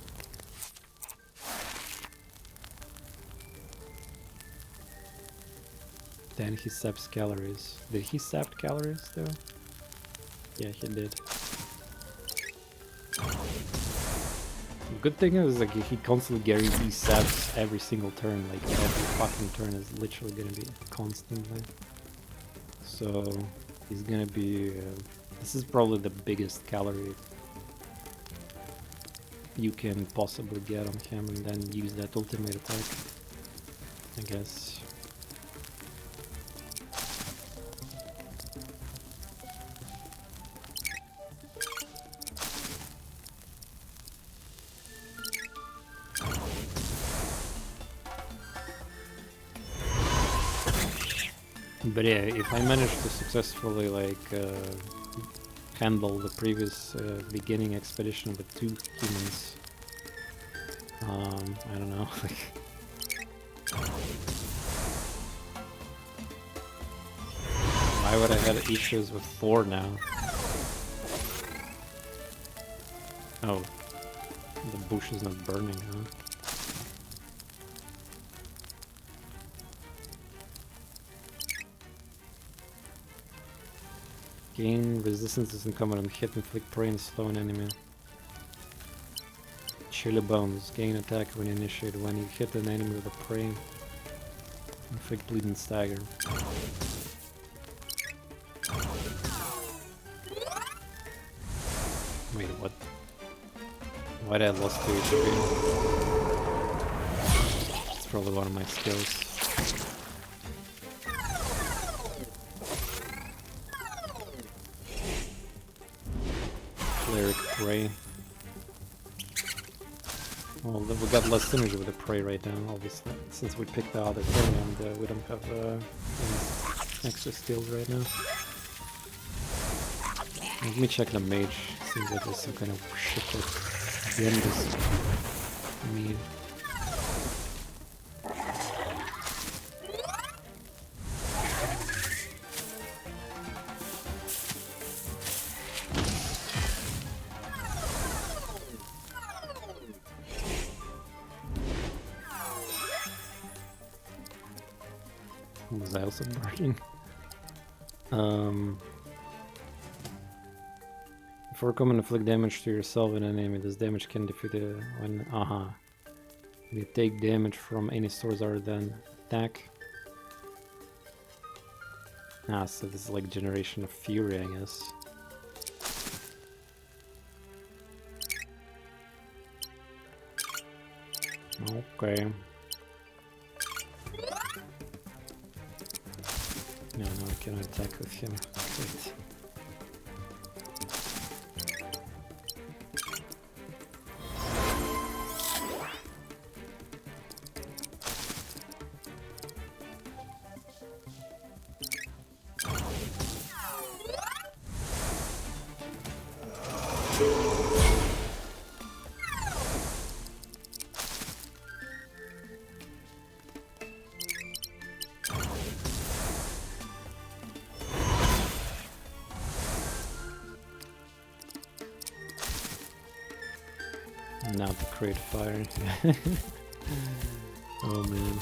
Then he saps calories. Did he sap calories though? Yeah, he did. The good thing is like he constantly guarantees saps every single turn. Like every fucking turn is literally gonna be constantly. So he's gonna be. This is probably the biggest calorie you can possibly get on him, and then use that ultimate attack, I guess. But yeah, if I manage to successfully like handle the previous beginning expedition with 2 humans, I don't know, like why would I have issues with 4 now? Oh, the bush is not burning, huh? Gain resistance doesn't come on hit, inflict prey and slow an enemy. Chilly bones. Gain attack when you initiate when you hit an enemy with a prey. Inflict bleed and stagger. Wait, what? Why did I lost 2 HP? It's probably one of my skills. Cleric Prey. Well, we got less synergy with the Prey right now, obviously, since we picked the other thing and we don't have any extra skills right now. Let me check the mage. Seems like there's some kind of shit that Genghis need. Was I also barking? Before common, inflict damage to yourself and an enemy. This damage can defeat it when... You take damage from any source other than attack. Ah, so this is like Generation of Fury, I guess. Okay. No, I cannot attack with him. Wait. Now to create fire. Oh man.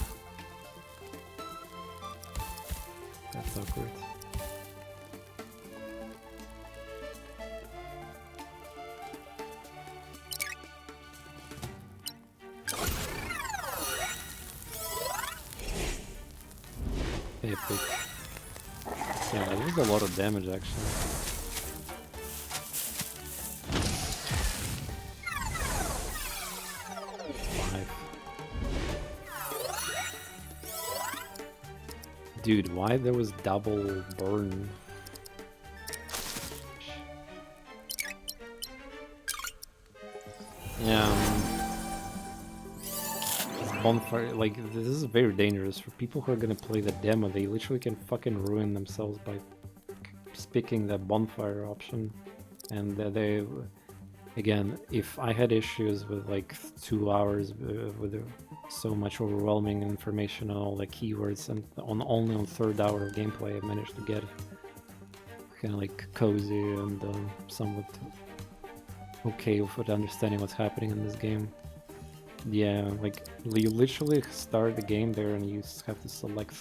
That's awkward. Epic. Yeah, that was a lot of damage actually. Dude, why there was double burn? Yeah, this bonfire, like, this is very dangerous for people who are gonna play the demo. They literally can fucking ruin themselves by picking the bonfire option. And they, again, if I had issues with like 2 hours with so much overwhelming information on all the keywords, and only on 3rd hour of gameplay I managed to get kind of like cozy and somewhat okay with understanding what's happening in this game. Yeah, like you literally start the game there and you have to select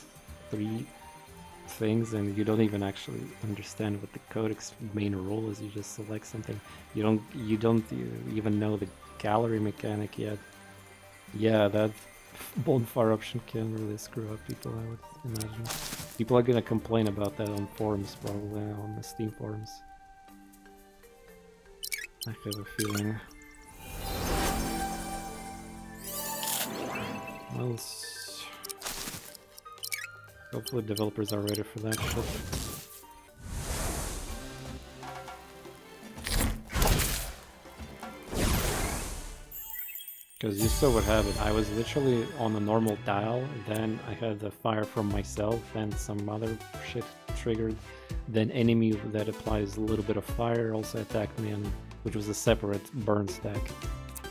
3 things and you don't even actually understand what the codex main role is. You just select something. You don't even know the gallery mechanic yet. Yeah, that bonfire option can really screw up people, I would imagine. People are gonna complain about that on forums, probably on the Steam forums. I have a feeling. Well, hopefully developers are ready for that shit. Because you saw what happened. I was literally on a normal dial, then I had the fire from myself, then some other shit triggered, then enemy that applies a little bit of fire also attacked me, and which was a separate burn stack,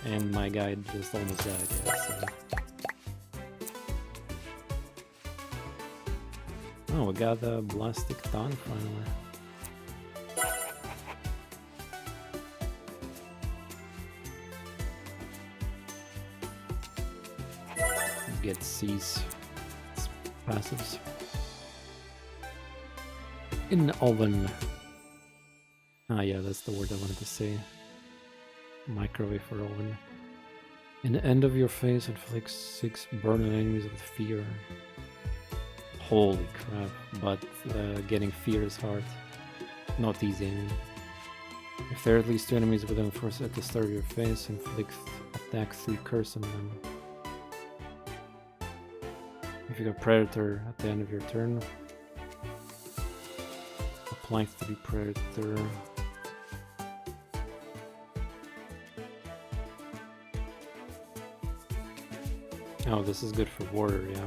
and my guy just almost died. Yeah, so. Oh, we got the Blastic Tongue finally. Get C's passives. In oven. Ah yeah, that's the word I wanted to say. Microwave for oven. In the end of your face, inflict 6 burning enemies with fear. Holy crap, but getting fear is hard. Not easy, I mean. If there are at least 2 enemies within force at the start of your phase, inflict attack 3 curse on them. If you got Predator at the end of your turn, apply 3 Predator. Oh, this is good for Warrior, yeah.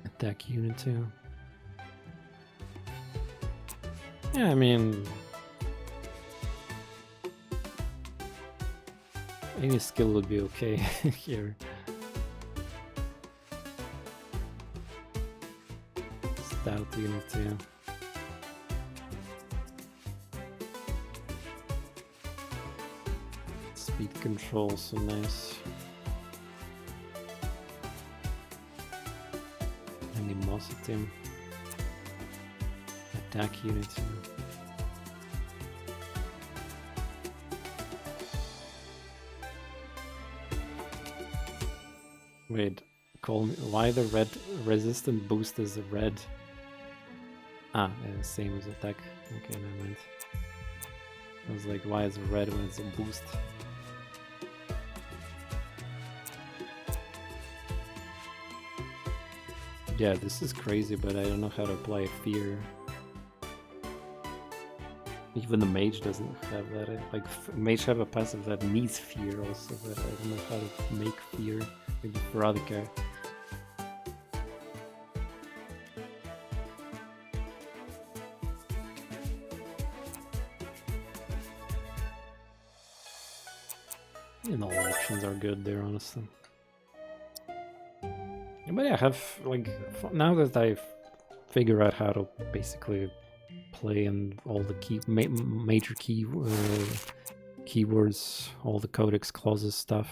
Attack unit too. Yeah, I mean, any skill would be okay here. Stout unit too. Speed control, so nice. Animosity. Attack unit. Wait, call me. Why the red resistant boost is red? Ah, same as attack. Okay, never mind. I was like, why is it red when it's a boost? Yeah, this is crazy, but I don't know how to apply fear. Even the mage doesn't have that. Like, mage have a passive that needs fear also, but I don't know how to make fear. Maybe Veronica. And all actions are good there, honestly. But yeah, I have, like, now that I've figured out how to basically play and all the major keywords, all the codex clauses stuff,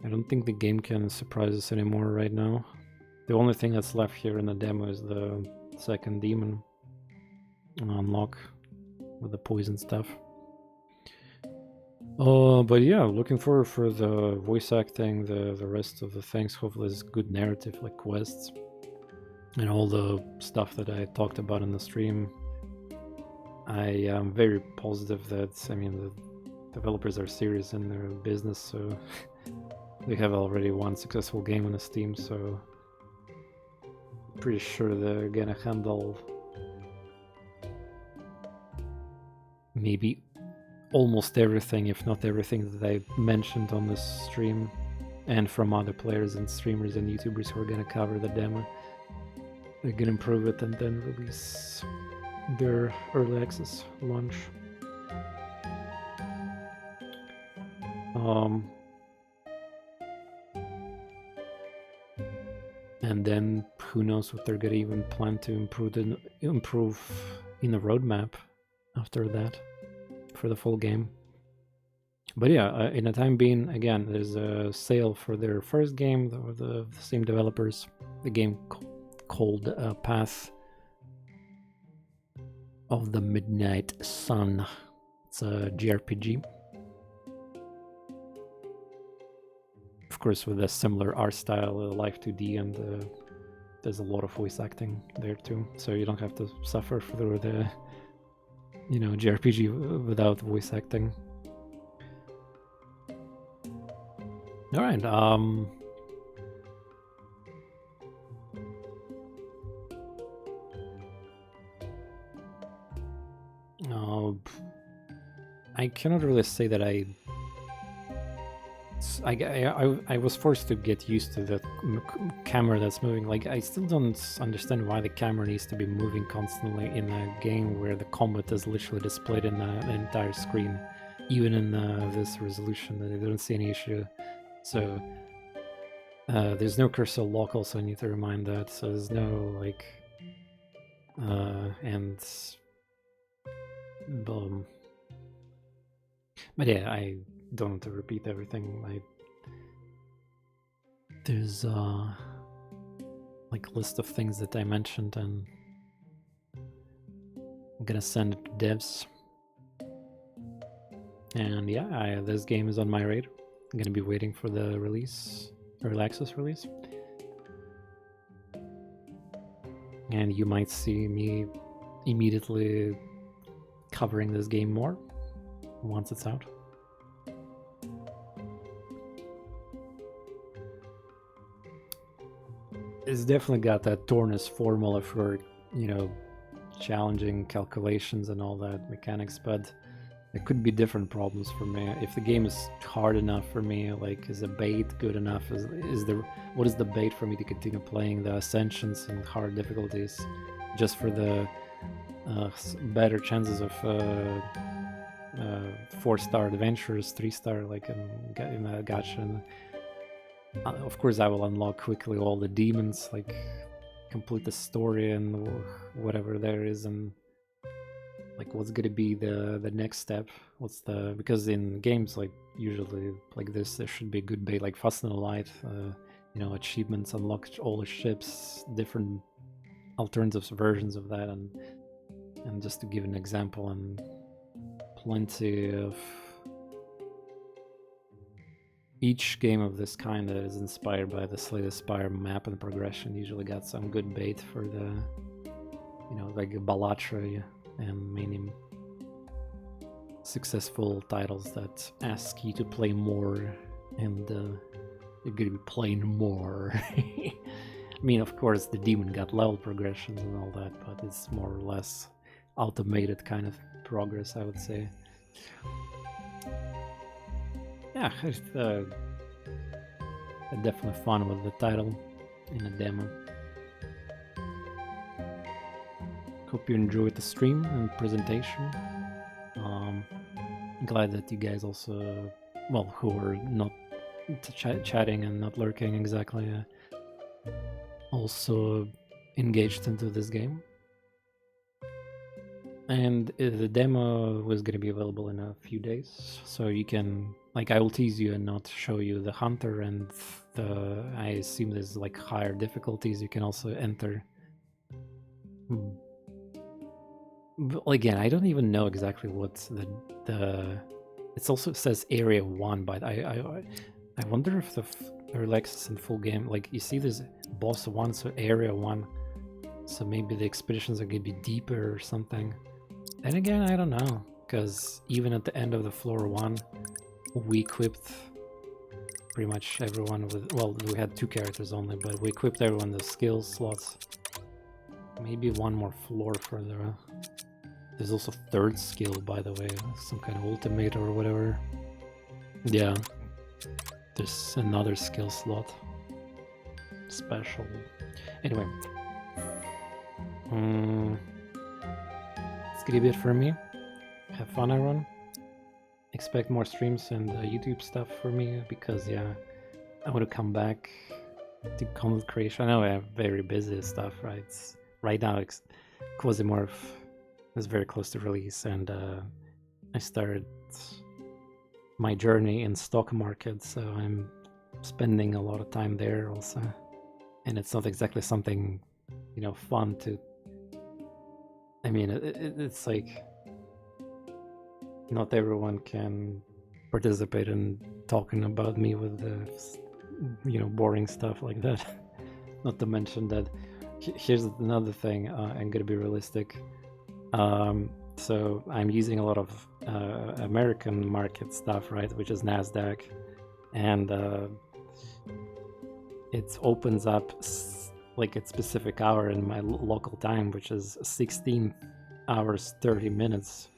I don't think the game can surprise us anymore right now. The only thing that's left here in the demo is the second demon unlock with the poison stuff. But yeah, looking forward for the voice acting, the rest of the things. Hopefully it's good narrative, like quests, and all the stuff that I talked about in the stream. I am very positive that, I mean, the developers are serious in their business, so they have already one successful game on the Steam, so pretty sure they're gonna handle maybe almost everything, if not everything, that I mentioned on this stream, and from other players and streamers and YouTubers who are gonna cover the demo. They're gonna improve it and then release their early access launch. And then who knows what they're gonna even plan to improve in the roadmap after that for the full game. But yeah, in the time being, again, there's a sale for their first game, the same developers, the game called Path of the Midnight Sun. It's a JRPG. Of course, with a similar art style, Live 2D, and there's a lot of voice acting there too, so you don't have to suffer through the, you know, JRPG without voice acting. All right. I cannot really say that I was forced to get used to the camera that's moving. Like, I still don't understand why the camera needs to be moving constantly in a game where the combat is literally displayed in the entire screen, even in this resolution. I don't see any issue. So there's no cursor lock, also I need to remind that. So there's no, like, and but yeah, I don't want to repeat everything. There's like a list of things that I mentioned, and I'm gonna send it to devs. And yeah, this game is on my radar. I'm gonna be waiting for the release, early access release. And you might see me immediately covering this game more once it's out. It's definitely got that TorNis formula for, you know, challenging calculations and all that mechanics, but there could be different problems for me. If the game is hard enough for me, like, is the bait good enough? What is the bait for me to continue playing the Ascensions and hard difficulties just for the better chances of 4-star adventures, 3-star, like in a gacha. And, of course, I will unlock quickly all the demons, like complete the story and whatever there is, and like what's gonna be the next step. Because in games like usually like this, there should be a good bait, like Fast and Light, you know, achievements, unlock all the ships, different alternative versions of that, and just to give an example, and plenty of each game of this kind that is inspired by the Slay The Spire map and progression usually got some good bait for the, you know, like Balatra and many successful titles that ask you to play more, and you're gonna be playing more. I mean, of course, the demon got level progressions and all that, but it's more or less automated kind of progress, I would say. Yeah, it's definitely fun with the title in a demo. Hope you enjoyed the stream and presentation. Glad that you guys also, well, who are not chatting and not lurking exactly, also engaged into this game. And the demo was going to be available in a few days, so you can, like, I will tease you and not show you the hunter, and I assume there's like higher difficulties you can also enter. But again, I don't even know exactly what it also says area 1, but I wonder if the relaxes in full game, like, you see this boss 1, so area 1, so maybe the expeditions are gonna be deeper or something. And again, I don't know, because even at the end of the floor 1, we equipped pretty much everyone with, well, we had 2 characters only, but we equipped everyone the skill slots. Maybe one more floor further. There's also 3rd skill, by the way, some kind of ultimate or whatever. Yeah, there's another skill slot. Special. Anyway. It's gonna be it for me. Have fun, everyone. Expect more streams and YouTube stuff for me, because yeah, I want to come back to content creation. I know I'm very busy stuff, right? Right now, Quasimorph is very close to release, and I started my journey in stock market, so I'm spending a lot of time there also. And it's not exactly something, you know, fun to... I mean, it's like not everyone can participate in talking about me with the, you know, boring stuff like that. Not to mention that here's another thing. I'm gonna be realistic. So I'm using a lot of American market stuff, right, which is NASDAQ, and it opens up like a specific hour in my local time, which is 16 hours 30 minutes,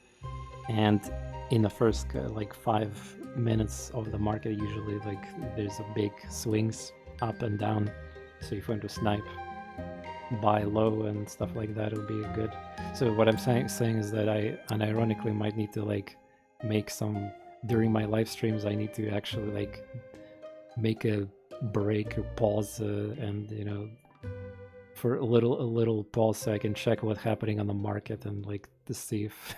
and in the first like 5 minutes of the market, usually like there's a big swings up and down, so if you want to snipe, buy low and stuff like that, it would be good. So what I'm saying is that I unironically might need to like make some, during my live streams, I need to actually like make a break or pause, and you know, for a little pause, so I can check what's happening on the market and like to see if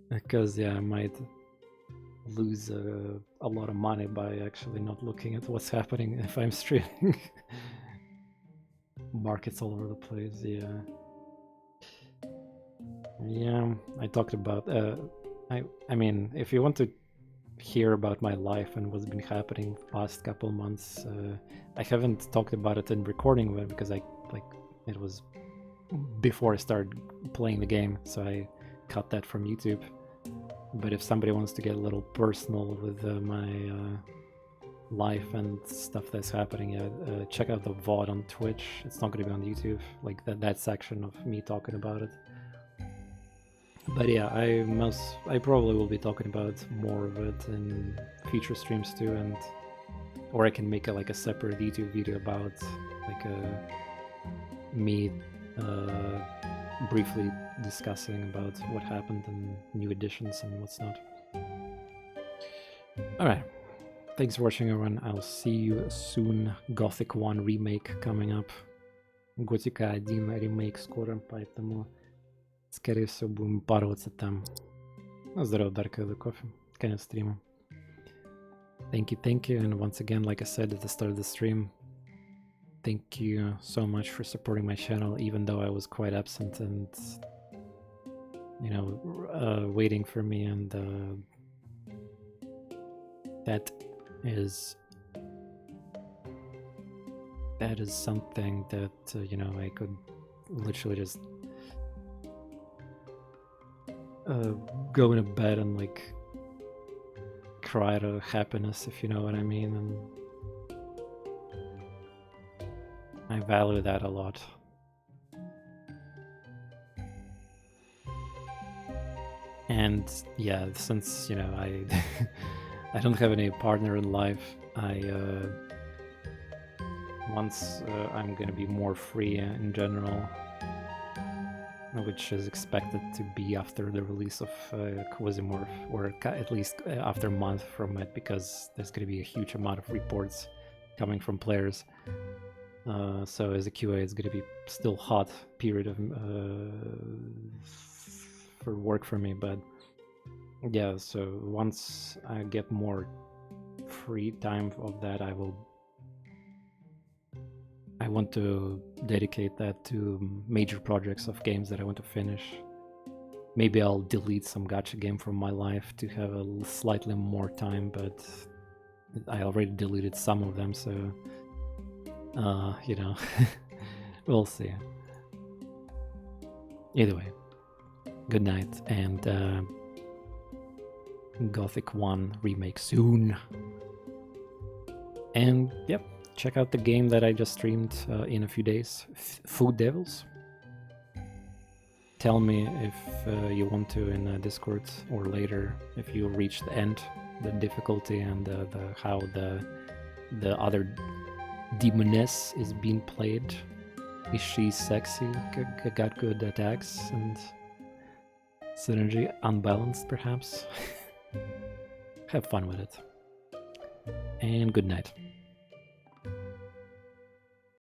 because yeah, I might lose a lot of money by actually not looking at what's happening if I'm streaming. Markets all over the place, yeah. I talked about I mean, if you want to hear about my life and what's been happening past couple months, I haven't talked about it in recording because it was before I started playing the game, so I cut that from YouTube. But if somebody wants to get a little personal with my life and stuff that's happening, check out the VOD on Twitch. It's not going to be on YouTube, like that section of me talking about it. But yeah, I probably will be talking about more of it in future streams too, or I can make a separate YouTube video about me briefly discussing about what happened and new additions and what's not. Alright, thanks for watching everyone, I'll see you soon. Gothic 1 remake coming up. Готика 1 ремейк скоро, поэтому скорее всего будем пароваться там. Ну, здорово, Дарка, the coffee. Конец стрима. Thank you, and once again, like I said at the start of the stream, thank you so much for supporting my channel, even though I was quite absent and, you know, waiting for me, and that is something that, you know, I could literally just go into bed and like cry out of happiness, if you know what I mean, and I value that a lot. And yeah, since, you know, I don't have any partner in life, once I'm gonna be more free in general, which is expected to be after the release of Quasimorph, or at least after a month from it, because there's going to be a huge amount of reports coming from players. So as a QA, it's going to be still hot period of for work for me. But yeah, so once I get more free time of that, I want to dedicate that to major projects of games that I want to finish. Maybe I'll delete some gacha game from my life to have a slightly more time, but I already deleted some of them, so you know, we'll see. Either way, good night, and Gothic 1 remake soon. And yep, check out the game that I just streamed in a few days, Food Devils. Tell me if you want to in Discord, or later if you reach the end, the difficulty, and how the other demoness is being played. Is she sexy? Got good attacks and synergy? Unbalanced, perhaps? Have fun with it. And good night.